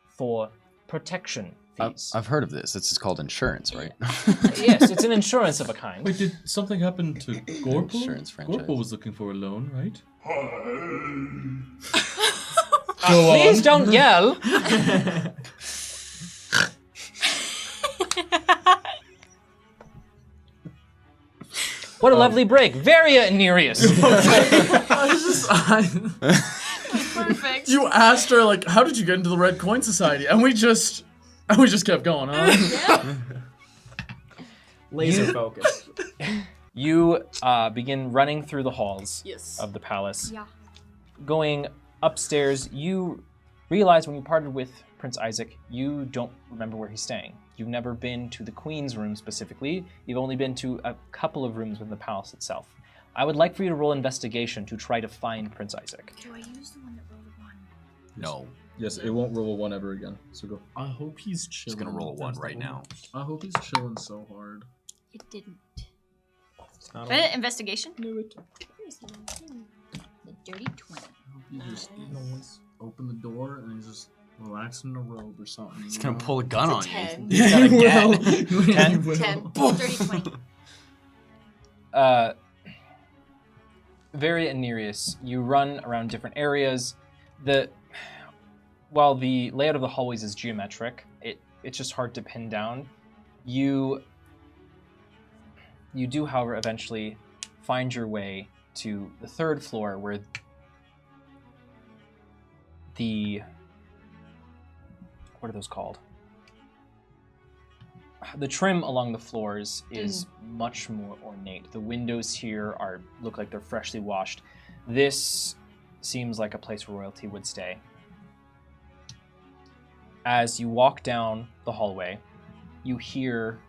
for protection fees. I've heard of this. It's called insurance, right? Yes, it's an insurance of a kind. Wait, did something happen to Gorpo? Insurance franchise. Gorpo was looking for a loan, right? Please don't yell. What a lovely break. Varia and Nereus. Perfect. You asked her, like, how did you get into the Red Coin Society? And we just kept going, huh? Laser focus. You begin running through the halls Yes. of the palace. Yeah. Going upstairs, you realize when you parted with Prince Isaac, you don't remember where he's staying. You've never been to the Queen's room specifically. You've only been to a couple of rooms within the palace itself. I would like for you to roll investigation to try to find Prince Isaac. Do I use the one that rolled a 1? No. Yes, it won't roll a 1 ever again. So go. I hope he's chilling. It's gonna roll a 1 right now. I hope he's chilling so hard. It didn't. Investigation? The dirty 20. I hope he just open the door and he's just relaxing in a robe or something. He's gonna pull a gun on you. 10. Yeah, he Got a will. get. He 10? will. 10. Dirty 20. Very Anerius, you run around different areas. While the layout of the hallways is geometric, it's just hard to pin down. You do, however, eventually find your way to the 3rd floor where what are those called? The trim along the floors is much more ornate. The windows here look like they're freshly washed. This seems like a place where royalty would stay. As you walk down the hallway, you hear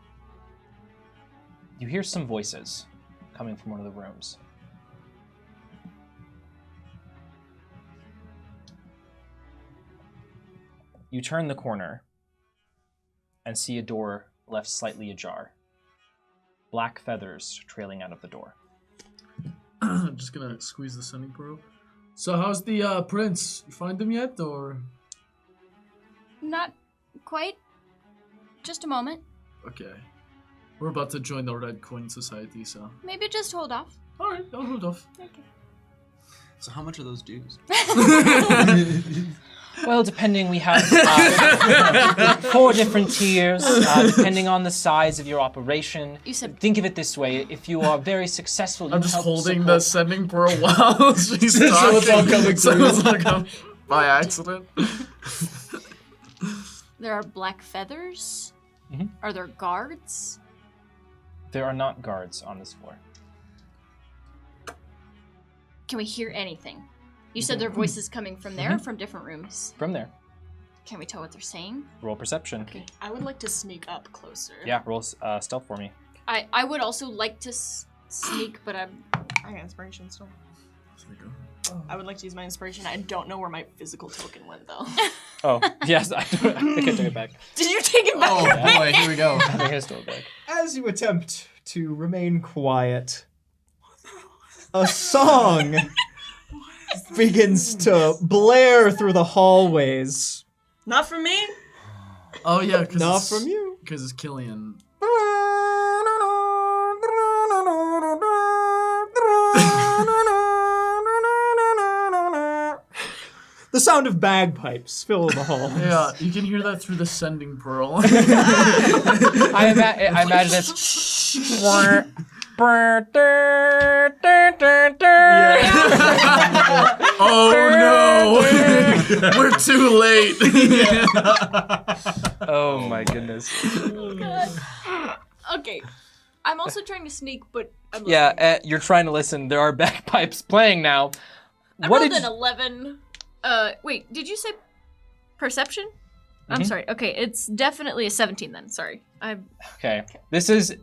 some voices coming from one of the rooms. You turn the corner and see a door left slightly ajar. Black feathers trailing out of the door. I'm just gonna squeeze the sending pearl. So how's the prince? You find him yet, or? Not quite. Just a moment. Okay. We're about to join the Red Coin Society, so. Maybe just hold off. Alright, I'll hold off. So how much are those dues? Well, depending, we have 4 different tiers, depending on the size of your operation. You said Think of it this way: if you are very successful, you I'm just help holding support- the sending pearl while she's So talking. it's all coming So through. it's all coming by accident. there are black feathers. Mhm. Are there guards? There are not guards on this floor. Can we hear anything? You said there are voices coming from there, from different rooms. From there, Can we tell what they're saying? roll perception. I would like to sneak up closer. Yeah, roll stealth for me. I would also like to sneak, but I'm. I got inspiration still. I would like to use my inspiration. I don't know where my physical token went though. Oh, yes, I think I took it back. Did you take it back? Oh boy, here we go. I think I stole it back. As you attempt to remain quiet, a song begins to blare through the hallways. Not from me. Oh yeah, because Not from you. Because it's Killian. The sound of bagpipes fill the hall. Yeah, you can hear that through the sending pearl. I imagine it's. Oh no, we're too late. Oh my goodness. Okay. I'm also trying to sneak, but I'm Yeah, you're trying to listen. There are bagpipes playing now. I What rolled did an you- 11. Wait, did you say perception? I'm Mhm. sorry. Okay, it's definitely a 17 then. Sorry. Okay, this is.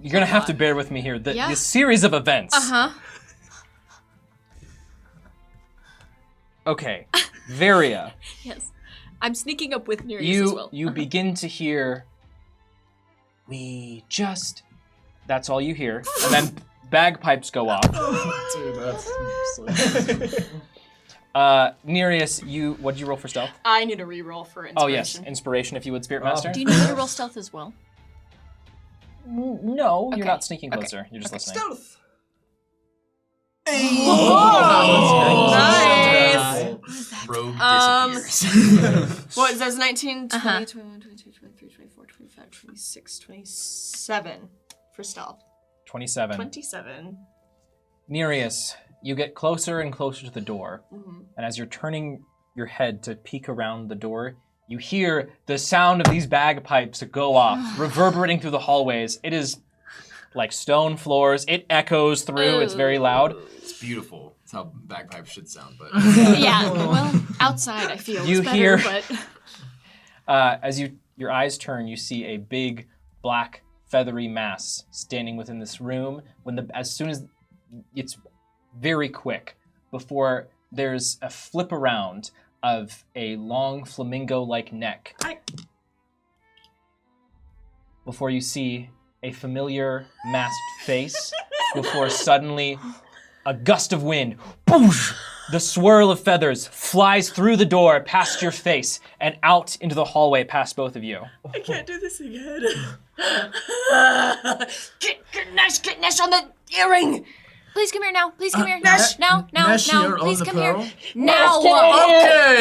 You're gonna have to bear with me here. Yeah. The series of events. Uh-huh. Okay, Varia, Yes. I'm sneaking up with Nereus as well. you Uh-huh. begin to hear. We just. That's all you hear, and then bagpipes go off. Dude, that's Nereus, what did you roll for stealth? I need a reroll for inspiration. Oh yes, inspiration if you would, Spirit Master. Do you need to roll stealth as well? No, you're Okay. not sneaking Okay. closer. You're just listening. Stealth. Nice. Rogue disappears. What, that's 19, 20, Uh-huh. 21, 22, 23, 24, 25, 26, 27 for stealth. 27. 27. Nereus, you get closer and closer to the door, Mhm. and as you're turning your head to peek around the door, You hear the sound of these bagpipes go off, reverberating through the hallways. It is like stone floors. It echoes through. It's very loud. It's beautiful. It's how bagpipes should sound, but Yeah, well, outside I feel You it's better, hear- but As your eyes turn, you see a big black feathery mass standing within this room. As soon as it's very quick before there's a flip around of a long flamingo-like neck. Before you see a familiar masked face, before suddenly a gust of wind, boosh, the swirl of feathers flies through the door past your face and out into the hallway past both of you. I can't do this again. Get Nash on the earring. please come here now. Please come here. Nash. Now, Nash here on please the come pearl? here. Now. Okay.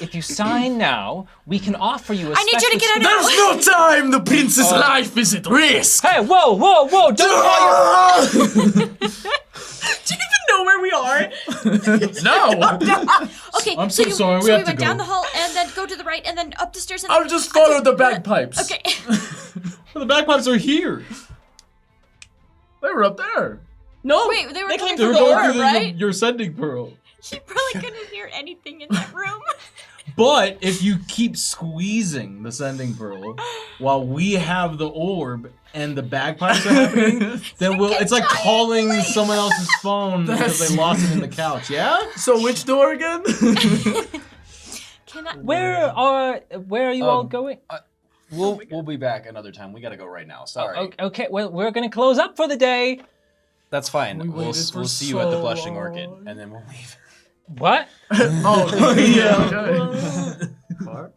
If you sign now, we can offer you a I need you to get out of There's no time. The prince's life is at risk. Hey, whoa, don't call your... Do you even know where we are? No. Okay, I'm so you, sorry, we so have we to went down go. the hall and then go to the right and then up the stairs and I'll just follow the bagpipes. Okay. The bagpipes are here. They were up there. No. Wait, they were coming They were from the going orb, through right? your sending pearl. You probably couldn't hear anything in that room. But if you keep squeezing the sending pearl while we have the orb and the bagpipes are happening, then it's like calling someone else's phone because they lost it in the couch, yeah? So which door again? Can I? Where are you all going? we'll be back another time. We gotta go right now. Sorry. Okay, well, we're gonna close up for the day. That's fine. We We'll waited for see you at the so Blushing long. Orchid, and then we'll leave. What? Oh, yeah. Okay.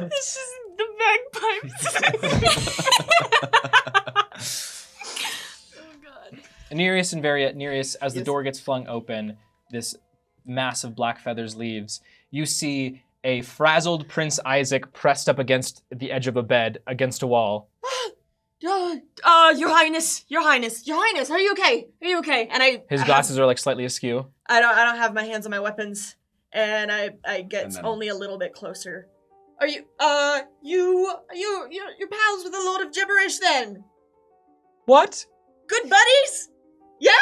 This is the bagpipes. Oh God. Nereus and Nereus, as the door gets flung open, this mass of black feathers leaves. You see a frazzled Prince Isaac pressed up against the edge of a bed, against a wall. Your Highness, are you okay? Are you okay? And His glasses are like slightly askew. I don't have my hands on my weapons, and I get And then- only a little bit closer. Are you you're pals with the Lord of Gibberish then? What? Good buddies? Yeah?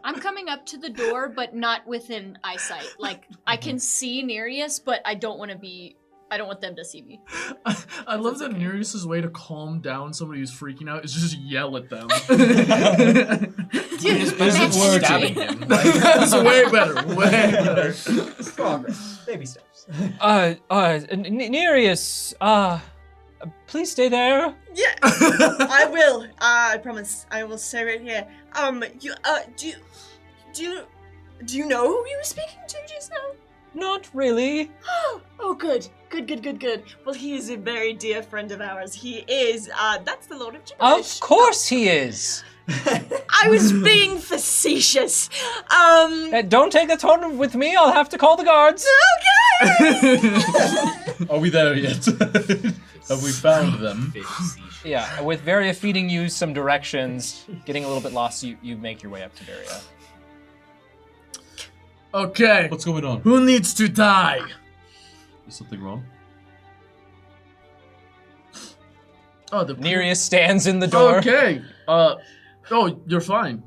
I'm coming up to the door, but not within eyesight. Like I can see Nereus, but I don't want them to see me. I love that Nereus' way to calm down somebody who's freaking out is just yell at them. Isn't working. stabbing him. That's way better. Way better. Progress. Baby steps. Nereus, please stay there. Yeah. I will. I promise. I will stay right here. Do you know who you were speaking to just now? Not really. Oh, good. Good. Well, he is a very dear friend of ours. He is, that's the Lord of Gibberish. Of course he is. I was being facetious. Don't take the tone with me. I'll have to call the guards. Are we there yet? Have we found them? Yeah, with Varia feeding you some directions, getting a little bit lost, you make your way up to Varia. Okay. What's going on? Who needs to die? Is something wrong? Oh, the Nereus stands in the door. Okay. Oh, you're fine.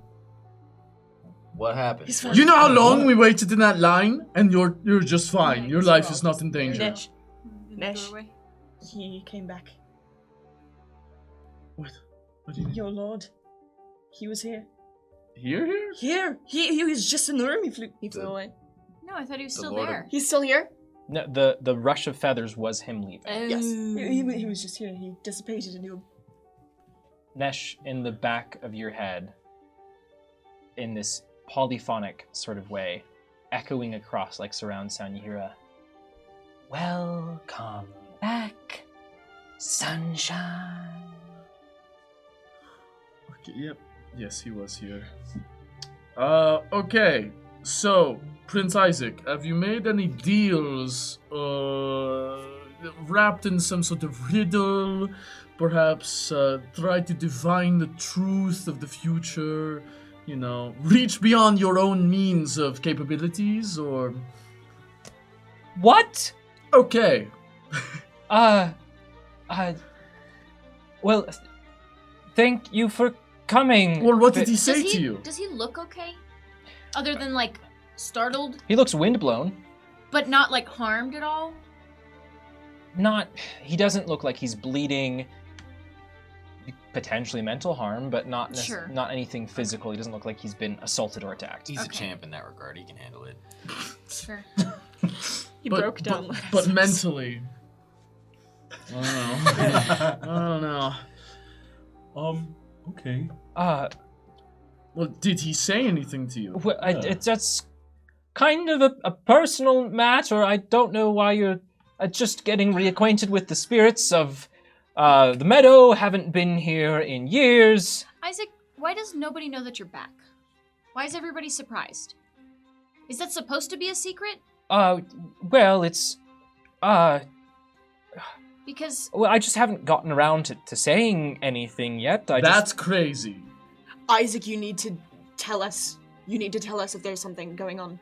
What happened? You know how long we waited in that line, and you're just fine. Yeah, Your he's life wrong. is not in danger. Nesh, In the Nesh. doorway. he came back. What? What do you mean? Your lord. He was here. Here? Here. He was just in the room. He flew away. No, I thought he was The still Lord of- there. He's still here? No, the rush of feathers was him leaving. Yes. He was just here. He dissipated into Nesh, in the back of your head, in this polyphonic sort of way, echoing across like surround sound, you hear a "Welcome back, sunshine." Okay, yep. Yes, he was here. Okay. So, Prince Isaac, have you made any deals, wrapped in some sort of riddle? Perhaps, try to divine the truth of the future? You know, reach beyond your own means of capabilities, or... What? Okay. Well, thank you for coming. Well, what did he Does say to he you? does he look okay? Other than like startled, He looks windblown. but not like harmed at all? He doesn't look like he's bleeding. Potentially mental harm, but not Sure. not anything physical. He doesn't look like he's been assaulted or attacked. He's a Okay. champ in that regard. He can handle it. Sure. He broke down. But mentally. I don't know. I don't know. Okay. Well, did he say anything to you? Well, that's kind of a personal matter. I don't know why you're just getting reacquainted with the spirits of the meadow. Haven't been here in years. Isaac, why does nobody know that you're back? Why is everybody surprised? Is that supposed to be a secret? Well, it's Because well, I just haven't gotten around to saying anything yet. That's crazy. Isaac, you need to tell us. You need to tell us if there's something going on.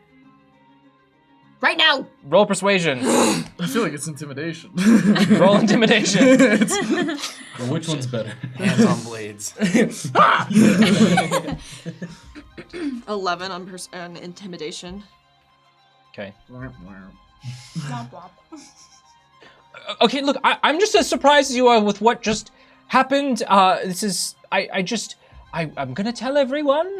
Right now! Roll persuasion. I feel like it's intimidation. Roll intimidation. Well, which one's better? Hands on blades. 11 on intimidation. Okay. Okay, look, I'm just as surprised as you are with what just happened. This is, I'm gonna tell everyone.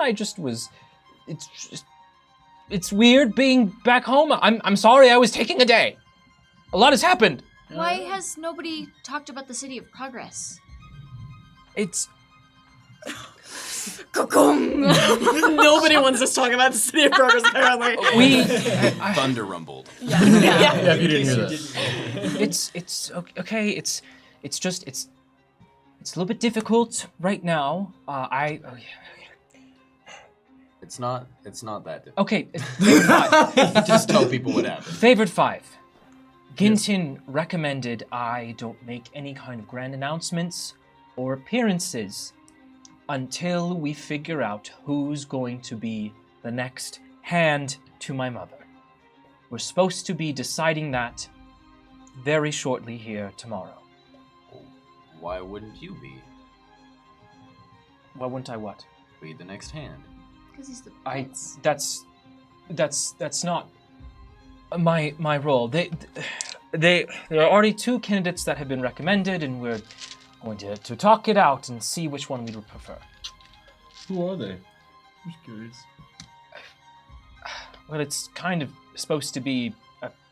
It's weird being back home. I'm sorry, I was taking a day. A lot has happened. why has nobody talked about the City of Progress? It's, Nobody wants us to talk about the City of Progress, apparently. Thunder rumbled. Yeah, if you didn't hear that. it's okay. It's a little bit difficult right now. It's not that difficult. Okay, favorite five. Just tell people what happened. Favorite five. Ginton recommended I don't make any kind of grand announcements or appearances until we figure out who's going to be the next hand to my mother. We're supposed to be deciding that very shortly here tomorrow. Why wouldn't you be? Why wouldn't I what? Be the next hand. Because he's the prince. That's not my role. There are already two candidates that have been recommended, and we're going to talk it out and see which one we would prefer. Who are they? I'm just curious. Well, it's kind of supposed to be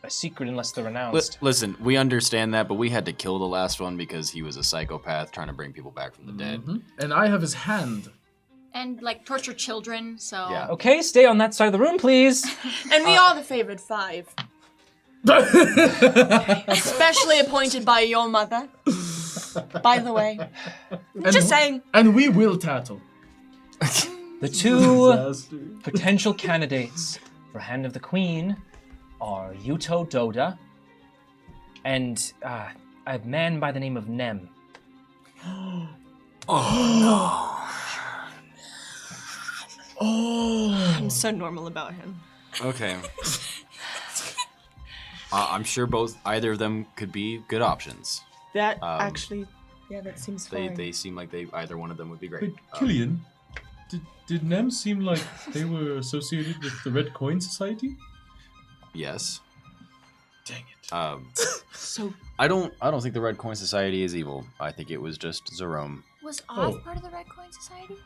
a secret unless they're announced. Listen, we understand that, but we had to kill the last one because he was a psychopath trying to bring people back from the dead. And I have his hand. And like torture children, so Yeah. Okay, stay on that side of the room, please. And we are the favored five. Especially appointed by your mother. By the way. Just saying. And we will tattle. The two potential candidates for Hand of the Queen are Yuto Doda and a man by the name of Nem. I'm so normal about him. Okay. I'm sure either of them could be good options. That actually, yeah, that seems fine. They seem like either one of them would be great. Wait, Killian, did Nem seem like they were associated with the Red Coin Society? Yes. Dang it. So I don't think the Red Coin Society is evil. I think it was just Zerome. Was Oz part of the Red Coin Society?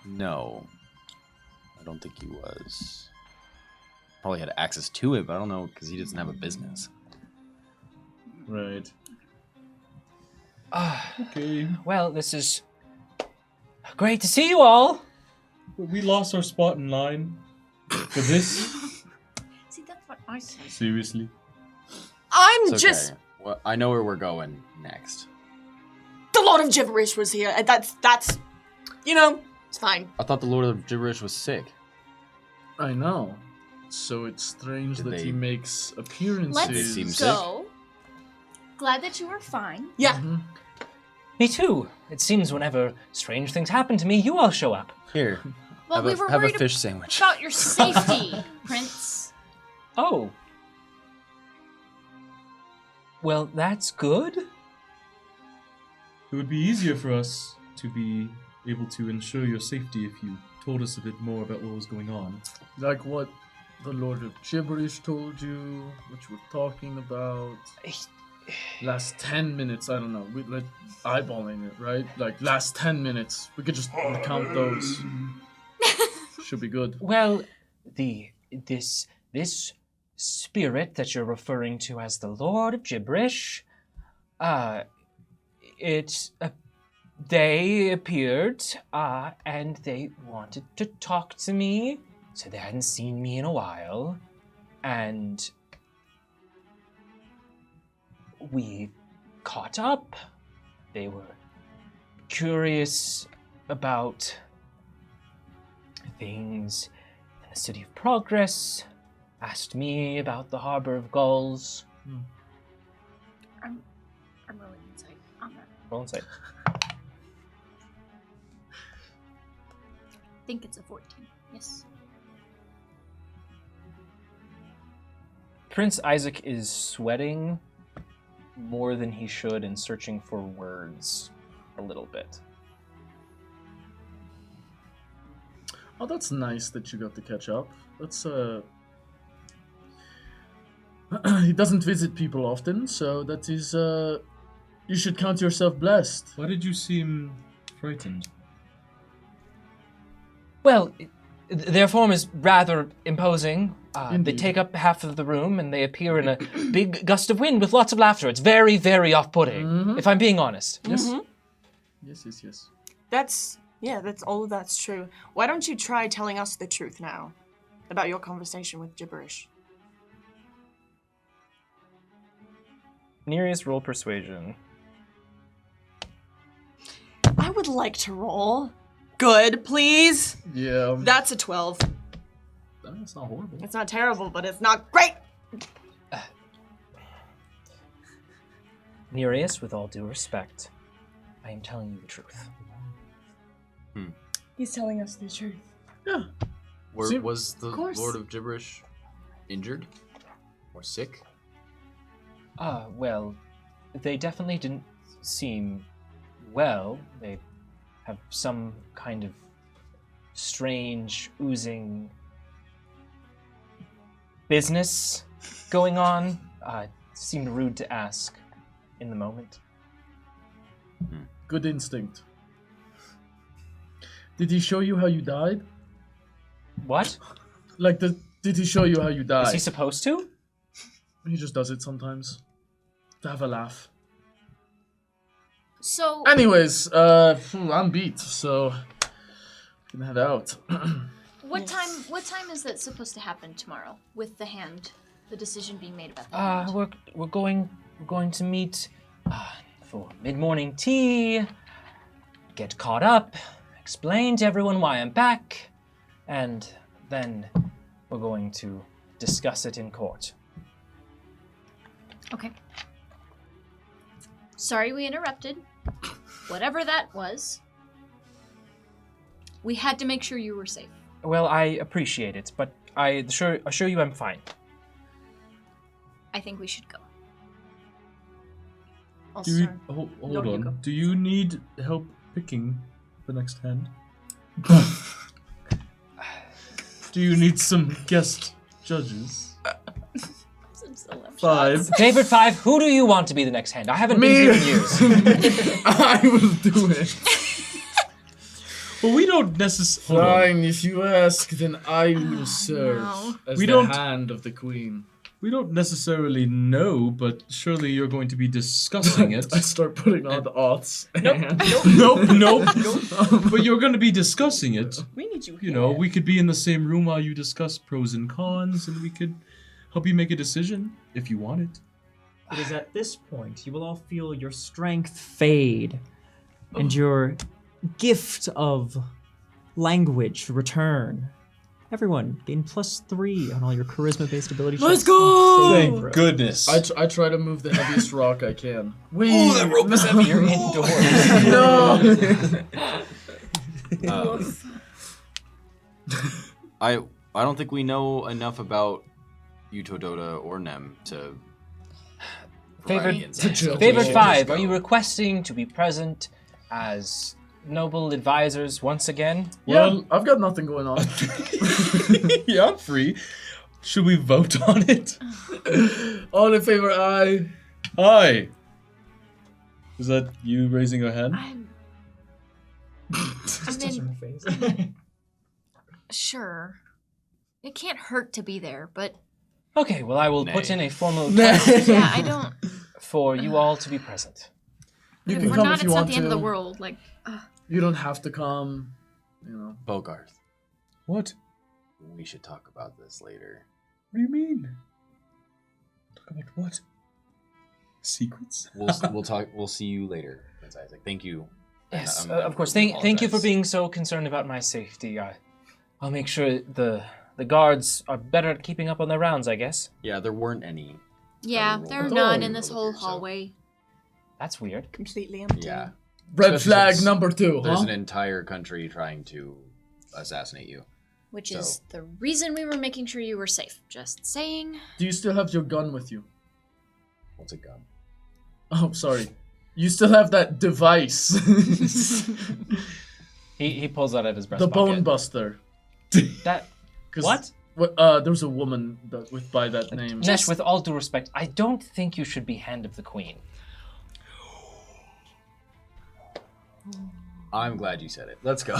No. I don't think he was. Probably had access to it, but I don't know because he doesn't have a business. Right. Okay. Well, this is great to see you all. We lost our spot in line for this. See, that's what I said. Seriously. I'm It's okay. just. Well, I know where we're going next. The Lord of Gibberish was here. And that's. You know, it's fine. I thought the Lord of Gibberish was sick. I know. So it's strange Did that they- he makes appearances. They seem Let's sick. go. Glad that you were fine. Yeah. Me too. It seems whenever strange things happen to me, you all show up. Here, Well, we were have a worried fish sandwich. about your safety, Prince. Oh. Well, that's good. It would be easier for us to be able to ensure your safety if you told us a bit more about what was going on. Like what the Lord of Gibberish told you, what you were talking about. Last 10 minutes, I don't know. We like eyeballing it, right? Like last 10 minutes. We could just count those. Should be good. Well, this spirit that you're referring to as the Lord of Gibberish, they appeared, and they wanted to talk to me. So they hadn't seen me in a while, and we caught up. They were curious about things in the City of Progress, asked me about the Harbor of Gulls. I'm rolling insight on that. Roll insight. I think it's a 14. Yes. Prince Isaac is sweating more than he should and searching for words a little bit. Oh, that's nice that you got to catch up. That's he doesn't visit people often, so that is you should count yourself blessed. Why did you seem frightened? Well, their form is rather imposing. They Indeed. take up half of the room and they appear in a big gust of wind with lots of laughter. It's very, very off-putting, if I'm being honest. Yes. Yes. That's all that's true. Why don't you try telling us the truth now about your conversation with Gibberish? Nereus, roll persuasion. I would like to roll. Good, please. Yeah. That's a 12. That's not horrible. It's not terrible, but it's not great. Nereus, with all due respect, I am telling you the truth. He's telling us the truth. Yeah. Was the course. Lord of Gibberish injured or sick? Well, they definitely didn't seem well. They have some kind of strange, oozing business going on. Seemed rude to ask in the moment. Good instinct. Did he show you how you died? What? Like, did he show you how you died? Is he supposed to? He just does it sometimes. To have a laugh. So Anyways, I'm beat, so can head out. what time is that supposed to happen tomorrow with the decision being made about the hand? We're going to meet for mid-morning tea, get caught up, explain to everyone why I'm back, and then we're going to discuss it in court. Okay. Sorry we interrupted. Whatever that was. We had to make sure you were safe. Well, I appreciate it, but I assure you I'm fine. I think we should go. I'll Do you, start. hold No, you go. on. Do you need help picking the next hand? Do you need some guest judges? 5. Favorite 5, who do you want to be the next hand? I haven't been here in years. I will do it. Well, we don't necessarily. Fine, if you ask, then I will serve as We the don't- hand of the queen. We don't necessarily know, but surely you're going to be discussing it. I start putting on the odds. Nope. But you're going to be discussing it. We need you You know, we could be in the same room while you discuss pros and cons, and we could help you make a decision if you want it. It is at this point you will all feel your strength fade and your gift of language return. Everyone, gain +3 on all your charisma-based ability Let's checks. go! Saving throw. Goodness. I try to move the heaviest rock I can. Oh, that rope is heavy. You're indoors. I don't think we know enough about Utodota or Nem to Favored 5, are you requesting to be present as noble advisors once again? Well, I've got nothing going on. Yeah, I'm free. Should we vote on it? All in favor, aye. Aye. Is that you raising your hand? Sure. It can't hurt to be there, but Okay, well, I will put in a formal request yeah, I don't. for you all to be present. You If can we're come not, if you it's not want the to. end of the world. Like, You don't have to come. You know. Bogarth, What? we should talk about this later. What do you mean? Talk about what? Secrets? We'll talk. We'll see you later, Prince Isaac. Thank you. Yes, I'm of course. really Thank you for apologize. being so concerned about my safety. I'll make sure the guards are better at keeping up on their rounds, I guess. Yeah, there weren't any. yeah, roll there are the- none roll in the this roll whole here, so- hallway. That's weird. Completely empty. Yeah, Red Especially flag since number 2, there's huh? an entire country trying to assassinate you. Which So- is the reason we were making sure you were safe. Just saying. Do you still have your gun with you? What's a gun? Oh, sorry. You still have that device. He pulls out of his breast The pocket. Bone Buster. That 'Cause what? There's a woman by that name. Nesh, with all due respect, I don't think you should be Hand of the Queen. I'm glad you said it. Let's go.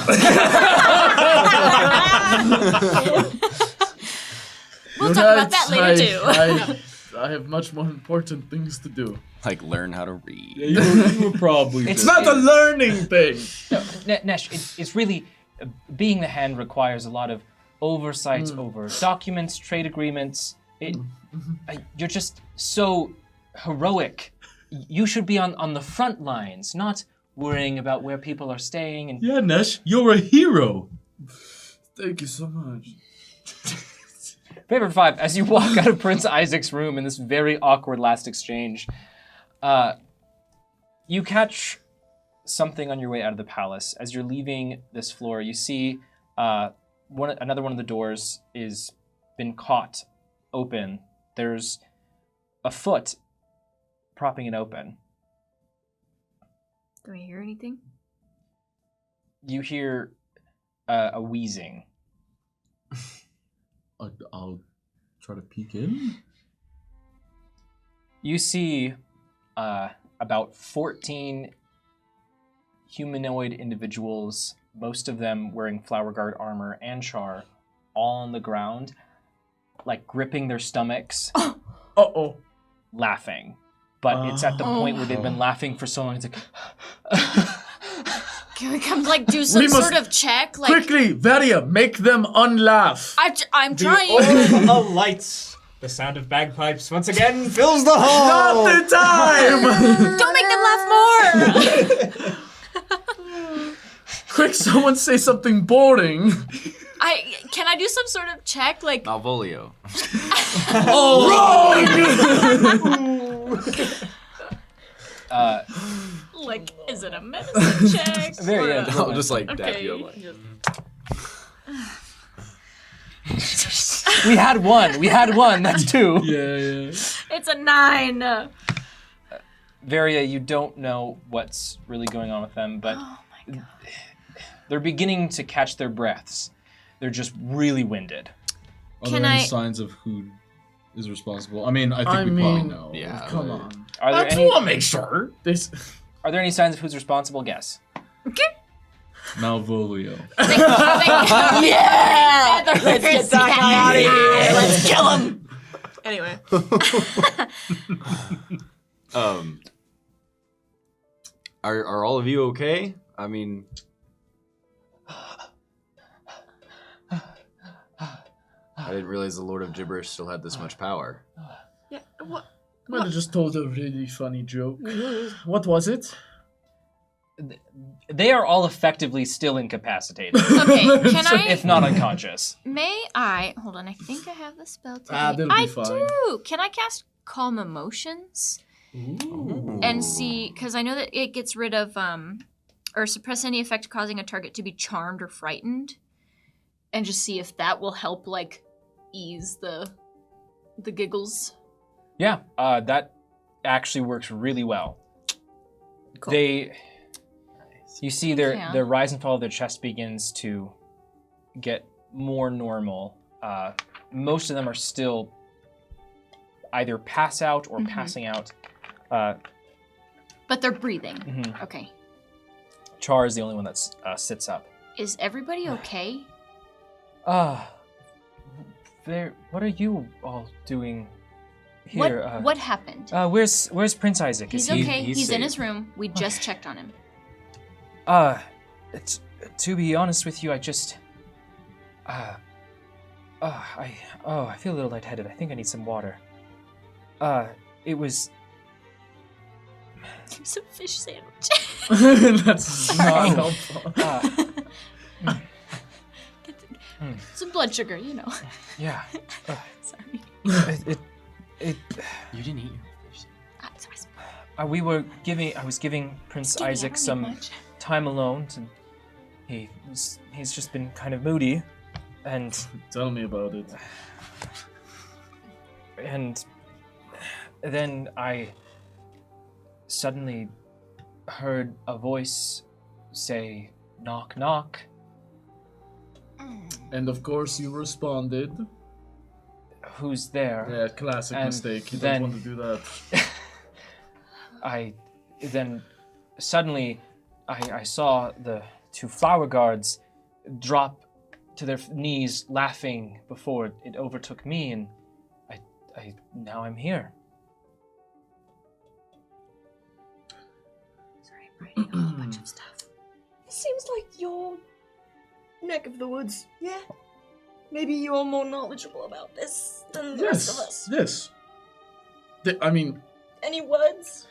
We'll talk about that later too. I have much more important things to do. Like learn how to read. Yeah, you were probably. It's It's not a learning thing. No, Nesh, it's really being the Hand requires a lot of oversight over documents, trade agreements. You're just so heroic. You should be on the front lines, not worrying about where people are staying. And Yeah, Nesh, you're a hero. Thank you so much. Favorite 5, as you walk out of Prince Isaac's room in this very awkward last exchange, you catch something on your way out of the palace. As you're leaving this floor, you see another one of the doors is been caught open. There's a foot propping it open. Do we hear anything? You hear a wheezing. I'll try to peek in. You see about 14 humanoid individuals, most of them wearing flower guard armor and char, all on the ground, like gripping their stomachs, Uh-oh. laughing. But it's at the point where they've been laughing for so long, it's like... Can we come like do some We must- sort of check? Like Quickly, Varia, make them unlaugh. I'm trying. Oh, lights. The sound of bagpipes once again fills the hall. Not the time! Don't make them laugh more. Quick, someone say something boring. Can I do some sort of check? Like Malvolio. like is it a medicine check? Very or end. I'll just like dap Okay. you up. Like, We had one, that's 2. Yeah. It's a 9. Varia, you don't know what's really going on with them, but Oh my god. they're beginning to catch their breaths. They're just really winded. Are Can there any I- signs of who is responsible? I mean, I think we probably know. yeah. Come on. Are there I any want to make sure. This. Are there any signs of who's responsible? Guess. Malvolio. Yeah! Let's Get that guy out of here! Let's kill him! Anyway. Are all of you okay? I mean, I didn't realize the Lord of Gibberish still had this much power. Yeah, what? Might have just told a really funny joke. What was it? They are all effectively still incapacitated, Okay, can I? if not unconscious. May I? Hold on, I think I have the spell today. That'll be I fine. do. Can I cast Calm Emotions and see? Because I know that it gets rid of or suppress any effect causing a target to be charmed or frightened, and just see if that will help like ease the giggles. Yeah, that actually works really well. Cool. You see their Yeah. rise and fall of their chest begins to get more normal. Most of them are still either pass out or passing out. But they're breathing. Mhm. Okay. Char is the only one that sits up. Is everybody okay? What are you all doing here? What happened? Where's Prince Isaac? He's Is he? okay. he's He's in safe. his room. We just checked on him. To be honest with you, I just, I feel a little lightheaded. I think I need some water. It was. Some fish sandwich. That's not helpful. Some blood sugar, you know. Yeah. Sorry. You didn't eat your fish. I was giving Prince Isaac some time alone. He's just been kind of moody, and Tell me about it. Then I suddenly heard a voice say, "Knock, knock." And of course you responded. Who's there? Yeah, classic And mistake. You then- don't want to do that. Then suddenly I saw the two flower guards drop to their knees laughing before it overtook me, and now I'm here. Sorry, I'm writing a whole bunch of stuff. It seems like your neck of the woods. Yeah. Maybe you're more knowledgeable about this than the rest of us. Yes. I mean, Any words?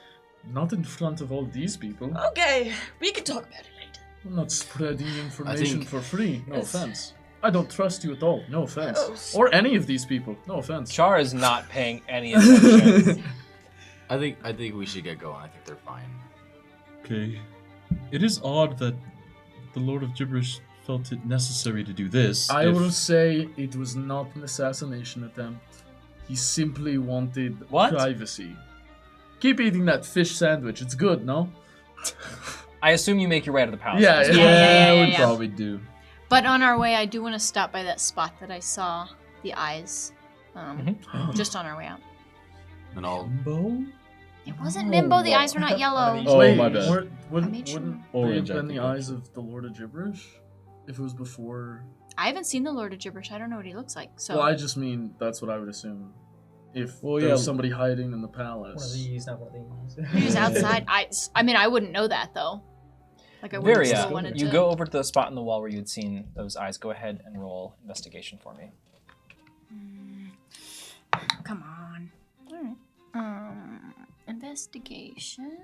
not in front of all these people. Okay, we can talk about it later. I'm not spreading information think- for free. No Yes. offense. I don't trust you at all. No offense. Oh, s- Or any of these people. No offense. Char is not paying any attention. I think we should get going. I think they're fine. Okay. It is odd that the Lord of Gibberish felt it necessary to do this. I if- will say it was not an assassination attempt. He simply wanted What? privacy. Keep eating that fish sandwich. It's good, no? I assume you make your way out of the palace. Yeah, Yeah, yeah, we yeah. probably do. But on our way, I do want to stop by that spot that I saw the eyes. Just on our way out. And I'll Bo? It wasn't Mimbo. The eyes were not yellow. Oh, Wait, my bad. Wouldn't made sure. they Orange, have I been the think, eyes of the Lord of Gibberish? If it was before... I haven't seen the Lord of Gibberish. I don't know what he looks like. So Well, I just mean that's what I would assume. If Well, there yeah. was somebody hiding in the palace. not one of these. he was outside. I mean, I wouldn't know that though. Like I wouldn't Varia, still wanted you to. go over to the spot in the wall where you had seen those eyes. Go ahead and roll investigation for me. Come on. All right. Investigation.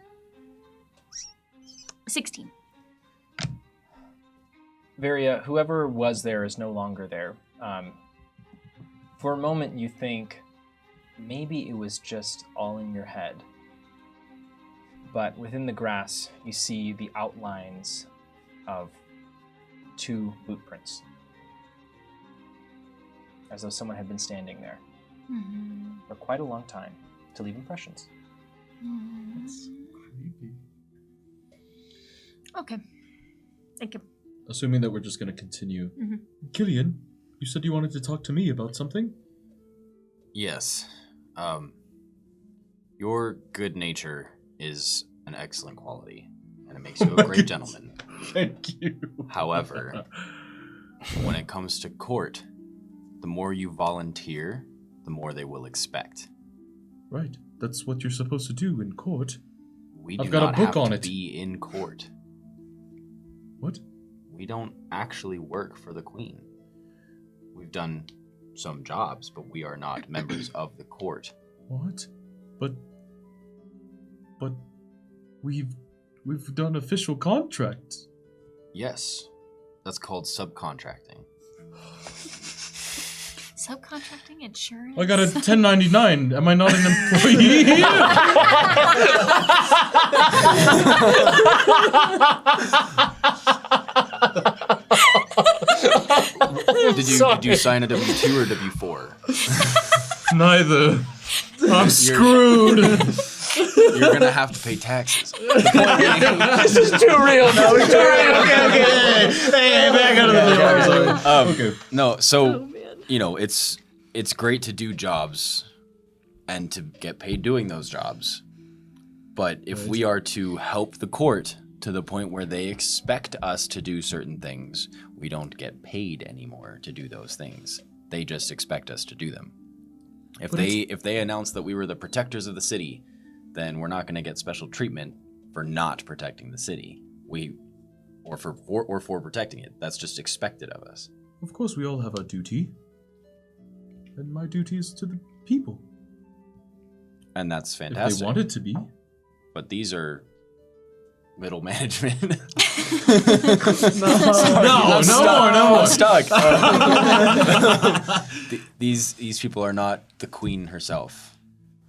16. Varia, whoever was there is no longer there. For a moment, you think maybe it was just all in your head. But within the grass, you see the outlines of two boot prints. As though someone had been standing there for quite a long time to leave impressions. Creepy. Okay. Thank you. Assuming that we're just going to continue. Mhm. Killian, you said you wanted to talk to me about something? Yes. Your good nature is an excellent quality, and it makes you a great gentleman. Thank you. However, when it comes to court, the more you volunteer, the more they will expect. Right. That's what you're supposed to do in court. We I've do got a not book have on to it. be in court. What? We don't actually work for the queen. We've done some jobs, but we are not members of the court. What? But we've done official contracts. Yes, that's called subcontracting. Subcontracting insurance. I got a 1099. Am I not an employee? Did you sign a W-2 or W-4? Neither. I'm screwed. we're gonna have to pay taxes. This is too real now. It's too real. Hey, back out of the door. Okay. No, so it's great to do jobs and to get paid doing those jobs. But if we are to help the court to the point where they expect us to do certain things, we don't get paid anymore to do those things. They just expect us to do them. If they announce that we were the protectors of the city, then we're not going to get special treatment for not protecting the city. Or for protecting it. That's just expected of us. Of course, we all have our duty. And my duty is to the people. And that's If fantastic. they want it to be. But these are middle management. No. I'm stuck. These people are not the queen herself.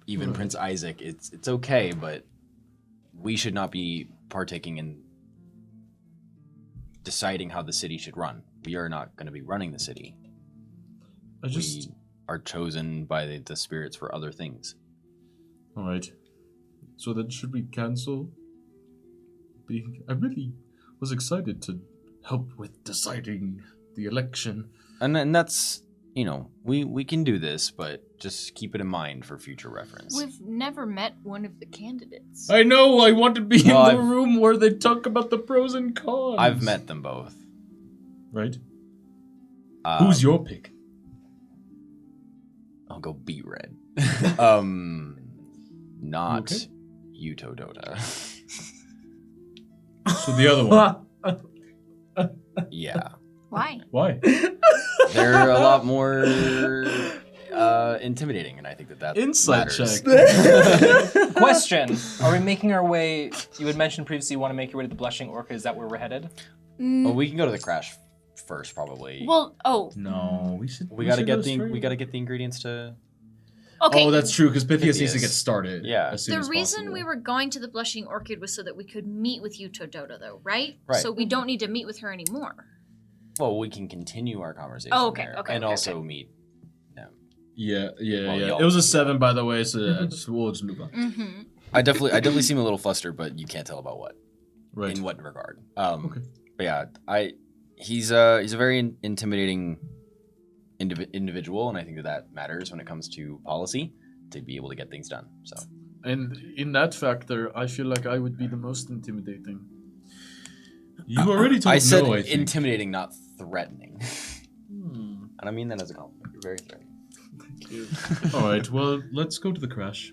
Even Prince Isaac. It's okay, but we should not be partaking in deciding how the city should run. We are not going to be running the city. We are chosen by the spirits for other things. All right. So then, should we cancel? I really was excited to help with deciding the election. And that's, we can do this, but just keep it in mind for future reference. We've never met one of the candidates. I know. I want to be in the room where they talk about the pros and cons. I've met them both. Right. Who's your pick? I'll go beet red. Not Yuto Dota. So the other one. Yeah. Why? Why? They're a lot more intimidating, and I think that Insight matters. check. Question: are we making our way? You had mentioned previously you want to make your way to the Blushing Orchid. Is that where we're headed? Well, we can go to the crash first, probably. Well, No, we should. we gotta should get go the straight. ingredients to. okay. Oh, that's true, because Pythias needs to get Pythias. started. Yeah. As soon The as reason possible. we were going to the Blushing Orchid was so that we could meet with Yuto Dodo, though, right? Right. So we don't need to meet with her anymore. Well, we can continue our conversation. Oh, okay, there, okay, and okay, also meet. Yeah. Well, y'all- It was a 7, by the way, so we'll just move on. Mm-hmm. I definitely seem a little flustered, but you can't tell about what. Right. In what regard? Okay. But yeah, he's a very intimidating individual, and I think that matters when it comes to policy to be able to get things done. So. And in that factor, I feel like I would be the most intimidating. You already told I said no, I think. intimidating, not threatening. And I mean that as a compliment. You're very threatening. Thank you. All right, well, let's go to the crash.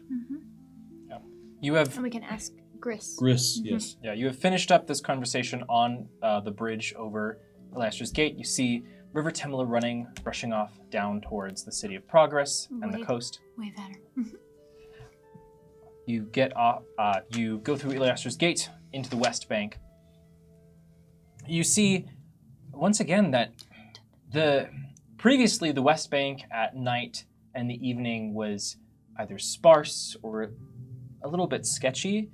You have And we can ask Gris. Gris, yes. Yeah, you have finished up this conversation on the bridge over Alastra's Gate. You see River Temla running, rushing off down towards the City of Progress and the Wait. coast. Way better. You get off. You go through Alastra's Gate into the West Bank. You see, once again, that previously the West Bank at night and the evening was either sparse or a little bit sketchy.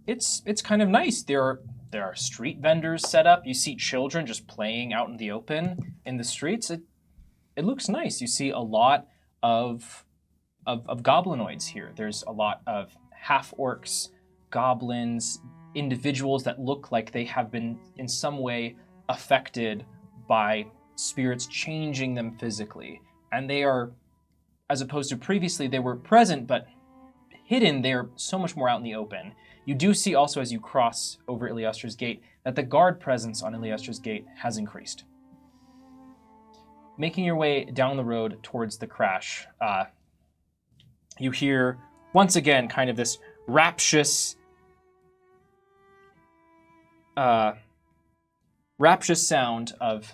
It's kind of nice. There are street vendors set up. You see children just playing out in the open in the streets. It looks nice. You see a lot of goblinoids here. There's a lot of half orcs, goblins, individuals that look like they have been in some way affected by spirits changing them physically. And they are, as opposed to previously, they were present but hidden. They're so much more out in the open. You do see also as you cross over Iliostra's Gate that the guard presence on Iliostra's Gate has increased. Making your way down the road towards the crash, you hear once again kind of this rapturous sound of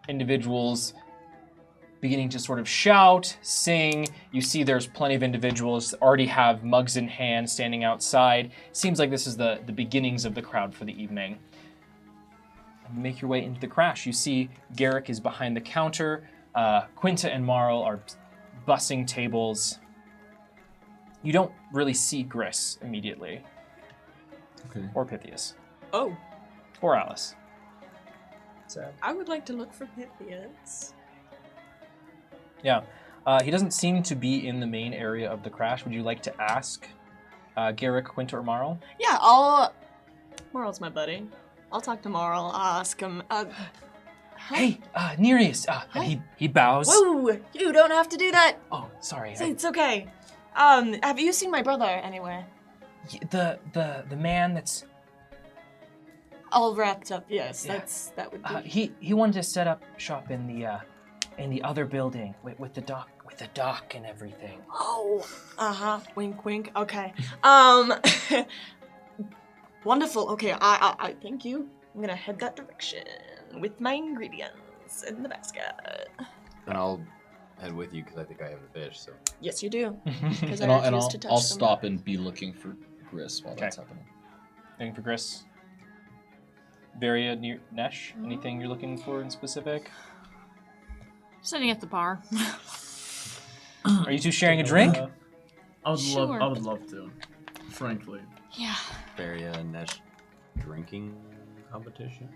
individuals beginning to sort of shout, sing. You see there's plenty of individuals that already have mugs in hand standing outside. Seems like this is the beginnings of the crowd for the evening. You make your way into the crash. You see Garrick is behind the counter. Quinta and Marl are bussing tables. You don't really see Gris immediately. Okay. Or Pythias. Oh, Or Alice. sad. I would like to look for Pythias. Yeah. He doesn't seem to be in the main area of the crash. Would you like to ask Garrick, Quinta, or Marl? Yeah, Marl's my buddy. I'll talk to Marl. I'll ask him. Hey, Nereus. He bows. Whoa! You don't have to do that. Oh, sorry. It's okay. Have you seen my brother anywhere? The man that's All wrapped up. Yes, Yeah. that would be. he wanted to set up shop in the other building with the dock and everything. Oh, wink, wink. Okay. Wonderful. Okay, I thank you. I'm gonna head that direction with my ingredients in the basket. And I'll head with you because I think I have the fish. So Yes, you do. Because I And refuse to touch I'll them. stop and be looking for Gris while that's Okay. happening. Looking for Gris. Varia, Nesh, anything you're looking for in specific? Sitting at the bar. Are you two sharing a drink? I Sure. would love to, frankly. Yeah. Varia and Nesh drinking competition.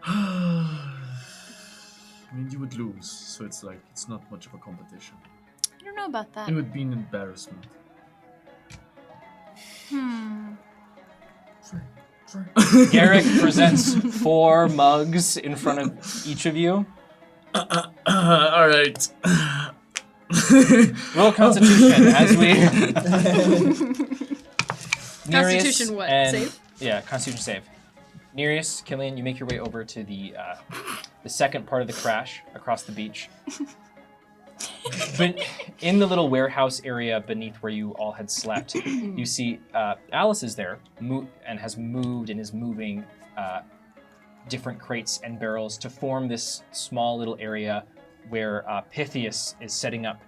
I mean, you would lose, so it's like it's not much of a competition. I don't know about that. It would be an embarrassment. Garrick presents 4 mugs in front of each of you. All right. Roll Constitution as we. Nereus Constitution what? and- Save? Yeah, Constitution save. Nereus, Killian, you make your way over to the second part of the crash across the beach. But in the little warehouse area beneath where you all had slept, you see Alice is there and has moved and is moving different crates and barrels to form this small little area where Pythias is setting up.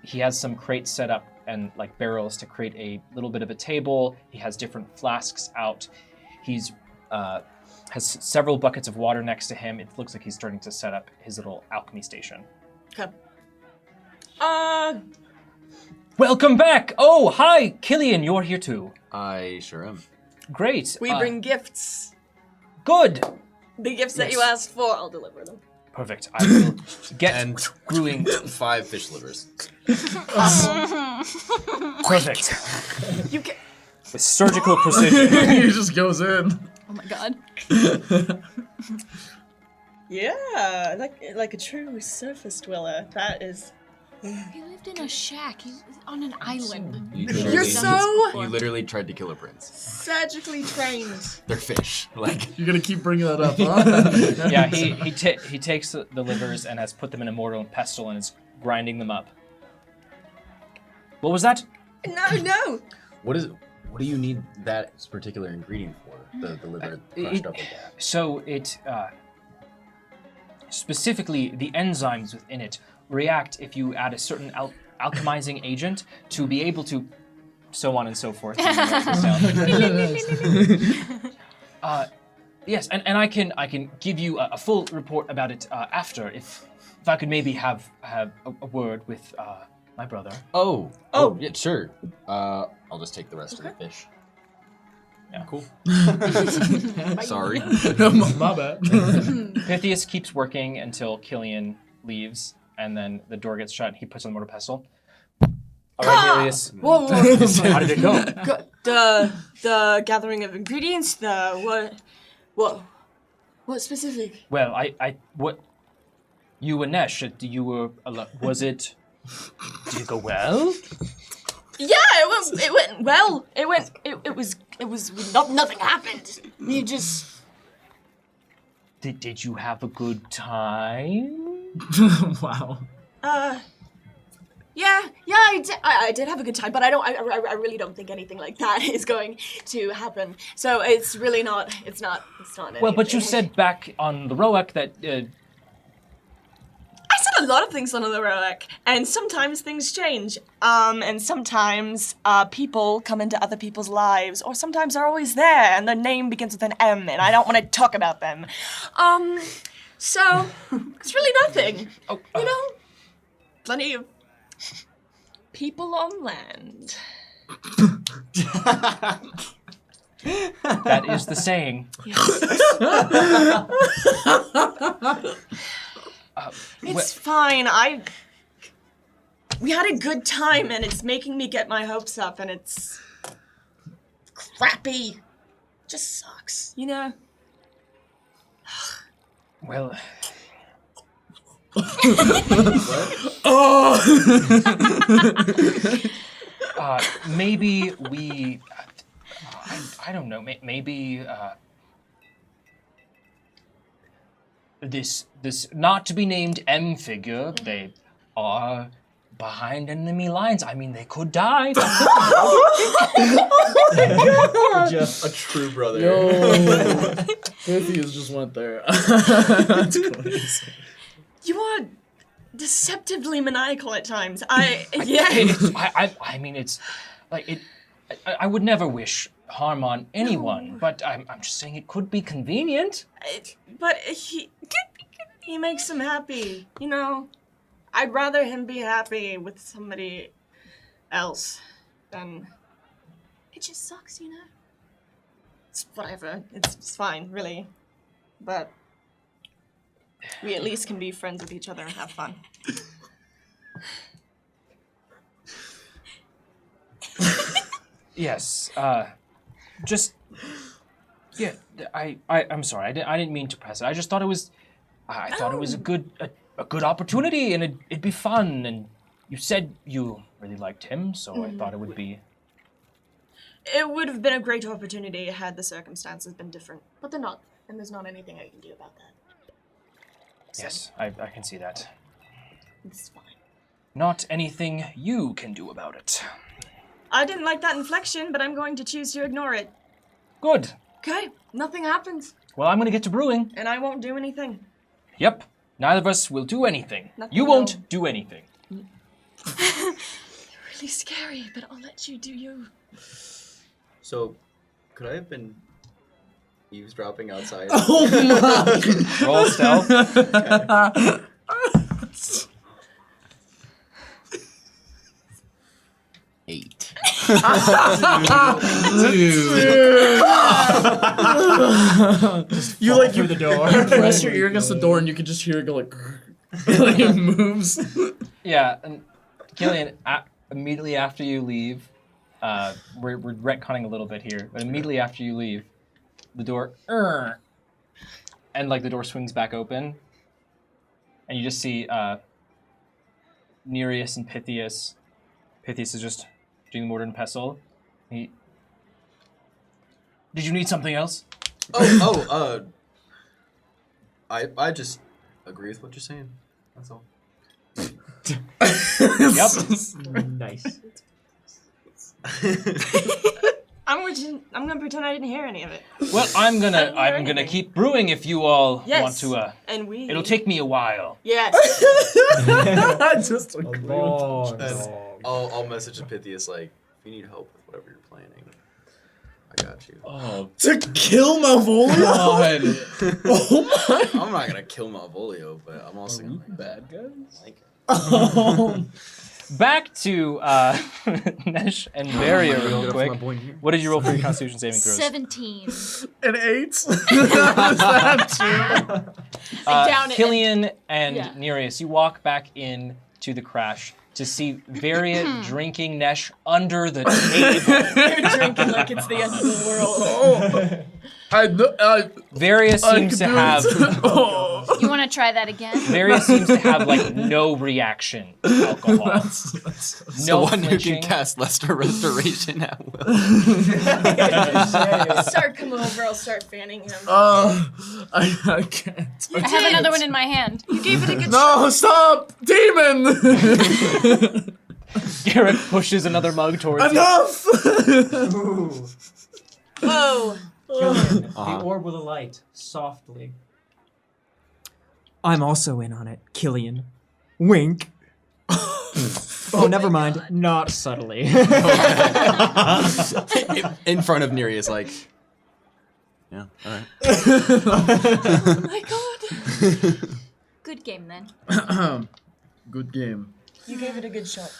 He has some crates set up and like barrels to create a little bit of a table. He has different flasks out. He's has several buckets of water next to him. It looks like he's starting to set up his little alchemy station. Okay. Welcome back! Oh, hi, Killian, you're here too. I sure am. Great. We bring gifts. Good. The gifts that you Yes. asked for, I'll deliver them. Perfect. I will get And brewing. 5 fish livers. Perfect. You can. With surgical precision. He just goes in. Oh my god. Yeah, like a true surface dweller. That is. He lived in a shack. He's on an island. You're so You literally tried to kill a prince. surgically trained. They're fish. Like You're gonna keep bringing that up, huh? Yeah, he takes the livers and has put them in a mortar and pestle and is grinding them up. What was that? No. what do you need that particular ingredient for? The liver crushed up like that. So it specifically the enzymes within it react if you add a certain alchemizing agent to be able to, so on and so forth. Write this down. Yes, and I can give you a full report about it after. If I could maybe have a word with my brother. Oh, yeah, sure. I'll just take the rest of the fish. Yeah, cool. Sorry. My bad. Pythias keeps working until Killian leaves, and then the door gets shut and he puts on the mortar pestle. All right, Nereus. Whoa. How did it go? The gathering of ingredients. The what specific? Well, what you and Nesh, you were was it? Did it go well? Yeah, it went well. It was nothing happened. You just. Did you have a good time? Wow. Yeah, I did have a good time, but I really don't think anything like that is going to happen. So it's really not. It's not. Well, but you anything. said back on the Roak that I said a lot of things on the Roak, and sometimes things change. And sometimes people come into other people's lives, or sometimes they're always there, and their name begins with an M, and I don't want to talk about them. So it's really nothing. You know, plenty of people on land. that is the saying. It's fine. We had a good time, and it's making me get my hopes up, and it's crappy. Just sucks, you know? Well, maybe we. I don't know. Maybe this not to be named M figure. They are behind enemy lines. I mean, they could die. Just a true brother. Yo, Pythias just went there. That's crazy. You are deceptively maniacal at times. I mean, it's like it. I would never wish harm on anyone, but I'm just saying it could be convenient. But he makes him happy, you know? I'd rather him be happy with somebody else than... It just sucks, you know? It's whatever. It's fine, really. But we at least can be friends with each other and have fun. Yes. Just. Yeah. I'm sorry. I didn't mean to press it. I just thought it was. I thought it was a good opportunity, and it'd be fun. And you said you really liked him, so I thought it would be. It would have been a great opportunity had the circumstances been different, but they're not, and there's not anything I can do about that. So, Yes, I can see that. it's fine. Not anything you can do about it. I didn't like that inflection, but I'm going to choose to ignore it. Good. Okay, nothing happens, Well, I'm gonna get to brewing. and I won't do anything. Yep. Neither of us will do anything. Nothing You won't will. do anything. Really scary, but I'll let you do you. So, could I have been eavesdropping outside? Roll stealth. 8. You like through the door. You press your ear against the door and you can just hear it go like, like it moves. Yeah, and Killian, immediately after you leave, we're retconning a little bit here, but immediately after you leave, the door, and like the door swings back open, and you just see Nereus and Pythias. Pythias is just doing the mortar and pestle. Did you need something else? I just agree with what you're saying. That's all. Yep. Nice. I'm gonna pretend I didn't hear any of it. Well, I'm hear gonna anything. keep brewing if you all Yes. want to. And we. It'll take me a while. Yes. Just agree with Long And dog. I'll message Pythias like, if you need help with whatever you're planning, I got you. Oh, to kill Malvolio? God. Oh my. I'm not gonna kill Malvolio, but I'm also gonna Bad guys? like it. Oh. Back to Nesh and Varia real quick. What did you roll for your Constitution saving throws? 17. An 8? Is that true? Down it. Killian and Yeah. Nereus, you walk back in to the crash to see Varia drinking Nesh under the table. You're drinking like it's the end of the world. Oh. Varia seems to have Oh. You want to try that again? Varia seems to have like no reaction to alcohol. The No one who can flinching. cast Lesser Restoration at will. Start come over, I'll start fanning him. I can't. I have another one in my hand. You gave it a good No, stop! Demon! Garrett pushes another mug towards you. Enough! Whoa. Killian, Uh-huh. the orb will alight softly. I'm also in on it, Killian. Wink. Oh, never mind. Not subtly. In front of Nereus, like, yeah, all right. Oh my god. Good game then. Good game. You gave it a good shot.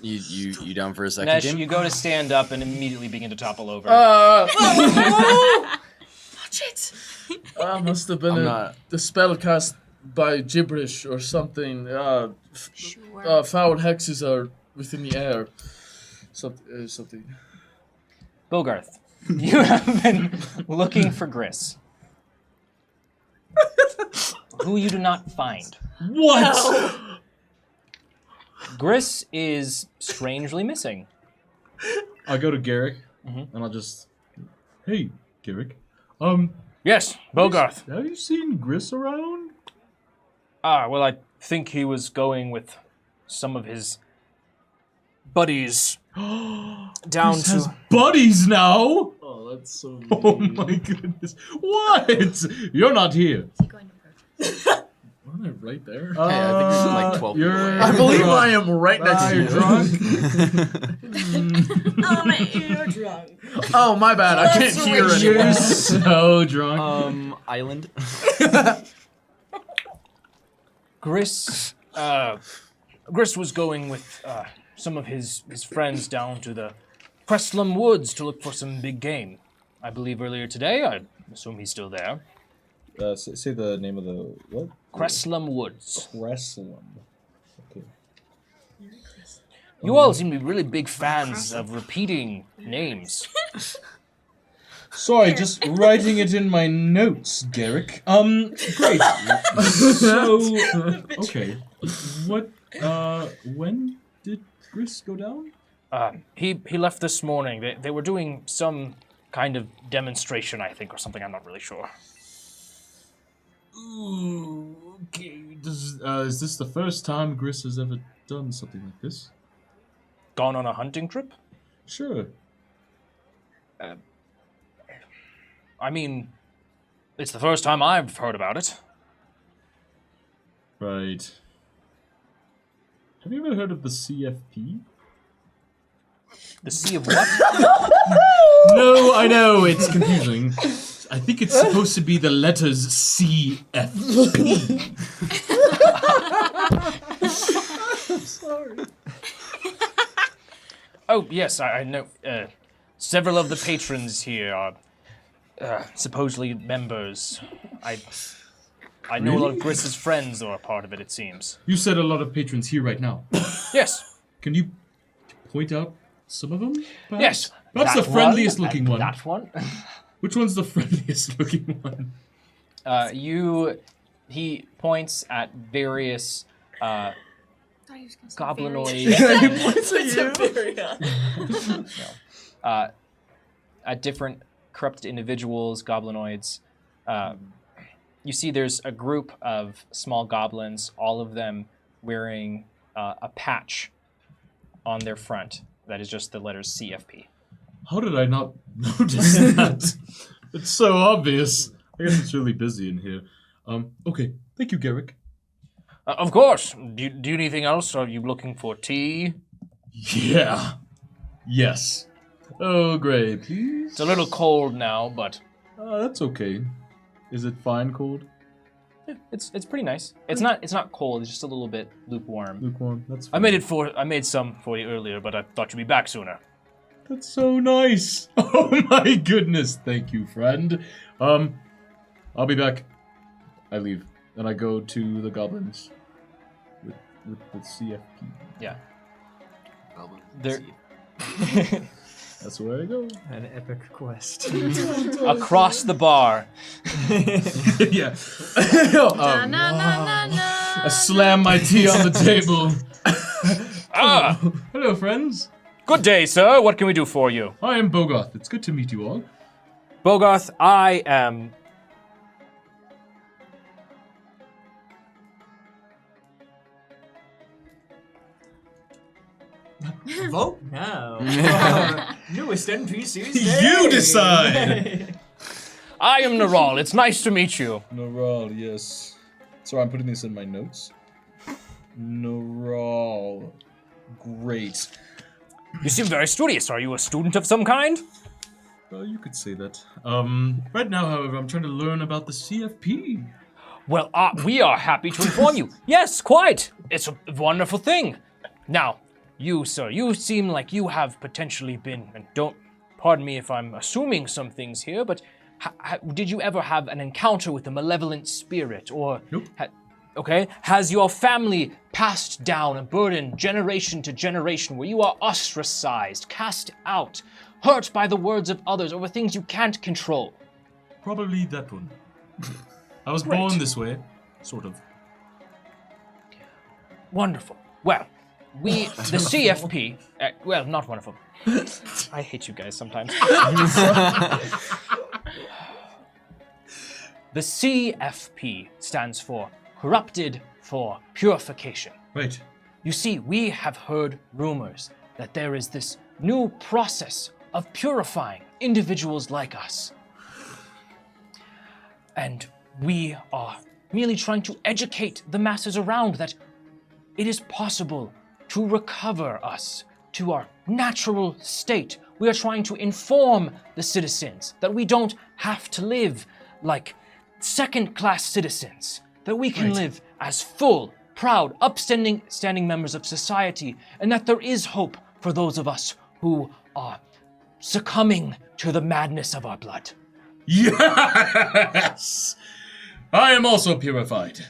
You down for a second Nesh, game? you go to stand up and immediately begin to topple over. Watch it. Must have been I'm not- the spell cast by gibberish or something. Sure. Foul hexes are within the air. Something. Bogarth, you have been looking for Gris, who you do not find. What? Gris is strangely missing. I'll go to Garrick, and I'll just... Hey, Garrick. Yes, Bogarth. Have you seen Gris around? Well, I think he was going with some of his buddies down Gris to... has buddies now? Oh, that's so mean. Oh my goodness. What? You're not here. Wasn't I right there? Hey, I think you're like 12 feet away. I believe I am right next to You're you. drunk? You're drunk. Oh, my bad. I can't hear You're anymore. so drunk. Island. Gris was going with some of his friends down to the Crestlum Woods to look for some big game. I believe earlier today. I assume he's still there. Say the name of the... What? Crestlum Woods. Crestlum. Okay. You all seem to be really big fans of repeating names. Sorry, just writing it in my notes, Garrick. Great. So, okay. What, when did Gris go down? He left this morning. They were doing some kind of demonstration, I think, or something. I'm not really sure. Ooh, okay. Is this the first time Gris has ever done something like this? Gone on a hunting trip? Sure. I mean, it's the first time I've heard about it. Right. Have you ever heard of the CFP? The Sea of what? No, I know, it's confusing. I think it's supposed to be the letters CFP. Oh, yes, I know. Several of the patrons here are supposedly members. I know a lot of Gris's friends are a part of it, it seems. You said a lot of patrons here right now. Yes. Can you point out some of them? Perhaps? Yes. That's the That friendliest one, looking and one. That one. Which one's the friendliest looking one? He points at various goblinoids. He points at you. At different corrupted individuals, goblinoids. You see there's a group of small goblins, all of them wearing a patch on their front that is just the letters CFP. How did I not notice that? It's so obvious. I guess it's really busy in here. Okay. Thank you, Garrick. Of course. Do you need anything else? Are you looking for tea? Yeah. Yes. Oh, Gray, please. It's a little cold now, but That's okay. Is it fine cold? it's pretty nice. It's not cold. It's just a little bit lukewarm. Lukewarm. That's I fine. made some for you earlier, but I thought you'd be back sooner. That's so nice. Oh my goodness. Thank you, friend. I'll be back. I leave. And I go to the goblins with the CFP. Yeah. Goblin. There- That's where I go. An epic quest. Across the bar. Yeah. I slam my tea on the table. Ah! Hello, friends. Good day, sir. What can we do for you? I am Bogarth. It's good to meet you all. Bogarth, I am... Vote now. Newest NPCs. You decide. I am Naral. It's nice to meet you. Noral, yes. So I'm putting this in my notes. Noral. Great. You seem very studious. Are you a student of some kind? Well, you could say that. Right now, however, I'm trying to learn about the CFP. Well, we are happy to inform you. Yes, quite. It's a wonderful thing. Now, you, sir, you seem like you have potentially been, and don't, pardon me if I'm assuming some things here, but did you ever have an encounter with a malevolent spirit, or... Nope. Okay, has your family passed down a burden generation to generation where you are ostracized, cast out hurt by the words of others over things you can't control. Probably that one. I was Great. born this way, sort of. Wonderful. Well, the CFP, well, not wonderful. I hate you guys sometimes. The CFP stands for Corrupted for Purification. Right. You see, we have heard rumors that there is this new process of purifying individuals like us. And we are merely trying to educate the masses around that it is possible to recover us to our natural state. We are trying to inform the citizens that we don't have to live like second-class citizens, that we can live as full, proud, upstanding members of society, and that there is hope for those of us who are succumbing to the madness of our blood. Yes! I am also purified.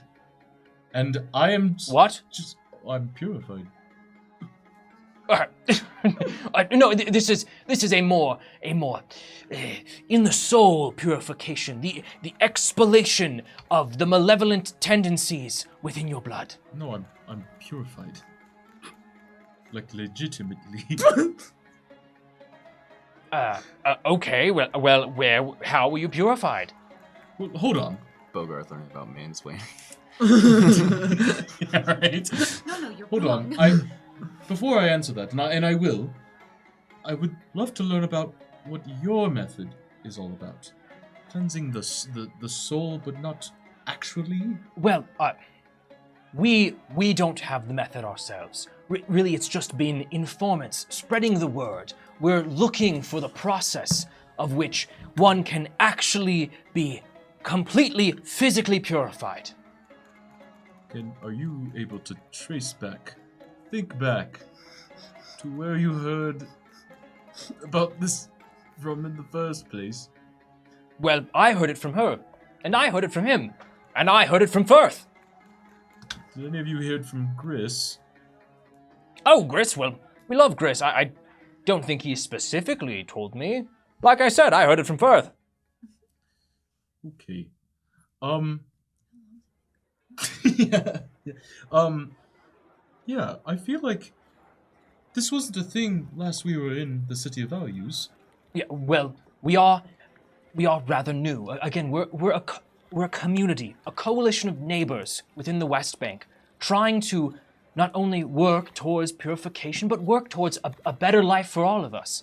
And I am... What? I'm purified. No, this is a more in the soul purification, the expellation of the malevolent tendencies within your blood. No, I'm purified. Like, legitimately. Okay, well, how were you purified? Well, hold on. Bogart learning about mansplaining. Yeah, right? No, you're Hold wrong. on. Before I answer that, and I will, I would love to learn about what your method is all about. Cleansing the soul, but not actually? Well, we don't have the method ourselves. Really, it's just been informants spreading the word. We're looking for the process of which one can actually be completely physically purified. And are you able to think back to where you heard about this from in the first place? Well, I heard it from her, and I heard it from him, and I heard it from Firth. Did any of you hear it from Gris? Oh, Gris, well, we love Gris. I don't think he specifically told me. Like I said, I heard it from Firth. Okay. Yeah. Yeah, I feel like this wasn't a thing last we were in the City of Values. Yeah, well, we are rather new. Again, we're a community, a coalition of neighbors within the West Bank, trying to not only work towards purification, but work towards a better life for all of us.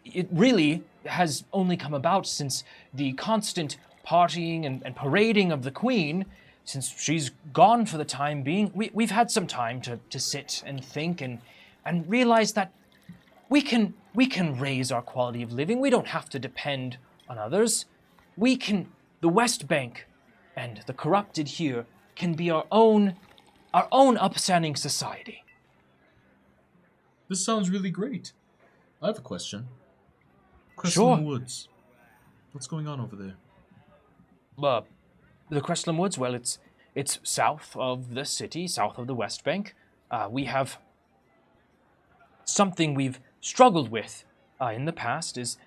It really has only come about since the constant partying and parading of the Queen. Since she's gone for the time being, we've had some time to sit and think and realize that we can raise our quality of living. We don't have to depend on others. The West Bank and the corrupted here can be our own upstanding society. This sounds really great. I have a question. Sure. Crestland Woods. What's going on over there? The Crestland Woods, well, it's south of the city, south of the West Bank. We have something we've struggled with in the past is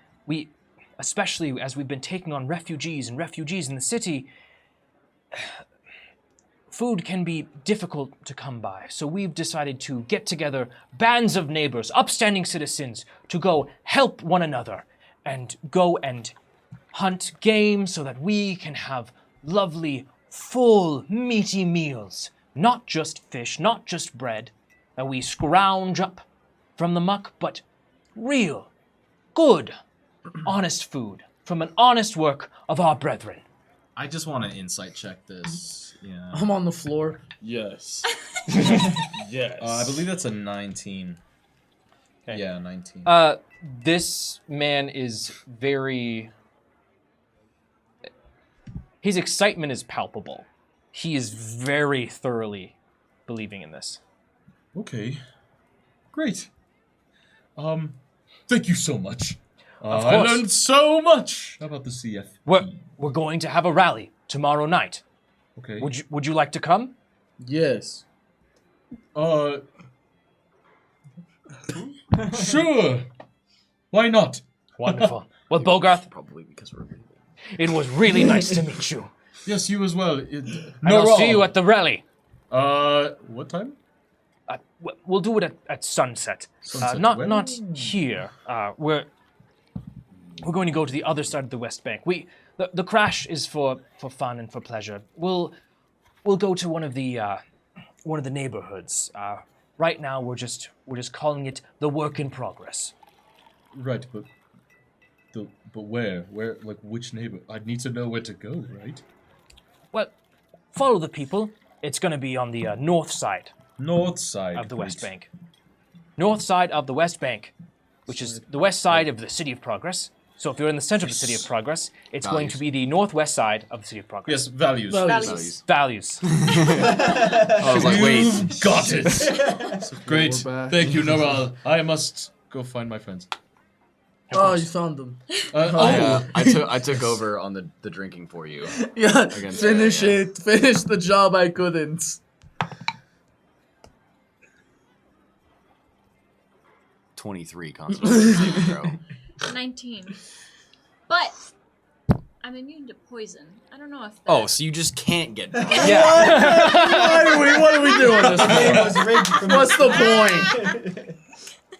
especially as we've been taking on refugees in the city, food can be difficult to come by. So we've decided to get together bands of neighbors, upstanding citizens, to go help one another and go and hunt game so that we can have lovely, full, meaty meals. Not just fish, not just bread that we scrounge up from the muck, but real, good, honest food from an honest work of our brethren. I just want to insight check this. Yeah. I'm on the floor. Yes. Yes. I believe that's a 19. Okay. Yeah, 19. This man is very... His excitement is palpable. He is very thoroughly believing in this. Okay. Great. Thank you so much. Of I course. learned so much about the CF. We're going to have a rally tomorrow night. Okay. Would you like to come? Yes. Sure. Why not? Wonderful. Well, Bogarth, Probably because we're leaving. it was really nice to meet you. Yes, you as well. And I'll see you at the rally. What time? We'll do it at sunset. Sunset where? Not here. We're going to go to the other side of the West Bank. The crash is for fun and for pleasure. We'll go to one of the neighborhoods. Right now we're just calling it the work in progress. Right, but where? Where? Like which neighbor? I need to know where to go, right? Well, follow the people. It's going to be on the north side North side of the West great. Bank. North side of the West Bank, which is the west side of the City of Progress. So if you're in the center of the City of Progress, it's going to be the northwest side of the City of Progress. Yes, values. Values. I was like, wait. Got it. Great. We're back. Thank you, Noral. I must go find my friends. Oh, you found them. I took over on the drinking for you. Yeah, Against finish her, yeah. it. Finish the job I couldn't. 23 constitution saving throw. 19. But I'm immune to poison. I don't know if that... Oh, so you just can't get drunk. What are we doing this for? What's the point?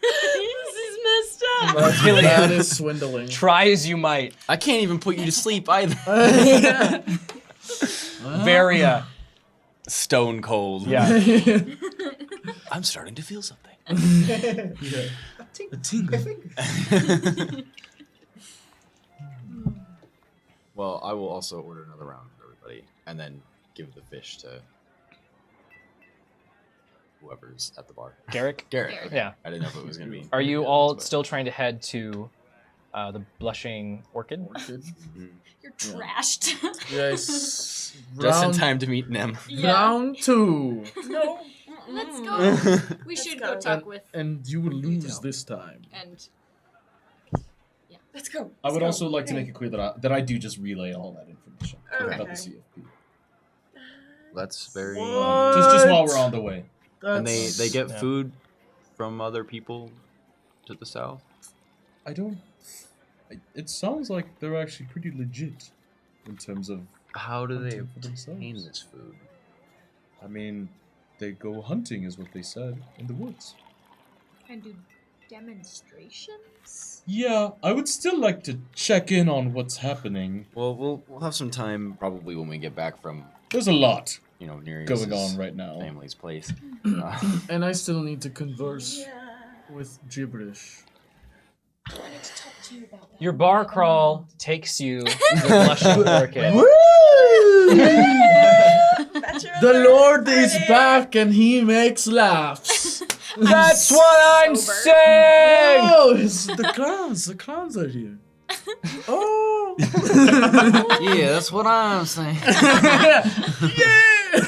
this is messed up. That is swindling. Try as you might. I can't even put you to sleep either. Very, Stone cold. yeah. I'm starting to feel something. A tingle. Well, I will also order another round for everybody, and then give the fish to whoever's at the bar. Garrick? Garrett. Garrett. Okay. Yeah. I didn't know if it was gonna be. Are you all still trying to head to the Blushing Orchid? You're trashed. Yes. Just in time to meet Nem. Round 2. No. Let's go. We should go talk with... And you will lose this time. And... Yeah. Let's go. I would also like to make it clear that I do just relay all that information Okay. about the CFP. That's very. Just while we're on the way. And they get Yeah. food from other people to the south. It sounds like they're actually pretty legit in terms of. How do they hunting for obtain themselves. this food? I mean, they go hunting, is what they said, in the woods. And do demonstrations? Yeah, I would still like to check in on what's happening. Well, we'll have some time probably when we get back from There's a lot Nereus' going on right now. family's place. And I still need to converse with gibberish. I need to talk to you about that. Your bar crawl takes you to the Blushing Orchid. The Lord is back and he makes laughs. That's what I'm sober. saying! Oh, it's the clowns. The clowns are here. Oh. Yeah, that's what I'm saying. Yeah.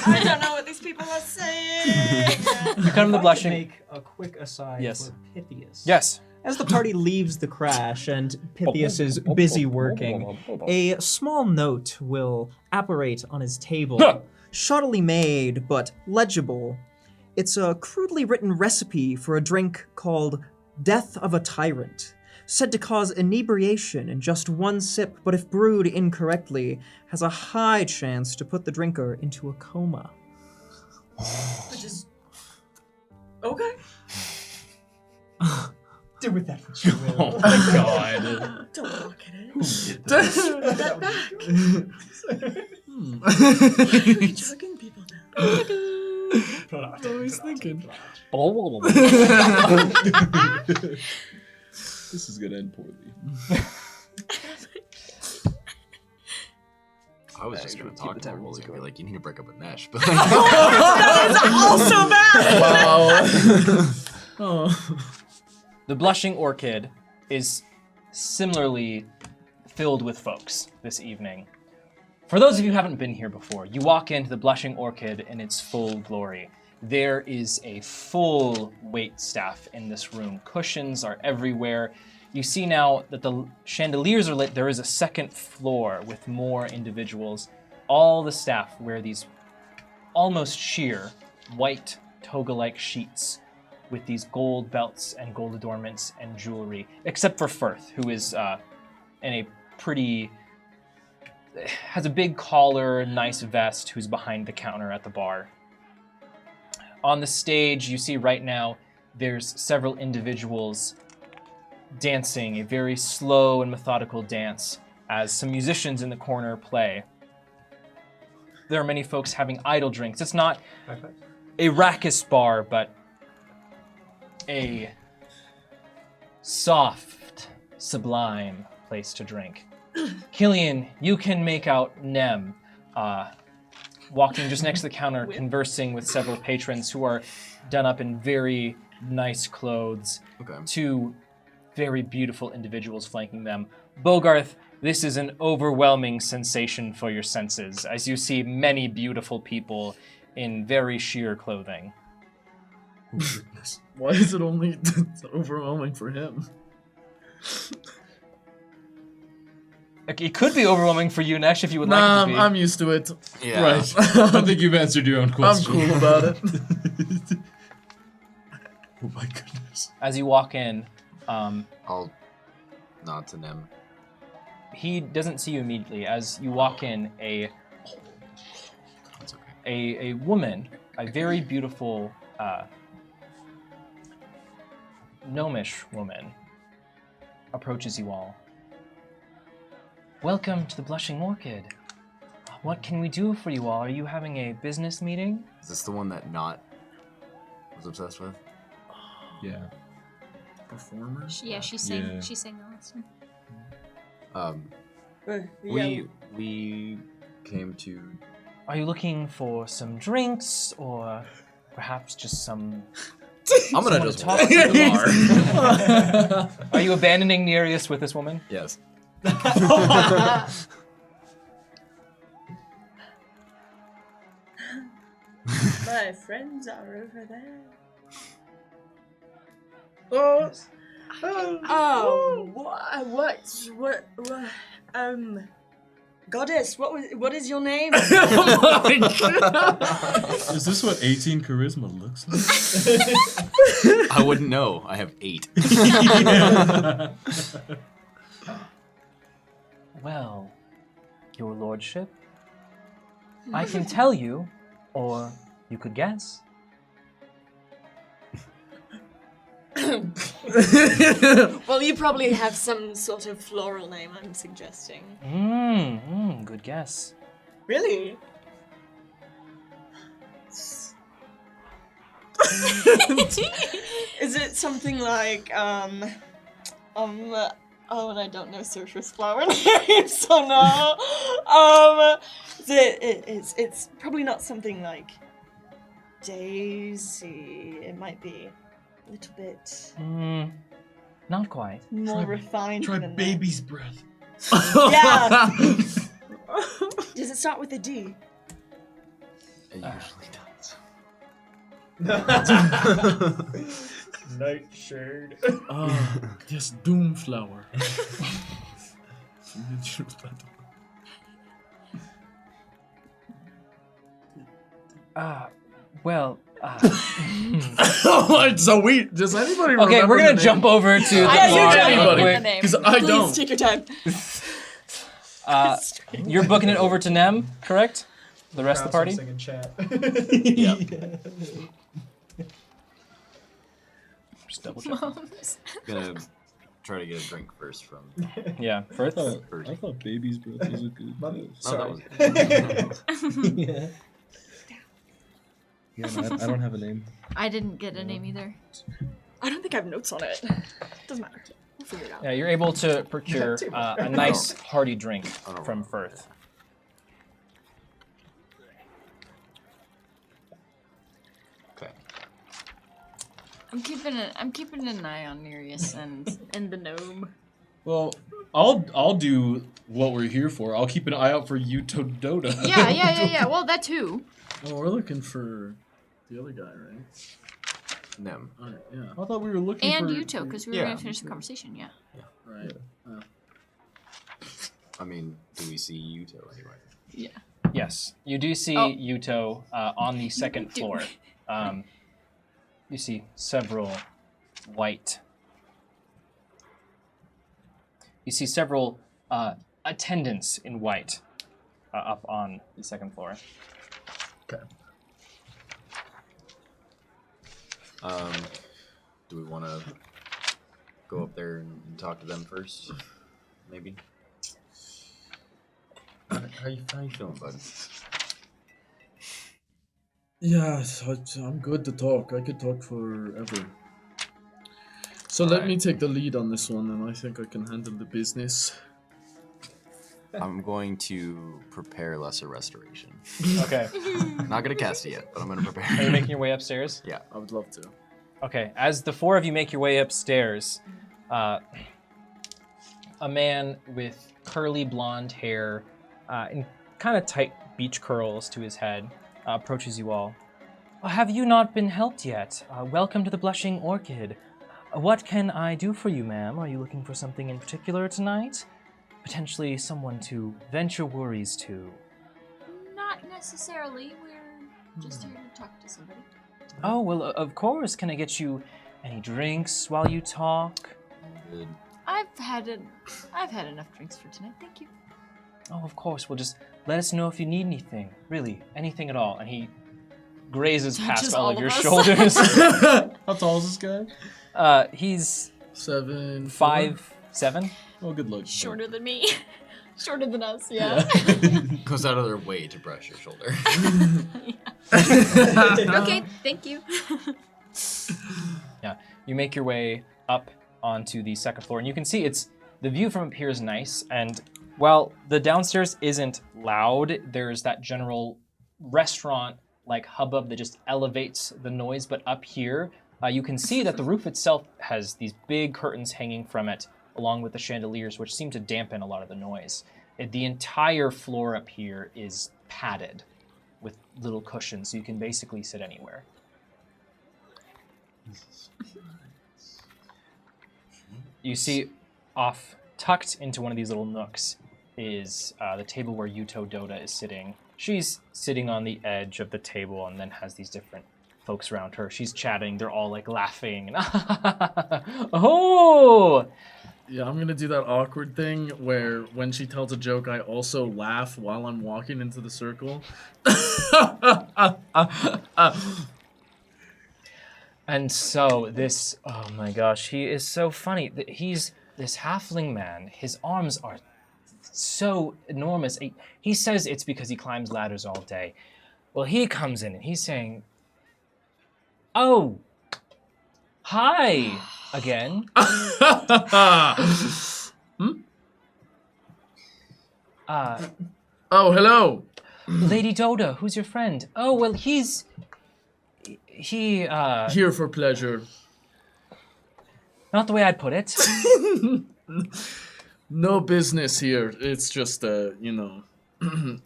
I don't know what these people are saying. You come to the Blushing. Make a quick aside Yes. for Pythias. Yes. As the party leaves the crash and Pythias is busy working, a small note will apparate on his table. Shoddily made, but legible. It's a crudely written recipe for a drink called Death of a Tyrant, said to cause inebriation in just one sip, but if brewed incorrectly, has a high chance to put the drinker into a coma. Which is... Okay. Do with that what you will. Oh my god. Don't look at it. Did this? Put that back. You're chugging people now. Always thinking. This is gonna end poorly. I was just gonna talk to him. I was gonna be like, you need to break up with Nesh. But Also bad. Wow. Oh. The Blushing Orchid is similarly filled with folks this evening. For those of you who haven't been here before, you walk into the Blushing Orchid in its full glory. There is a full wait staff in this room. Cushions are everywhere. You see now that the chandeliers are lit. There is a second floor with more individuals. All the staff wear these almost sheer white toga-like sheets with these gold belts and gold adornments and jewelry, except for Firth, who is in a pretty... has a big collar, nice vest, who's behind the counter at the bar. On the stage, you see right now, there's several individuals dancing a very slow and methodical dance as some musicians in the corner play. There are many folks having idle drinks. It's not a raucous bar, but a soft, sublime place to drink. Killian, you can make out Nem walking just next to the counter, conversing with several patrons who are done up in very nice clothes. Okay. Two very beautiful individuals flanking them. Bogarth, this is an overwhelming sensation for your senses, as you see many beautiful people in very sheer clothing. Why is it only overwhelming for him? It could be overwhelming for you, Nesh, if you would like it to be. I'm used to it. Yeah. Right. I think you've answered your own I'm question. cool about it. Oh my goodness. As you walk in, I'll nod to them. he doesn't see you immediately. As you walk in, That's okay. a woman, a very beautiful gnomish woman, approaches you all. Welcome to the Blushing Orchid. What can we do for you all? Are you having a business meeting? Is this the one that Not was obsessed with? Yeah. Performers? Yeah, she sang. Yeah. She sang the last one. We came to. Are you looking for some drinks, or perhaps just some... I'm gonna someone just to walk talk to the bar. Are you abandoning Nereus with this woman? Yes. My friends are over there. Goddess, what is your name? Is this what 18 charisma looks like? I wouldn't know. I have 8. Well, your lordship, I can tell you, or you could guess. Well, you probably have some sort of floral name, I'm suggesting. Good guess. Really? Is it something like, oh, and I don't know citrus flower names, so no. It's probably not something like daisy. It might be a little bit Not quite. more refined Try than baby's breath. that. Yeah. Does it start with a D? It usually does. Nightshade. Yes, Doomflower. So does anybody remember Okay, we're the gonna name? jump over to the Yeah, you bar tell me real what quick. the name. Because I Please don't. take your time. You're booking it over to Nem, correct? The rest of the party? Yeah. Just double check. Gonna try to get a drink first from. Yeah, Firth? First. I thought baby's breath was a good guess. No, that was. Yeah. Yeah, no, I don't have a name. I didn't get a name either. I don't think I have notes on it. Doesn't matter. We'll figure it out. Yeah, you're able to procure a nice hearty drink from Firth. Okay. I'm keeping an eye on Nereus and the gnome. Well, I'll do what we're here for. I'll keep an eye out for you, Tododa. Yeah. Well, that too. Oh, we're looking for the other guy, right? Nem. Alright, yeah. I thought we were looking And for Yuto, because we were Yeah. gonna finish the conversation. Yeah. Right. I mean, do we see Yuto anyway? Yes, you do see Oh. Yuto on the second floor. you see several white. You see several attendants in white up on the second floor. Okay. Do we want to go up there and talk to them first? Maybe. How you feeling, bud? Yeah, I'm good to talk. I could talk forever. So let me take the lead on this one, and I think I can handle the business. I'm going to prepare lesser restoration. Okay. Not gonna cast it yet, but I'm gonna Are you prepare. making your way upstairs? Yeah. I would love to. Okay, as the four of you make your way upstairs, a man with curly blonde hair and kind of tight beach curls to his head approaches you all. Have you not been helped yet? Welcome to the Blushing Orchid. What can I do for you, ma'am? Are you looking for something in particular tonight? Potentially someone to vent your worries to. Not necessarily. We're just here to talk to somebody. Oh, well, of course. Can I get you any drinks while you talk? Good. I've had enough drinks for tonight. Thank you. Oh, of course. Well, just let us know if you need anything. Really, anything at all. And he grazes past Touches all all of of your us. shoulders. How tall is this guy? He's 7'4". 5'7". Oh, good luck. Shorter than me. Shorter than us, yeah. Goes out of their way to brush your shoulder. Okay, thank you. Yeah, you make your way up onto the second floor, and you can see the view from up here is nice. And while the downstairs isn't loud, there's that general restaurant like hubbub that just elevates the noise. But up here, you can see that the roof itself has these big curtains hanging from it, along with the chandeliers, which seem to dampen a lot of the noise. The entire floor up here is padded with little cushions, so you can basically sit anywhere. You see, off tucked into one of these little nooks is the table where Yuto Doda is sitting. She's sitting on the edge of the table and then has these different folks around her. She's chatting. They're all like laughing. Oh! Yeah, I'm gonna do that awkward thing where when she tells a joke, I also laugh while I'm walking into the circle. And so this, oh my gosh, he is so funny. He's this halfling man. His arms are so enormous. He says it's because he climbs ladders all day. Well, he comes in and he's saying, "Oh, hi again." Oh, hello. Lady Doda, who's your friend? Oh, well, he Here for pleasure. not the way I'd put it. No business here. It's just, you know.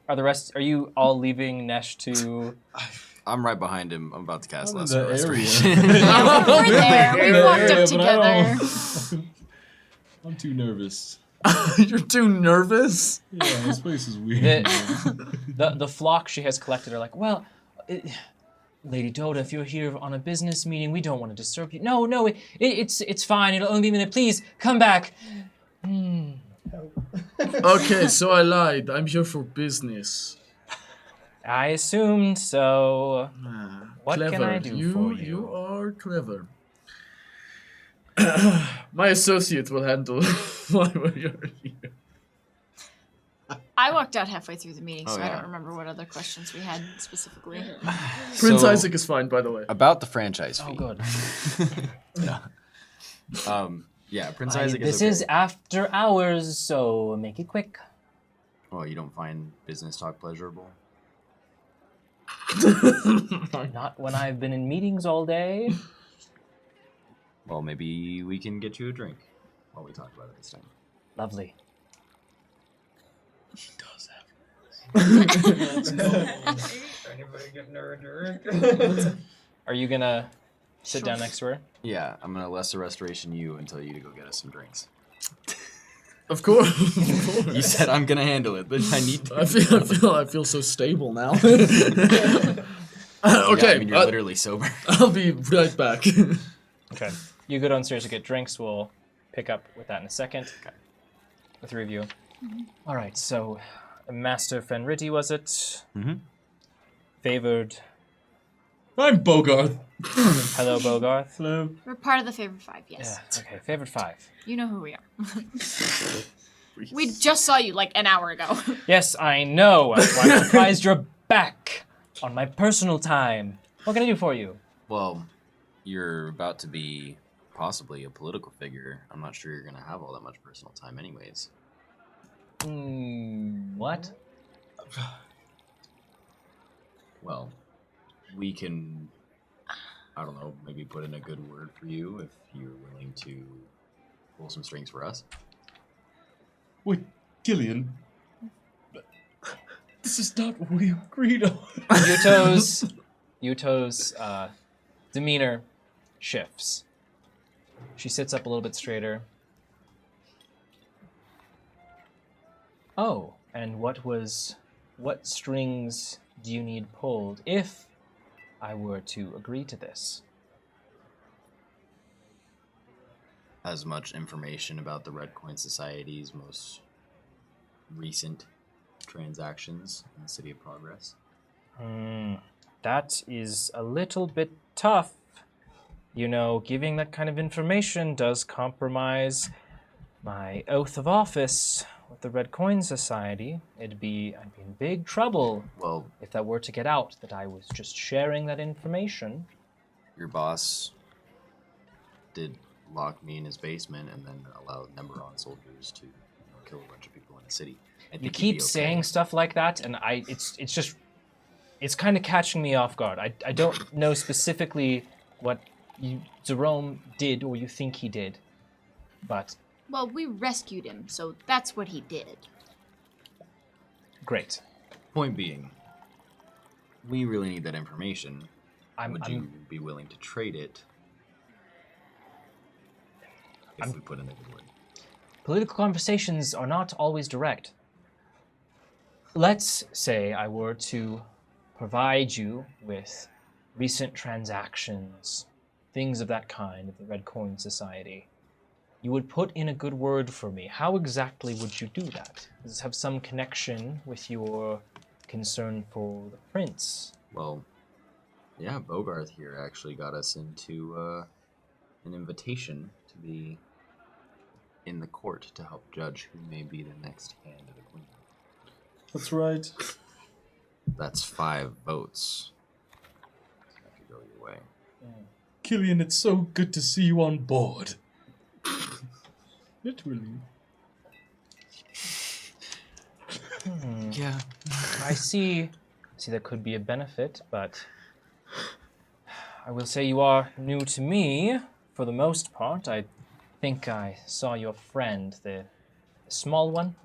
Are you all leaving Nesh to... I'm right behind him. I'm about to cast I'm in lesser the restoration. Yeah, we're there. We walked area, up but I together. I'm too nervous. You're too nervous? Yeah, this place is weird. The flock she has collected are like, well, Lady Doda, if you're here on a business meeting, we don't want to disturb you. No, it's fine. It'll only be a minute. Please, come back. Okay, so I lied. I'm here for business. I assumed so. What Clever. can I do for you? You are clever. My associate will handle why you're here. I walked out halfway through the meeting, Oh, so I yeah. don't remember what other questions we had specifically. Prince So, Isaac is fine, by the way. About the franchise fee. Oh, good. Yeah, Prince Isaac This is okay. is after hours, so make it quick. Oh, you don't find business talk pleasurable? Not when I've been in meetings all day. Well, maybe we can get you a drink while we talk about it this time. Lovely. He does have. Anybody getting her a drink? Are you gonna sit down next to her? Yeah, I'm gonna lesser restoration you and tell you to go get us some drinks. Of course. You said I'm gonna handle it, but I need to. I feel so stable now. Okay, Yeah, I mean, you're literally sober. I'll be right back. Okay. You go downstairs to get drinks. We'll pick up with that in a second. Okay. The three of you. All right, so Master Fenriti, was it? Mm-hmm. Favored. I'm Bogart. Hello, Bogarth. Hello. We're part of the favorite 5, yes. Yeah, okay, favored 5. You know who we are. We just saw you like an hour ago. Yes, I know. That's why I'm surprised you're back on my personal time. What can I do for you? Well, you're about to be possibly a political figure. I'm not sure you're going to have all that much personal time anyways. What? Well, we can, I don't know, maybe put in a good word for you if you're willing to pull some strings for us. Wait, Gillian. This is not what we agreed on. Yuto's demeanor shifts. She sits up a little bit straighter. Oh, and what strings do you need pulled if I were to agree to this? As much information about the Red Coin Society's most recent transactions in the City of Progress. That is a little bit tough. You know, giving that kind of information does compromise my oath of office with the Red Coin Society. I'd be in big trouble Well, if that were to get out that I was just sharing that information. your boss did lock me in his basement and then allow Nemberon soldiers to kill a bunch of people in the city. I think You he'd keep be okay. saying stuff like that, and it's kind of catching me off guard. I don't know specifically what Jerome did or you think he did, but Well, we rescued him, so that's what he did. great. Point being, we really need that information. I'm Would you be willing to trade it if we put in a good word? Political conversations are not always direct. Let's say I were to provide you with recent transactions, things of that kind of the Red Coin Society. You would put in a good word for me. How exactly would you do that? Does this have some connection with your concern for the prince? Well, yeah, Bogarth here actually got us into an invitation to be in the court to help judge who may be the next hand of the queen. That's right. That's 5 votes. That could go your way. Killian, it's so good to see you on board. Literally. Yeah. I see that could be a benefit, but I will say you are new to me for the most part. I think I saw your friend, the small one.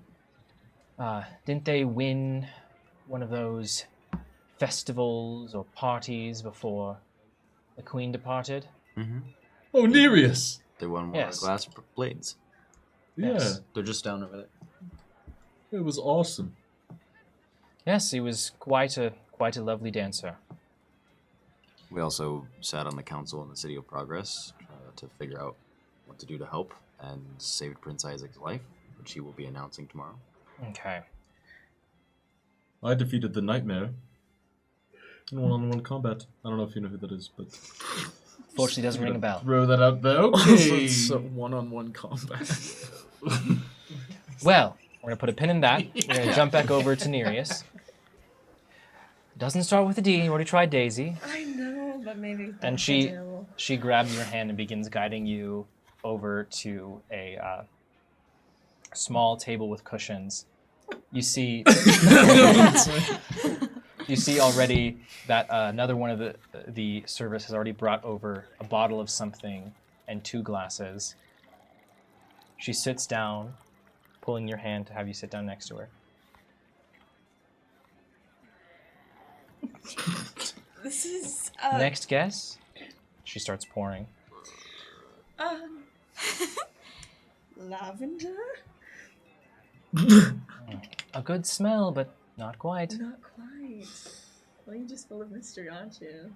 Didn't they win one of those festivals or parties before the queen departed? Mm-hmm. Oh, Nereus! They won one Yes. of the glass blades. Yes. They're just down over there. Yeah, it was awesome. Yes, he was quite a lovely dancer. We also sat on the council in the City of Progress to figure out what to do to help and save Prince Isaac's life, which he will be announcing tomorrow. Okay. I defeated the Nightmare in one-on-one combat. I don't know if you know who that is, but... Fortunately, doesn't ring a bell. Throw that out there. Okay. It's a one-on-one combat. Well, we're gonna put a pin in that. We're gonna jump back over to Nereus. Doesn't start with a D. You already tried Daisy. I know, but maybe. And she grabs your hand and begins guiding you over to a small table with cushions. You see, you see already that another one of the servers has already brought over a bottle of something and 2 glasses. She sits down, pulling your hand to have you sit down next to her. This is Next guess. She starts pouring. Lavender. A good smell, but not quite. Not quite. Well, you're just full of mystery, aren't you?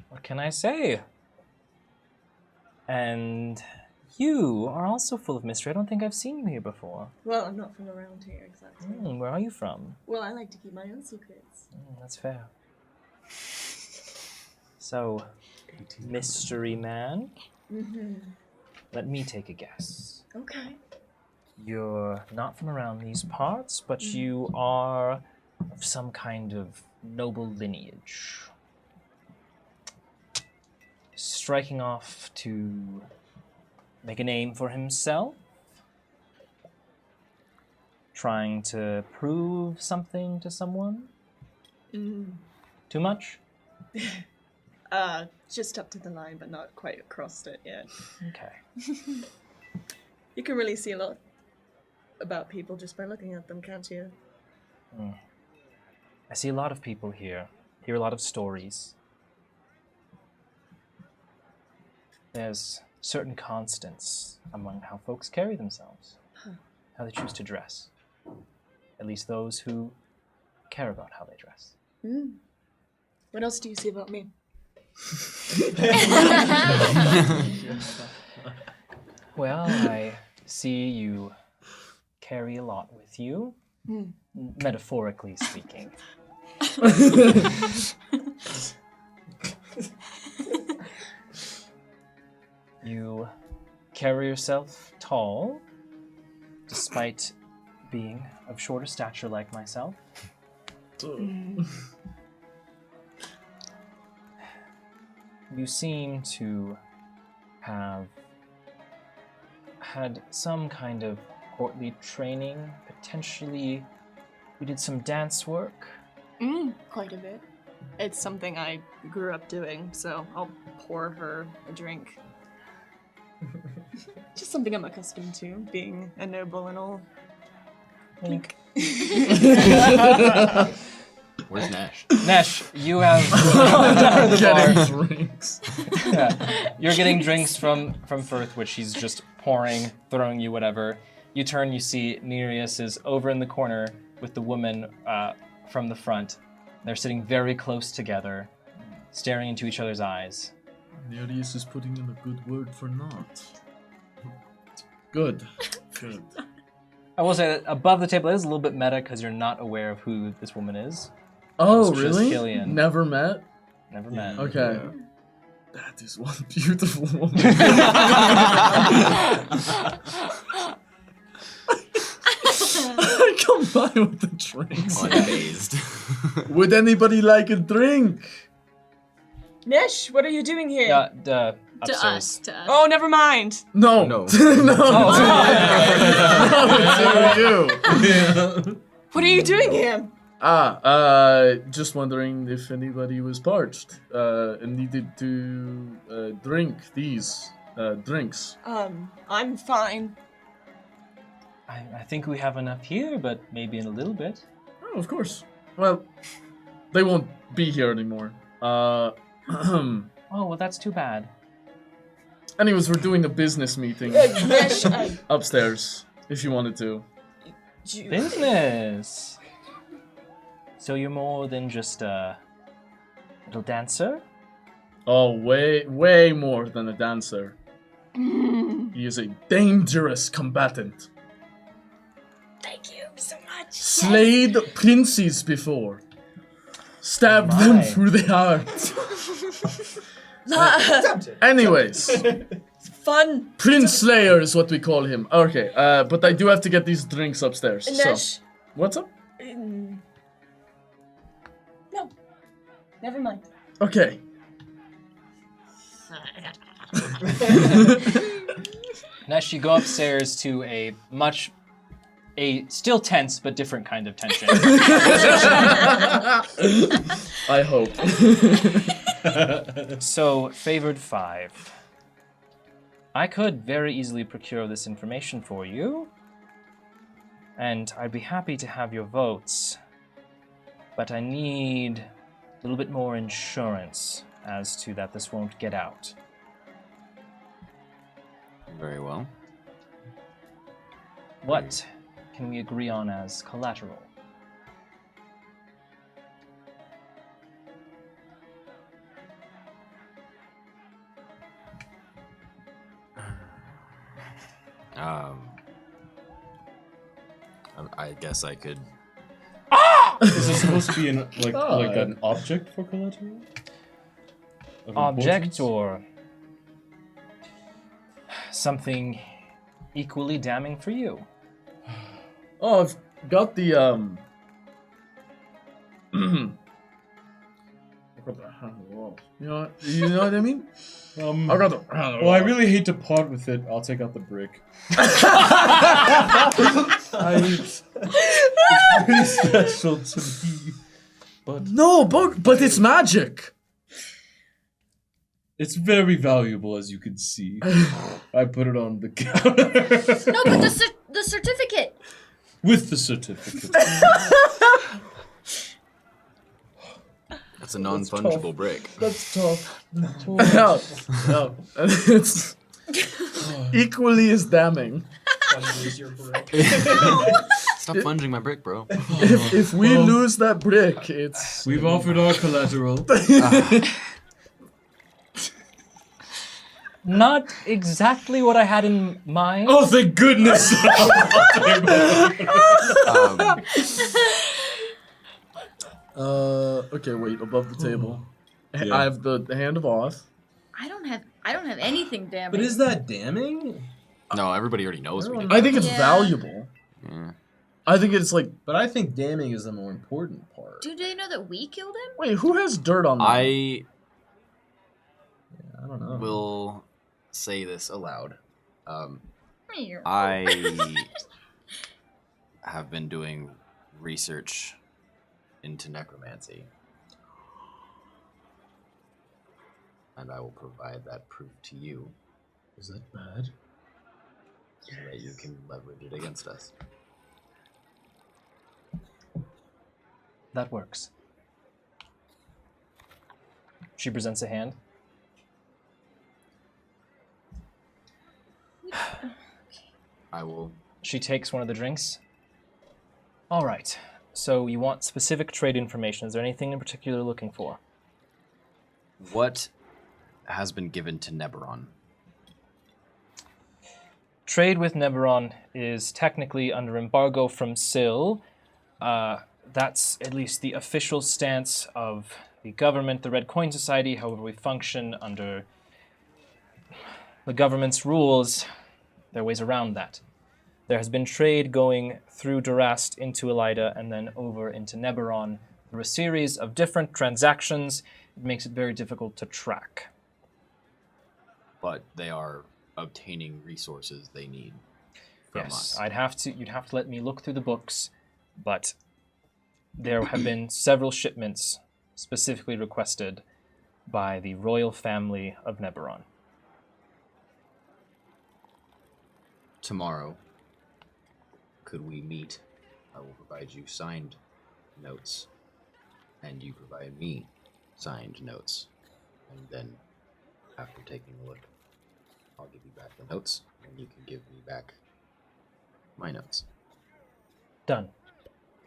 What can I say? And you are also full of mystery. I don't think I've seen you here before. Well, I'm not from around here, exactly. Where are you from? Well, I like to keep my own secrets. That's fair. So, mystery man, Mm-hmm. let me take a guess. Okay. You're not from around these parts, but you are of some kind of noble lineage. Striking off to make a name for himself? Trying to prove something to someone? Too much? Just up to the line, but not quite across it yet. Okay. You can really see a lot about people just by looking at them, can't you? I see a lot of people here, hear a lot of stories. There's certain constants among how folks carry themselves, how they choose to dress. At least those who care about how they dress. What else do you see about me? Well, I see you carry a lot with you, metaphorically speaking. You carry yourself tall, despite being of shorter stature like myself. You seem to have had some kind of courtly training. Potentially, you did some dance work. Quite a bit. It's something I grew up doing, so I'll pour her a drink. Just something I'm accustomed to, being a noble and all. Clink. Where's Nash? Nash, you have down the bar. Drinks. Yeah. You're getting drinks from Firth, which he's just pouring, throwing you whatever. You turn, you see Nereus is over in the corner with the woman from the front. They're sitting very close together, staring into each other's eyes. Nereus is putting in a good word for not. Good. Good. I will say that above the table it is a little bit meta because you're not aware of who this woman is. Oh, It's just really? Killian. Never met? Never met. Okay. That is one beautiful woman. I come by with the drinks. Unfazed. Would anybody like a drink? Nish, what are you doing here? To Upstairs. us. To us. Oh, never mind. No. No. No. Oh. To you. What are you doing here? Just wondering if anybody was parched and needed to drink these drinks. I'm fine. I think we have enough here, but maybe in a little bit. Oh, of course. Well, they won't be here anymore. Oh, well, that's too bad. Anyways, we're doing a business meeting Nish, upstairs, if you wanted to. Business. So you're more than just a little dancer? Oh, way more than a dancer. He is a dangerous combatant. Thank you so much. Slayed princes before. Stabbed them My. through the heart. Anyways, Fun. Prince Slayer is what we call him. Okay, but I do have to get these drinks upstairs. Nish. So, what's up? No. Never mind. Okay. Next, you go upstairs to a still tense but different kind of tension. I hope. So, favored 5. I could very easily procure this information for you, and I'd be happy to have your votes, but I need a little bit more insurance as to that this won't get out. Very well. What can we agree on as collateral? I guess I could. Is it supposed to be like an object for collateral? Of Object importance? or something equally damning for you? Oh, I've got the I got the hand of the wall. You know what I mean? I got the hand of the Well, I wall. really hate to part with it. I'll take out the brick. It's pretty special to me. But No, but it's magic. it's very valuable, as you can see. I put it on the counter. No, but the certificate. With the certificate. That's a non-fungible brick. That's tough. No, no, it's equally as damning. Stop funging my brick, bro. If we lose that brick, it's We've offered our collateral. Not exactly what I had in mind. Oh, thank goodness! Okay, wait, above the table. Yeah. I have the hand of Oz. I don't have anything damning. But is that damning? No, everybody already knows we did. I think it's Yeah. valuable. Yeah. I think it's like, But I think damning is the more important part. Do they know that we killed him? wait, who has dirt on them? I I don't know. will say this aloud. Meow. I have been doing research into necromancy. And I will provide that proof to you Is that bad? so that you can leverage it against us. That works. She presents a hand. I will. She takes one of the drinks. All right. So you want specific trade information. Is there anything in particular you're looking for? What has been given to Neberon? Trade with Neberon is technically under embargo from Syl. That's at least the official stance of the government, the Red Coin Society. However, we function under the government's rules. There are ways around that. There has been trade going through Durast into Elida and then over into Neberon through a series of different transactions. It makes it very difficult to track. But they are obtaining resources they need from us. You'd have to let me look through the books, but there have been several shipments specifically requested by the royal family of Neberon. Tomorrow, could we meet? I will provide you signed notes, and you provide me signed notes. And then, after taking a look, I'll give you back the notes, and you can give me back my notes. Done.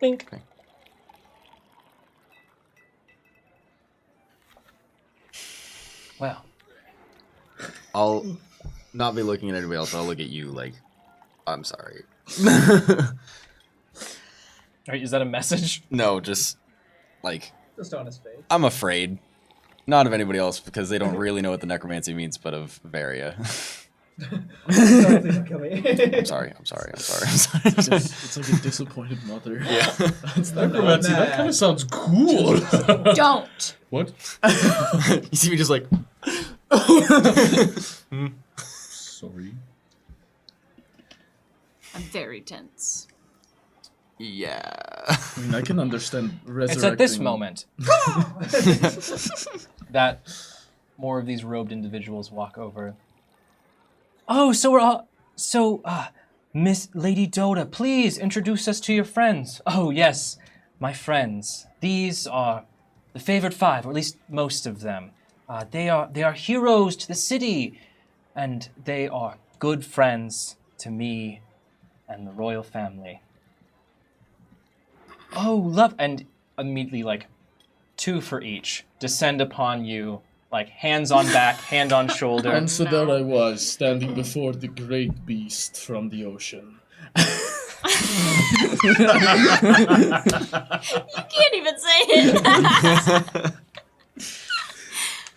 Blink. Okay. Well, I'll not be looking at anybody else. I'll look at you like, I'm sorry. is that a message? No, just like, Just on his face. I'm afraid. Not of anybody else because they don't really know what the necromancy means, but of Varia. Don't kill me. I'm sorry. It's like a disappointed mother. Yeah. Necromancy, that kind of sounds cool. Don't. What? You see me just like, Sorry. I'm very tense. yeah. I mean, I can understand resurrecting. It's at this moment that more of these robed individuals walk over. Oh, so we're all... Miss Lady Dota, please introduce us to your friends. Oh, yes, my friends. These are the favored five, or at least most of them. They are heroes to the city, and they are good friends to me and the royal family. Oh, love... And immediately, like, two for each descend upon you, like hands on back, hand on shoulder. And so there I was, standing before the great beast from the ocean. You can't even say it.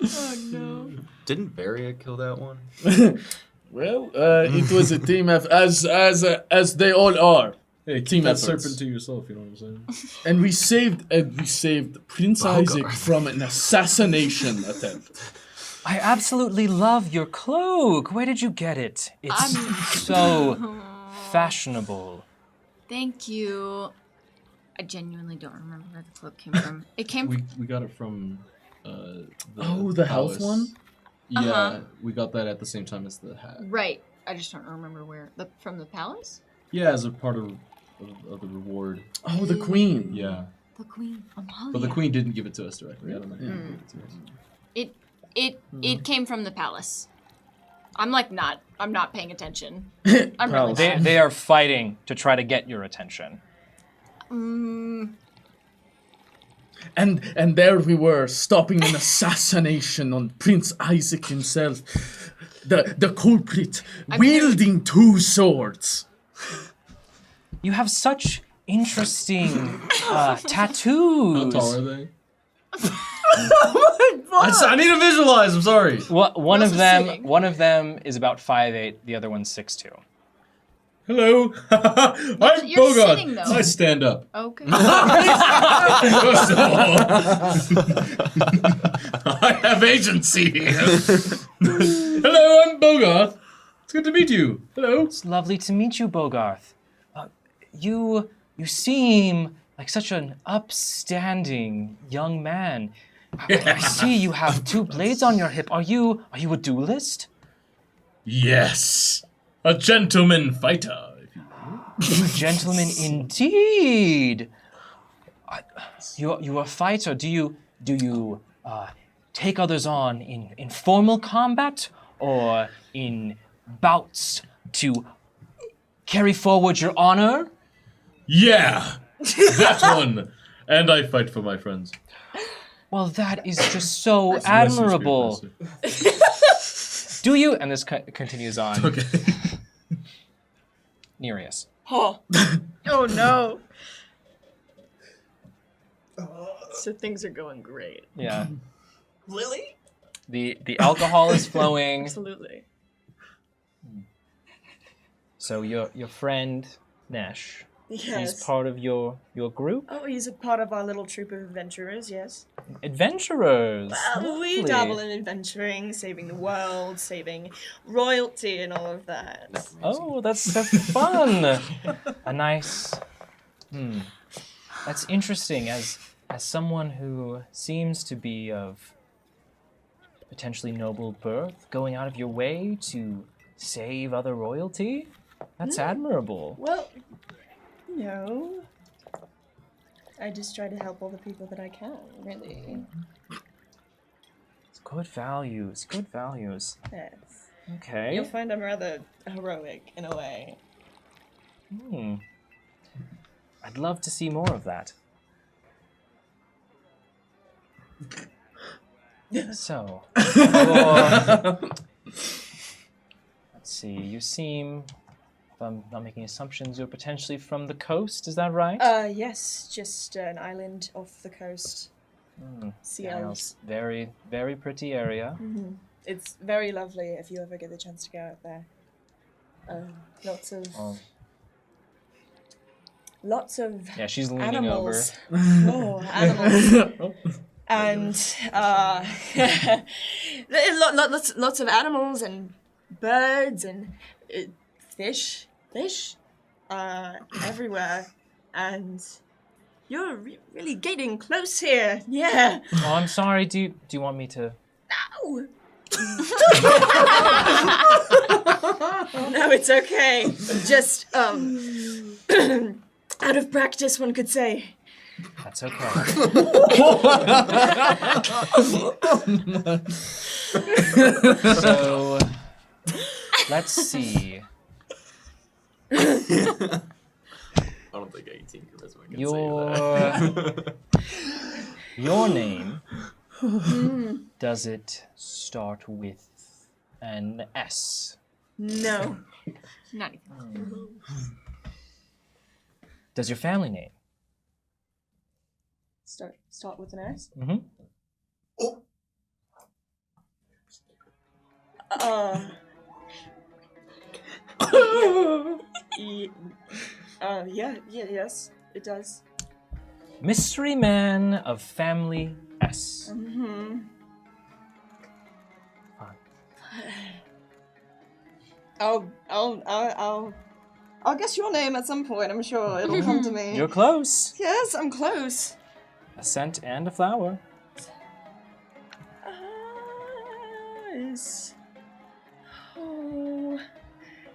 Oh no. Didn't Varia kill that one? Well, it was a team effort, as they all are. Hey, Team keep that efforts. serpent to yourself, you know what I'm saying? And we saved Prince Isaac Bogarth. from an assassination attempt. I absolutely love your cloak. Where did you get it? It's so fashionable. Thank you. I genuinely don't remember where the cloak came from. It came from. We got it from The health palace. one? Yeah, Uh-huh. we got that at the same time as the hat. Right. I just don't remember where. From the palace? Yeah, as a part of the reward. Oh, the queen. Yeah. The Queen Amalia. But the queen didn't give it to us directly. I don't know who gave it to us. It came from the palace. I'm not paying attention. I'm really Palace. not. They are fighting to try to get your attention. And there we were, stopping an assassination on Prince Isaac himself. The culprit, wielding 2 swords. You have such interesting How tattoos. tall are they? I need to visualize. I'm sorry. One of also them, sitting. one of them is about 5'8". The other one's 6'2". Hello. I'm You're Bogart. sitting, though. I stand up. Okay. First of all, I have agency here. Hello, I'm Bogart. It's good to meet you. Hello. It's lovely to meet you, Bogarth. You seem like such an upstanding young man. I see you have 2 blades on your hip. Are you a duelist? Yes, a gentleman fighter. A gentleman indeed. You're a fighter. Do you take others on in formal combat or in bouts to carry forward your honor? Yeah, that one. And I fight for my friends. Well, that is just so Bless you, Spirit admirable. Master. Do you? And this continues on. Okay. Nereus. Oh. Oh no. So things are going great. Yeah. Lily? The alcohol is flowing. Absolutely. So your friend Nesh, Yes. he's part of your group? Oh, he's a part of our little troop of adventurers, yes. Adventurers. Well, we Lovely. dabble in adventuring, saving the world, saving royalty, and all of that. Oh, that's fun. A nice. That's interesting. As someone who seems to be of potentially noble birth, going out of your way to save other royalty, that's admirable. Well, no. I just try to help all the people that I can, really. It's good values. Good values. Yes. Okay. You'll find I'm rather heroic in a way. I'd love to see more of that. So, let's see. You seem, if I'm not making assumptions, you're potentially from the coast. Is that right? Yes, just an island off the coast. Sea Yeah, elves. very, very pretty area. It's very lovely if you ever get the chance to go out there. Lots of lots of Yeah, she's leaning animals. over. Oh, animals. And lots of animals and birds and fish everywhere. And you're really getting close here. Yeah. Oh, I'm sorry. Do you want me to? Ow. No, it's okay. Just out of practice, one could say. That's okay. So, let's see. I don't think 18 charisma can Your save that. your name Does it start with an S? No. Not even. Does your family name? Start with an S. Mm-hmm. Yes, it does. Mystery man of family S. Mm-hmm. Fine. I'll guess your name at some point. I'm sure it'll come to me. You're close. Yes, I'm close. A scent and a flower.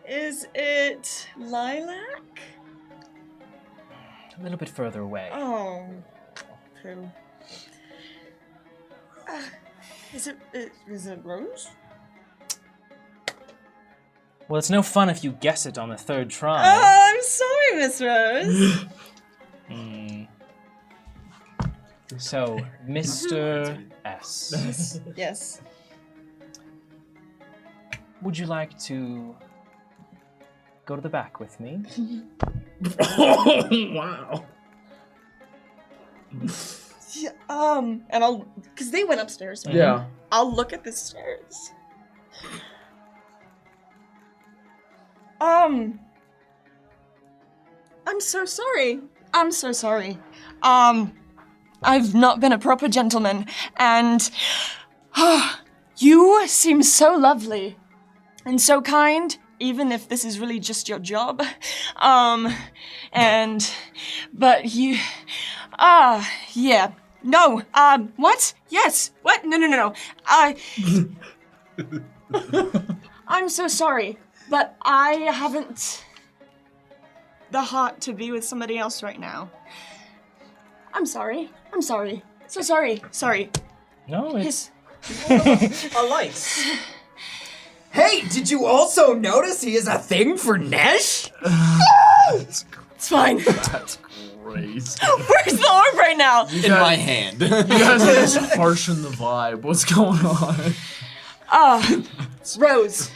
Is it lilac? A little bit further away. Oh, poo. Is it rose? Well, it's no fun if you guess it on the third try. Oh, I'm sorry, Miss Rose. So, Mr. S. Yes. Would you like to go to the back with me? Wow. Yeah, and I'll, cause they went upstairs. Right? Yeah. I'll look at the stairs. I'm so sorry. I'm so sorry. I've not been a proper gentleman, and you seem so lovely and so kind, even if this is really just your job. But you, yeah. No, what? Yes, what? No. I'm so sorry, but I haven't the heart to be with somebody else right now. I'm sorry. So sorry. No, it's... Alice. Hey, did you also notice he has a thing for Nesh? It's fine. That's crazy. Where's the orb right now? In my hand. You guys are just harshing the vibe. What's going on? Rose.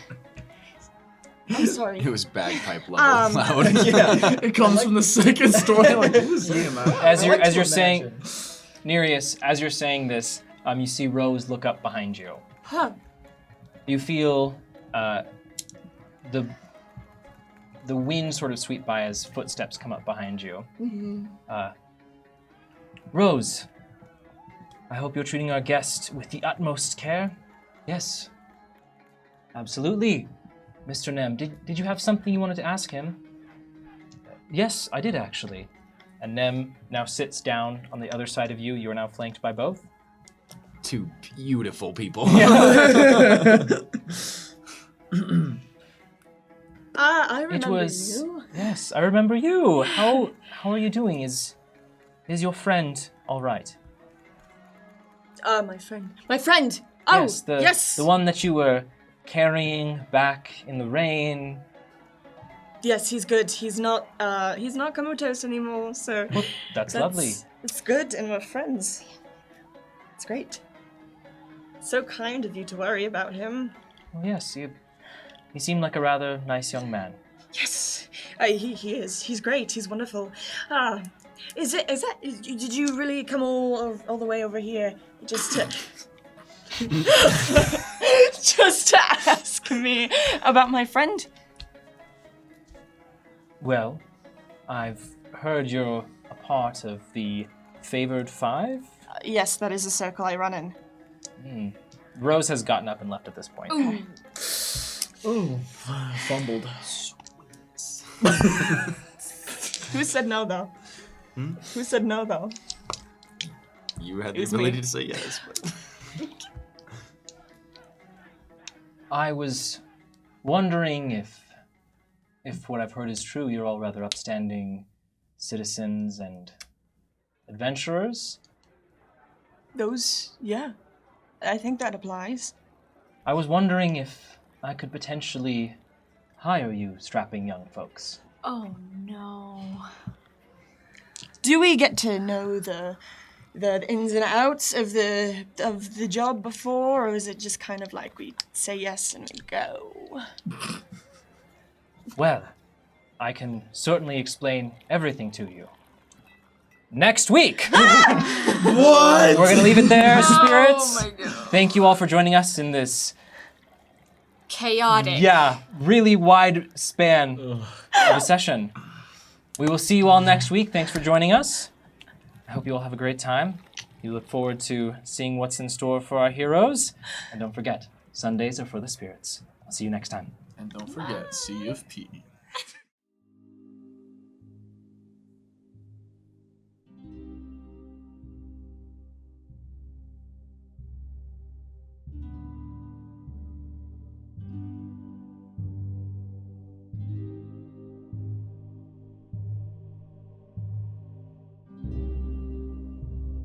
I'm sorry. It was bagpipe level loud. It comes from the second story. Like, As you're saying, Nereus, as you're saying this, you see Rose look up behind you. Huh. You feel the wind sort of sweep by as footsteps come up behind you. Rose, I hope you're treating our guest with the utmost care. Yes, absolutely. Mr. Nem, did you have something you wanted to ask him? Yes, I did actually. And Nem now sits down on the other side of you. You are now flanked by both. Two beautiful people. I remember you. Yes, I remember you. How are you doing? Is your friend all right? My friend. Oh, yes, yes. the one that you were carrying back in the rain. Yes, he's good. He's not comatose anymore, so Well, that's lovely. It's good, and we're friends. It's great. So kind of you to worry about him. Well, yes, he seemed like a rather nice young man. Yes, he is. He's great. He's wonderful. Did you really come all the way over here just to just to ask me about my friend? Well, I've heard you're a part of the Favored Five. Yes, that is a circle I run in. Rose has gotten up and left at this point. Oh, fumbled. Who said no, though? Who said no, though? You had It the was ability me. to say yes. But... I was wondering if what I've heard is true, you're all rather upstanding citizens and adventurers. Yeah. I think that applies. I was wondering if I could potentially hire you strapping young folks. Oh no. Do we get to know the the ins and outs of the job before, or is it just kind of like we say yes and we go? Well, I can certainly explain everything to you. Next week! What? We're going to leave it there, spirits. Oh my god. Thank you all for joining us in this, Chaotic. really wide span of a session. We will see you all next week. Thanks for joining us. I hope you all have a great time. We look forward to seeing what's in store for our heroes. And don't forget, Sundays are for the spirits. I'll see you next time. And don't forget, C of P.